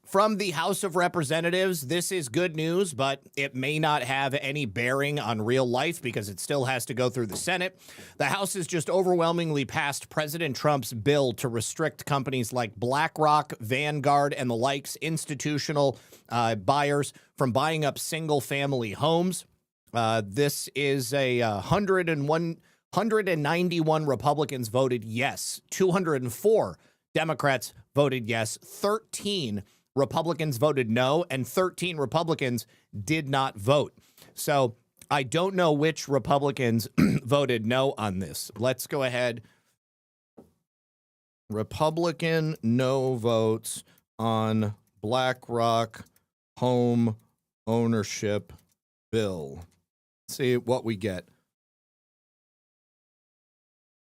from the House of Representatives, this is good news, but it may not have any bearing on real life because it still has to go through the Senate. The House has just overwhelmingly passed President Trump's bill to restrict companies like BlackRock, Vanguard, and the likes, institutional buyers, from buying up single-family homes. This is a 191 Republicans voted yes, 204 Democrats voted yes, 13 Republicans voted no, and 13 Republicans did not vote. So I don't know which Republicans voted no on this. Let's go ahead. Republican no votes on BlackRock home ownership bill. See what we get.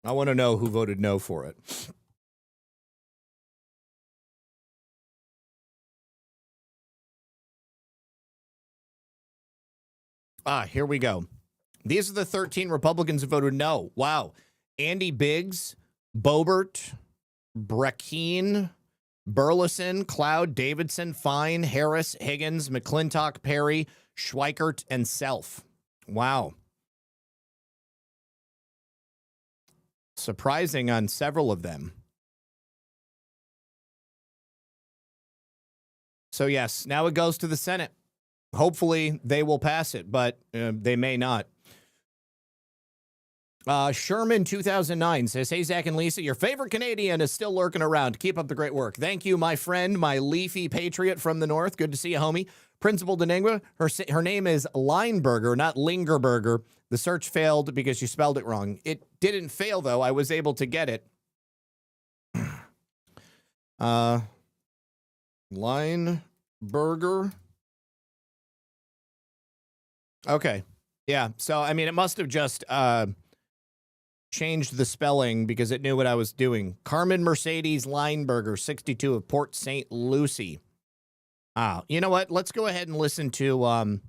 I want to know who voted no for it. Here we go. These are the 13 Republicans who voted no. Wow. Andy Biggs, Boebert, Brekeen, Burleson, Cloud, Davidson, Fine, Harris, Higgins, McClintock, Perry, Schweikert, and Self. Wow. Surprising on several of them. So yes, now it goes to the Senate. Hopefully they will pass it, but they may not. Sherman 2009 says, hey, Zach and Lisa, your favorite Canadian is still lurking around. Keep up the great work. Thank you, my friend, my leafy patriot from the north. Good to see you, homie. Principal Deningua, her name is Lineberger, not Lingerberger. The search failed because you spelled it wrong. It didn't fail, though. I was able to get it. Lineberger. Okay. Yeah. So, I mean, it must have just changed the spelling because it knew what I was doing. Carmen Mercedes Lineberger, 62 of Port St. Lucie. You know what? Let's go ahead and listen to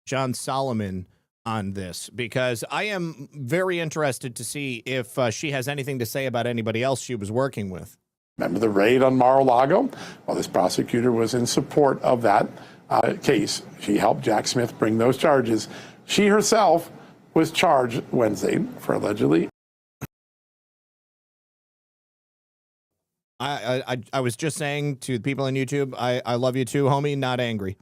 John Solomon on this because I am very interested to see if she has anything to say about anybody else she was working with. Remember the raid on Mar-a-Lago? Well, this prosecutor was in support of that case. She helped Jack Smith bring those charges. She herself was charged Wednesday for allegedly. I was just saying to the people on YouTube, I love you too, homie, not angry.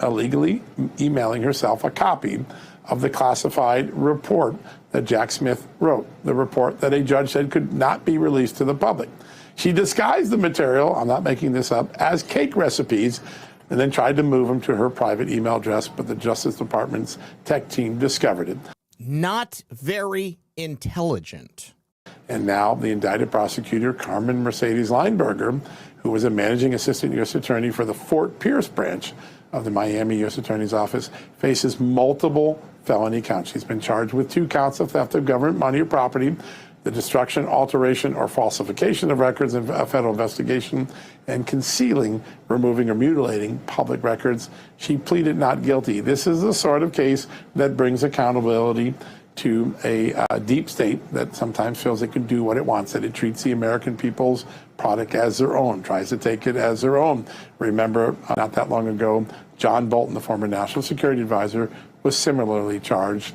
Illegally emailing herself a copy of the classified report that Jack Smith wrote, the report that a judge said could not be released to the public. She disguised the material, I'm not making this up, as cake recipes, and then tried to move them to her private email address, but the Justice Department's tech team discovered it. Not very intelligent. And now the indicted prosecutor, Carmen Mercedes Lineberger, who was a managing assistant U.S. attorney for the Fort Pierce branch of the Miami U.S. Attorney's Office, faces multiple felony counts. She's been charged with 2 counts of theft of government money or property, the destruction, alteration, or falsification of records in a federal investigation, and concealing, removing, or mutilating public records. She pleaded not guilty. This is the sort of case that brings accountability to a deep state that sometimes feels it can do what it wants, that it treats the American people's product as their own, tries to take it as their own. Remember, not that long ago, John Bolton, the former National Security Advisor, was similarly charged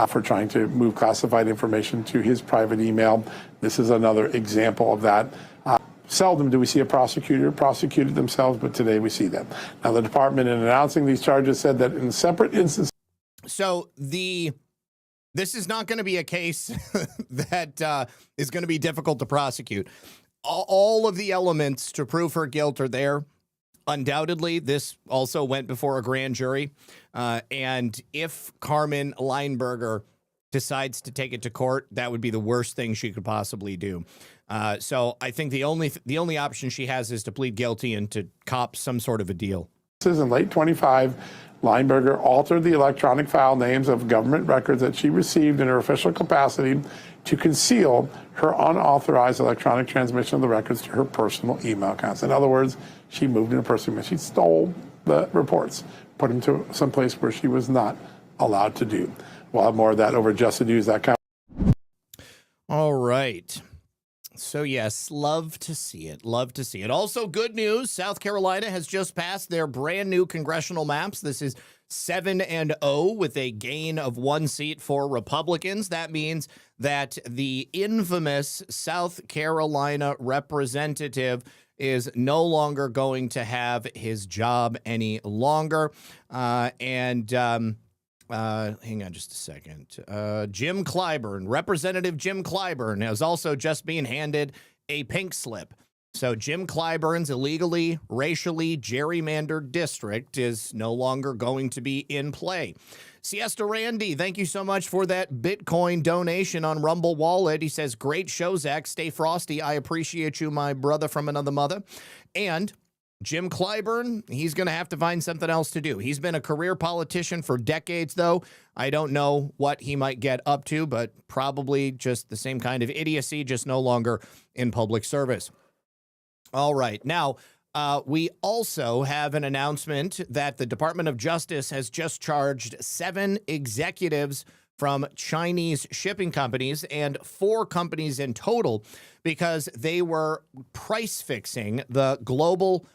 for trying to move classified information to his private email. This is another example of that. Seldom do we see a prosecutor prosecute themselves, but today we see that. Now, the department, in announcing these charges, said that in separate instances. So this is not going to be a case that is going to be difficult to prosecute. All of the elements to prove her guilt are there. Undoubtedly, this also went before a grand jury. And if Carmen Lineberger decides to take it to court, that would be the worst thing she could possibly do. So I think the only option she has is to plead guilty and to cop some sort of a deal. In late 25, Lineberger altered the electronic file names of government records that she received in her official capacity to conceal her unauthorized electronic transmission of the records to her personal email accounts. In other words, she moved in a personal email. She stole the reports, put them to some place where she was not allowed to do. We'll have more of that over justthenews.com. All right. So, yes, love to see it. Love to see it. Also, good news. South Carolina has just passed their brand new congressional maps. This is 7-0 with a gain of 1 seat for Republicans. That means that the infamous South Carolina representative is no longer going to have his job any longer. Hang on just a second. Jim Clyburn, Representative Jim Clyburn, is also just being handed a pink slip. So Jim Clyburn's illegally, racially gerrymandered district is no longer going to be in play. Siesta Randy, thank you so much for that Bitcoin donation on Rumble Wallet. He says, great show, Zach. Stay frosty. I appreciate you, my brother from another mother. And Jim Clyburn, he's going to have to find something else to do. He's been a career politician for decades, though. I don't know what he might get up to, but probably just the same kind of idiocy, just no longer in public service. All right. Now, we also have an announcement that the Department of Justice has just charged 7 executives from Chinese shipping companies and 4 companies in total because they were price fixing the global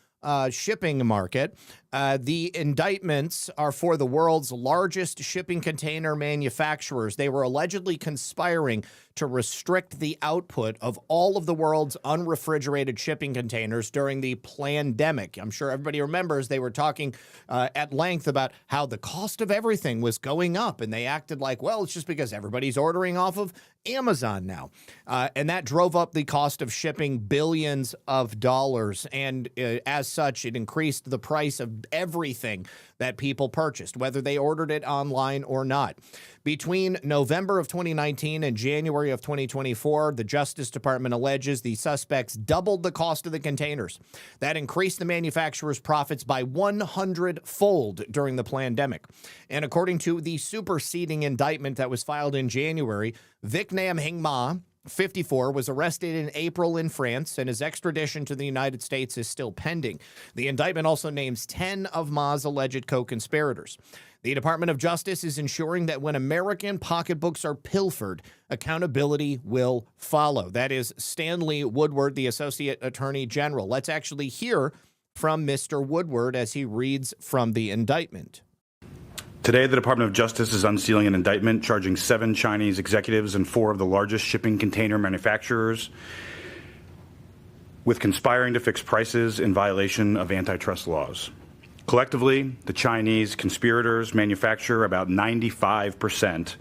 shipping market. The indictments are for the world's largest shipping container manufacturers. They were allegedly conspiring to restrict the output of all of the world's unrefrigerated shipping containers during the pandemic. I'm sure everybody remembers they were talking at length about how the cost of everything was going up, and they acted like, well, it's just because everybody's ordering off of Amazon now. And that drove up the cost of shipping billions of dollars, and as such, it increased the price of everything that people purchased, whether they ordered it online or not. Between November of 2019 and January of 2024, the Justice Department alleges the suspects doubled the cost of the containers. That increased the manufacturer's profits by 100-fold during the pandemic. And according to the superseding indictment that was filed in January, Vietnam Hinh Ma, 54, was arrested in April in France, and his extradition to the United States is still pending. The indictment also names 10 of Ma's alleged co-conspirators. The Department of Justice is ensuring that when American pocketbooks are pilfered, accountability will follow. That is Stanley Woodward, the Associate Attorney General. Let's actually hear from Mr. Woodward as he reads from the indictment. Today, the Department of Justice is unsealing an indictment charging 7 Chinese executives and 4 of the largest shipping container manufacturers with conspiring to fix prices in violation of antitrust laws. Collectively, the Chinese conspirators manufacture about 95%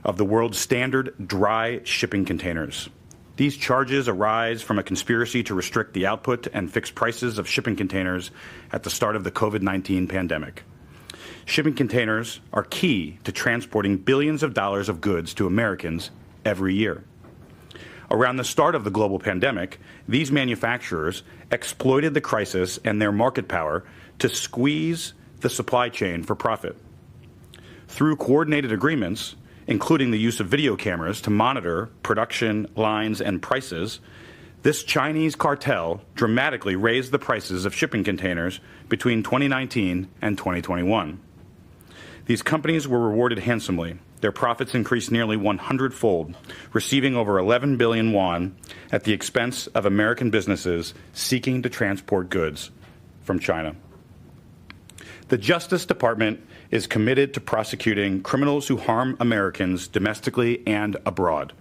of the world's standard dry shipping containers. These charges arise from a conspiracy to restrict the output and fix prices of shipping containers at the start of the COVID-19 pandemic. Shipping containers are key to transporting billions of dollars of goods to Americans every year. Around the start of the global pandemic, these manufacturers exploited the crisis and their market power to squeeze the supply chain for profit. Through coordinated agreements, including the use of video cameras to monitor production lines and prices, this Chinese cartel dramatically raised the prices of shipping containers between 2019 and 2021. These companies were rewarded handsomely. Their profits increased nearly 100-fold, receiving over 11 billion won at the expense of American businesses seeking to transport goods from China. The Justice Department is committed to prosecuting criminals who harm Americans domestically and abroad.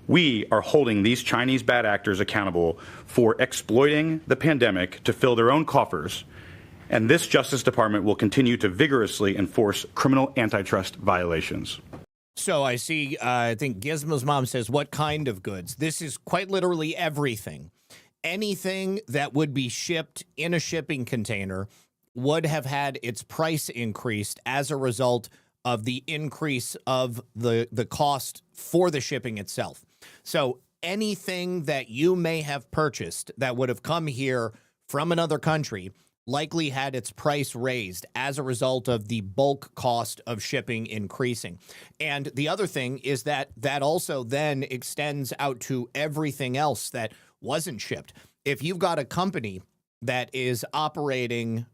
We are holding these Chinese bad actors accountable for exploiting the pandemic to fill their own coffers, and this Justice Department will continue to vigorously enforce criminal antitrust violations. So I see, I think Gizmo's mom says, what kind of goods? This is quite literally everything. Anything that would be shipped in a shipping container would have had its price increased as a result of the increase of the cost for the shipping itself. So anything that you may have purchased that would have come here from another country likely had its price raised as a result of the bulk cost of shipping increasing. And the other thing is that that also then extends out to everything else that wasn't shipped. If you've got a company that is operating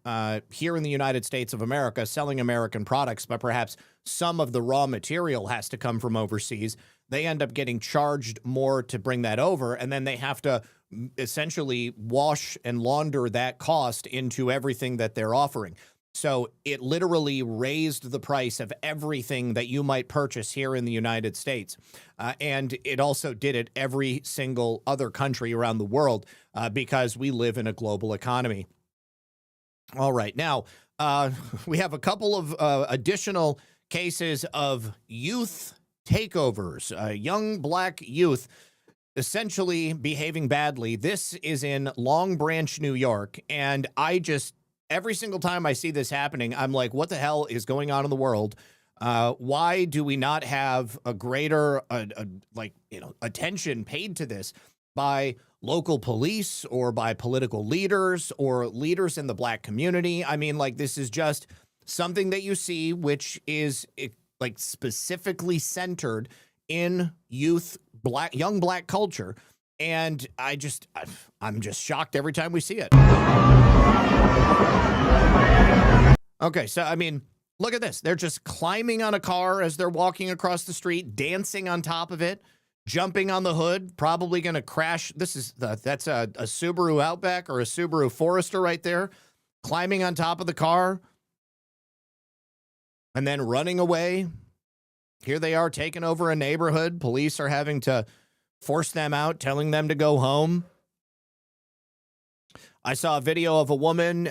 here in the United States of America, selling American products, but perhaps some of the raw material has to come from overseas, they end up getting charged more to bring that over, and then they have to essentially wash and launder that cost into everything that they're offering. So it literally raised the price of everything that you might purchase here in the United States. And it also did it every single other country around the world because we live in a global economy. All right. Now, we have a couple of additional cases of youth takeovers, young black youth essentially behaving badly. This is in Long Branch, New York, and every single time I see this happening, I'm like, what the hell is going on in the world? Why do we not have a greater, attention paid to this by local police or by political leaders or leaders in the black community? I mean, this is just something that you see, which is specifically centered in young black culture. And I'm just shocked every time we see it. Okay, so, I mean, look at this. They're just climbing on a car as they're walking across the street, dancing on top of it, jumping on the hood, probably going to crash. That's a Subaru Outback or a Subaru Forester right there, climbing on top of the car and then running away. Here they are taking over a neighborhood. Police are having to force them out, telling them to go home. I saw a video of a woman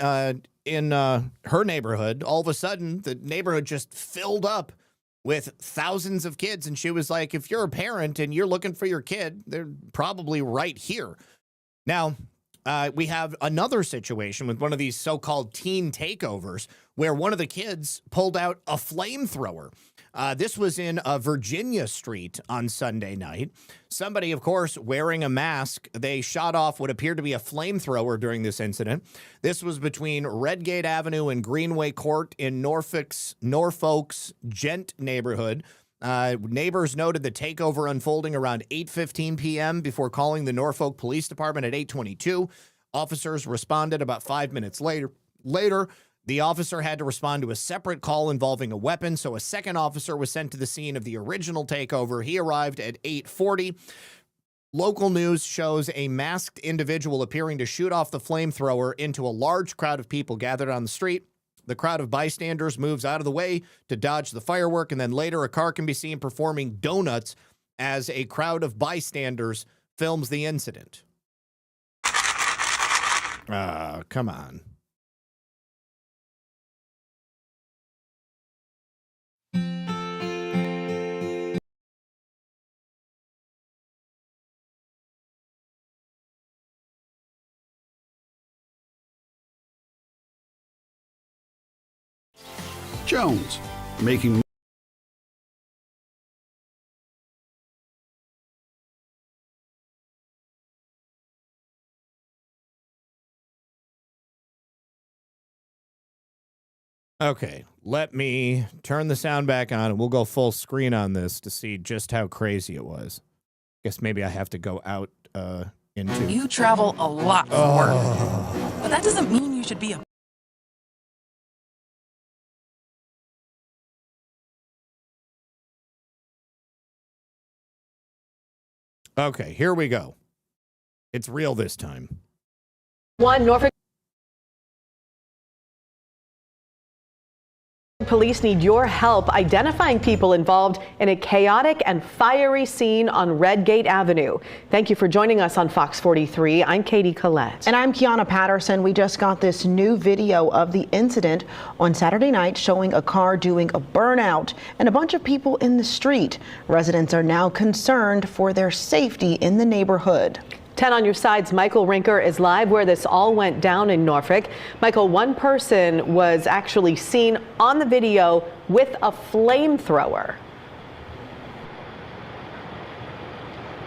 in her neighborhood. All of a sudden, the neighborhood just filled up with thousands of kids. And she was like, if you're a parent and you're looking for your kid, they're probably right here. Now, we have another situation with one of these so-called teen takeovers where one of the kids pulled out a flamethrower. This was in Virginia Street on Sunday night. Somebody, of course, wearing a mask, they shot off what appeared to be a flamethrower during this incident. This was between Redgate Avenue and Greenway Court in Norfolk's Gent neighborhood. Neighbors noted the takeover unfolding around 8:15 p.m. before calling the Norfolk Police Department at 8:22. Officers responded about 5 minutes later. The officer had to respond to a separate call involving a weapon, so a second officer was sent to the scene of the original takeover. He arrived at 8:40. Local news shows a masked individual appearing to shoot off the flamethrower into a large crowd of people gathered on the street. The crowd of bystanders moves out of the way to dodge the firework, and then later a car can be seen performing donuts as a crowd of bystanders films the incident. Come on. Jones, making Okay, let me turn the sound back on and we'll go full screen on this to see just how crazy it was. Guess maybe I have to go out into... You travel a lot for work, but that doesn't mean you should be a... Okay, here we go. It's real this time. Norfolk police need your help identifying people involved in a chaotic and fiery scene on Redgate Avenue. Thank you for joining us on Fox 43. I'm Katie Collette. And I'm Kiana Patterson. We just got this new video of the incident on Saturday night showing a car doing a burnout and a bunch of people in the street. Residents are now concerned for their safety in the neighborhood. 10 on your side's Michael Rinker is live where this all went down in Norfolk. Michael, one person was actually seen on the video with a flamethrower.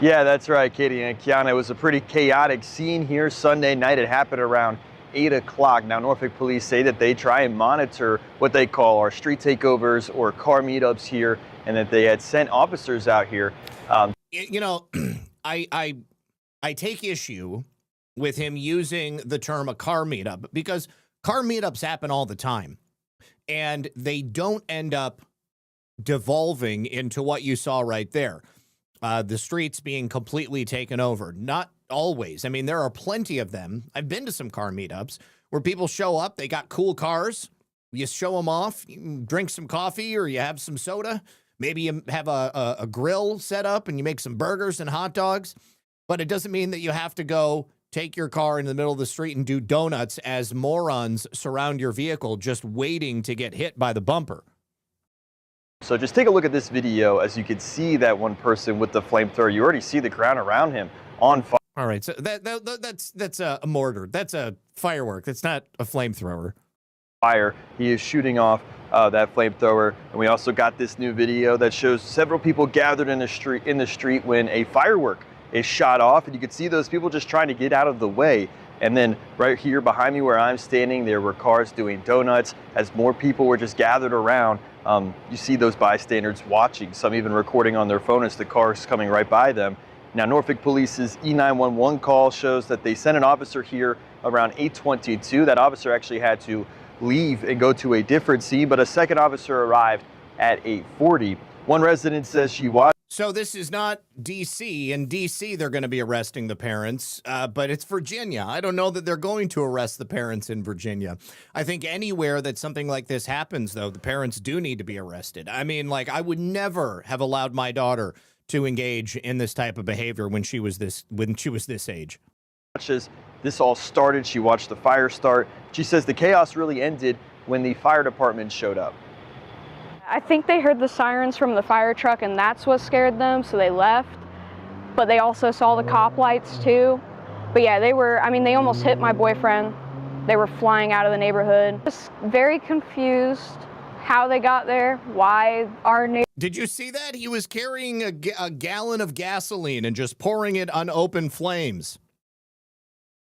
Yeah, that's right, Katie and Kiana. It was a pretty chaotic scene here Sunday night. It happened around 8 o'clock. Now, Norfolk police say that they try and monitor what they call our street takeovers or car meetups here, and that they had sent officers out here. You know, I take issue with him using the term a car meetup because car meetups happen all the time and they don't end up devolving into what you saw right there. The streets being completely taken over. Not always. I mean, there are plenty of them. I've been to some car meetups where people show up. They got cool cars. You show them off. You drink some coffee or you have some soda. Maybe you have a grill set up and you make some burgers and hot dogs. But it doesn't mean that you have to go take your car in the middle of the street and do donuts as morons surround your vehicle just waiting to get hit by the bumper. So just take a look at this video. As you can see that one person with the flamethrower, you already see the ground around him on fire. All right, so that's a mortar. That's a firework. That's not a flamethrower. Fire. He is shooting off that flamethrower, and we also got this new video that shows several people gathered in the street when a firework is shot off, and you could see those people just trying to get out of the way. And then right here behind me where I'm standing, there were cars doing donuts as more people were just gathered around. You see those bystanders watching, some even recording on their phone as the car's coming right by them. Now, Norfolk Police's E911 call shows that they sent an officer here around 8:22. That officer actually had to leave and go to a different scene, but a second officer arrived at 8:40. One resident says she watched. So this is not D.C. In D.C., they're going to be arresting the parents, but it's Virginia. I don't know that they're going to arrest the parents in Virginia. I think anywhere that something like this happens, though, the parents do need to be arrested. I mean, like, I would never have allowed my daughter to engage in this type of behavior when she was this age. As this all started, she watched the fire start. She says the chaos really ended when the fire department showed up. I think they heard the sirens from the fire truck and that's what scared them, so they left. But they also saw the cop lights too. But yeah, they almost hit my boyfriend. They were flying out of the neighborhood. Just very confused how they got there, why our neighborhood. Did you see that? He was carrying a gallon of gasoline and just pouring it on open flames.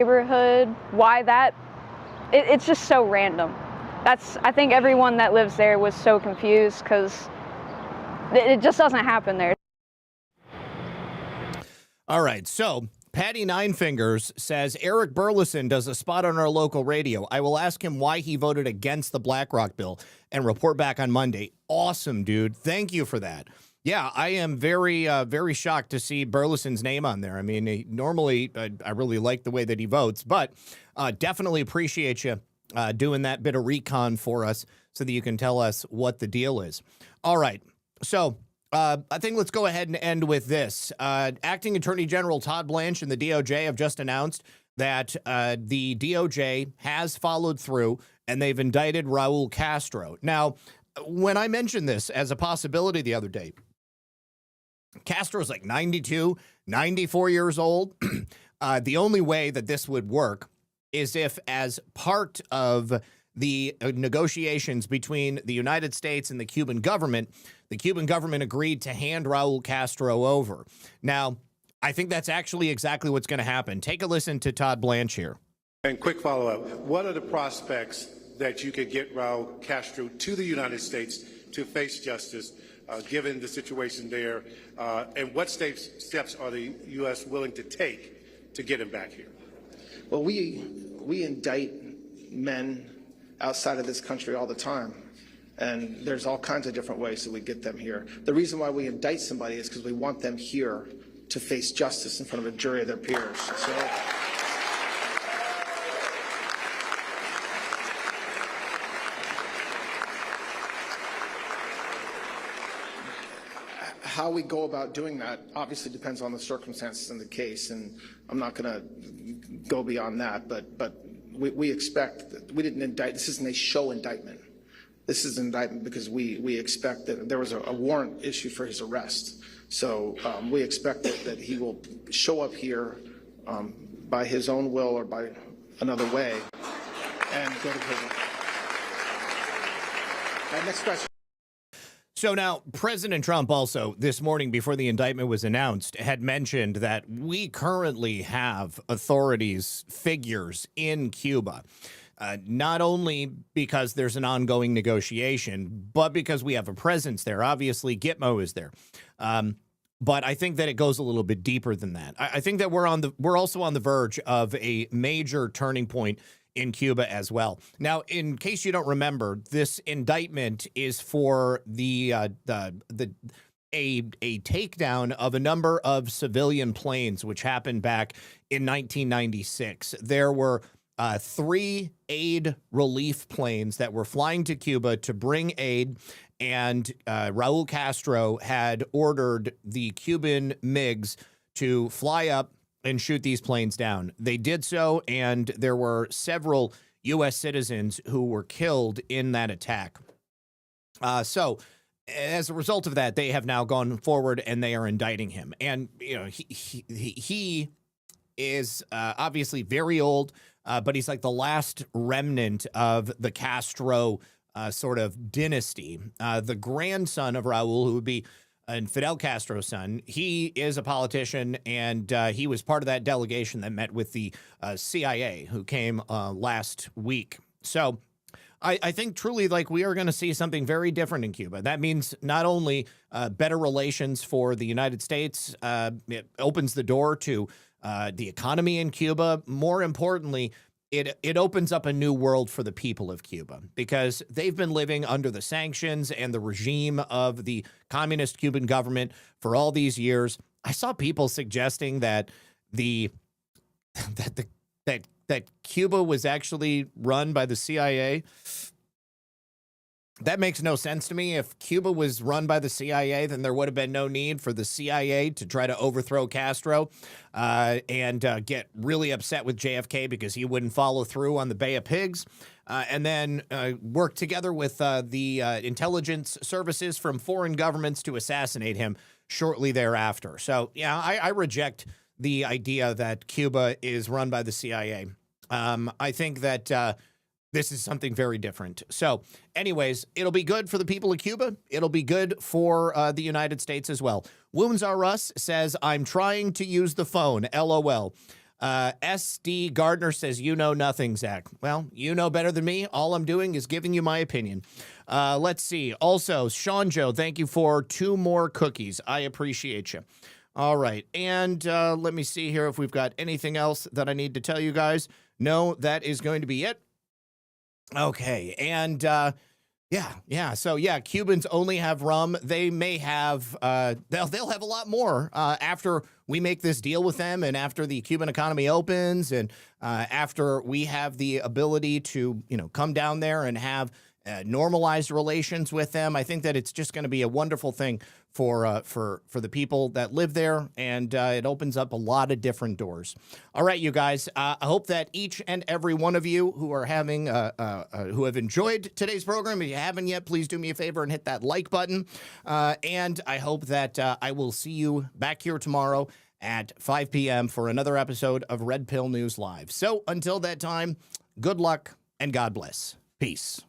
Neighborhood, why that? It's just so random. I think everyone that lives there was so confused because It just doesn't happen there. All right, so Patty Ninefingers says, Eric Burleson does a spot on our local radio. I will ask him why he voted against the BlackRock bill and report back on Monday. Awesome, dude. Thank you for that. Yeah, I am very, very shocked to see Burleson's name on there. I mean, normally I really like the way that he votes, but definitely appreciate you doing that bit of recon for us so that you can tell us what the deal is. All right, so I think let's go ahead and end with this. Acting Attorney General Todd Blanche and the DOJ have just announced that the DOJ has followed through and they've indicted Raul Castro. Now, when I mentioned this as a possibility the other day, Castro's like 92, 94 years old. The only way that this would work is if, as part of the negotiations between the United States and the Cuban government agreed to hand Raul Castro over. Now, I think that's actually exactly what's going to happen. Take a listen to Todd Blanche here. And quick follow-up, what are the prospects that you could get Raul Castro to the United States to face justice, given the situation there, and what steps are the U.S. willing to take to get him back here? Well, we indict men outside of this country all the time, and there's all kinds of different ways that we get them here. The reason why we indict somebody is because we want them here to face justice in front of a jury of their peers. So, how we go about doing that obviously depends on the circumstances in the case, and I'm not going to go beyond that, but we expect that we didn't indict. This isn't a show indictment. This is an indictment because we expect that there was a warrant issued for his arrest. So we expect that he will show up here by his own will or by another way and go to prison. Next question. So now, President Trump also, this morning before the indictment was announced, had mentioned that we currently have authorities, figures in Cuba, not only because there's an ongoing negotiation, but because we have a presence there. Obviously, Gitmo is there. But I think that it goes a little bit deeper than that. I think that we're also on the verge of a major turning point in Cuba as well. Now, in case you don't remember, this indictment is for a takedown of a number of civilian planes, which happened back in 1996. There were 3 aid relief planes that were flying to Cuba to bring aid, and Raul Castro had ordered the Cuban MiGs to fly up and shoot these planes down. They did so, and there were several U.S. citizens who were killed in that attack. So as a result of that, they have now gone forward and they are indicting him. And, you know, he is obviously very old, but he's like the last remnant of the Castro sort of dynasty. The grandson of Raul, who would be Fidel Castro's son, he is a politician, and he was part of that delegation that met with the CIA, who came last week. So I think truly, like, we are going to see something very different in Cuba. That means not only better relations for the United States, it opens the door to the economy in Cuba. More importantly, it opens up a new world for the people of Cuba, because they've been living under the sanctions and the regime of the communist Cuban government for all these years. I saw people suggesting that that Cuba was actually run by the CIA. That makes no sense to me. If Cuba was run by the CIA, then there would have been no need for the CIA to try to overthrow Castro and get really upset with JFK because he wouldn't follow through on the Bay of Pigs, and then work together with the intelligence services from foreign governments to assassinate him shortly thereafter. So, yeah, I reject the idea that Cuba is run by the CIA. I think that this is something very different. So anyways, it'll be good for the people of Cuba. It'll be good for the United States as well. Wounds R Us says, I'm trying to use the phone. LOL. SD Gardner says, you know nothing, Zach. Well, you know better than me. All I'm doing is giving you my opinion. Let's see. Also, Sean Joe, thank you for 2 more cookies. I appreciate you. All right. And let me see here if we've got anything else that I need to tell you guys. No, that is going to be it. Okay. And yeah. So yeah, Cubans only have rum. They may have, they'll have a lot more after we make this deal with them, and after the Cuban economy opens, and after we have the ability to, come down there and have normalized relations with them. I think that it's just going to be a wonderful thing for the people that live there, and it opens up a lot of different doors. All right, you guys. I hope that each and every one of you who are having who have enjoyed today's program, if you haven't yet, please do me a favor and hit that like button. And I hope that I will see you back here tomorrow at 5 p.m. for another episode of Red Pill News Live. So until that time, good luck and God bless. Peace.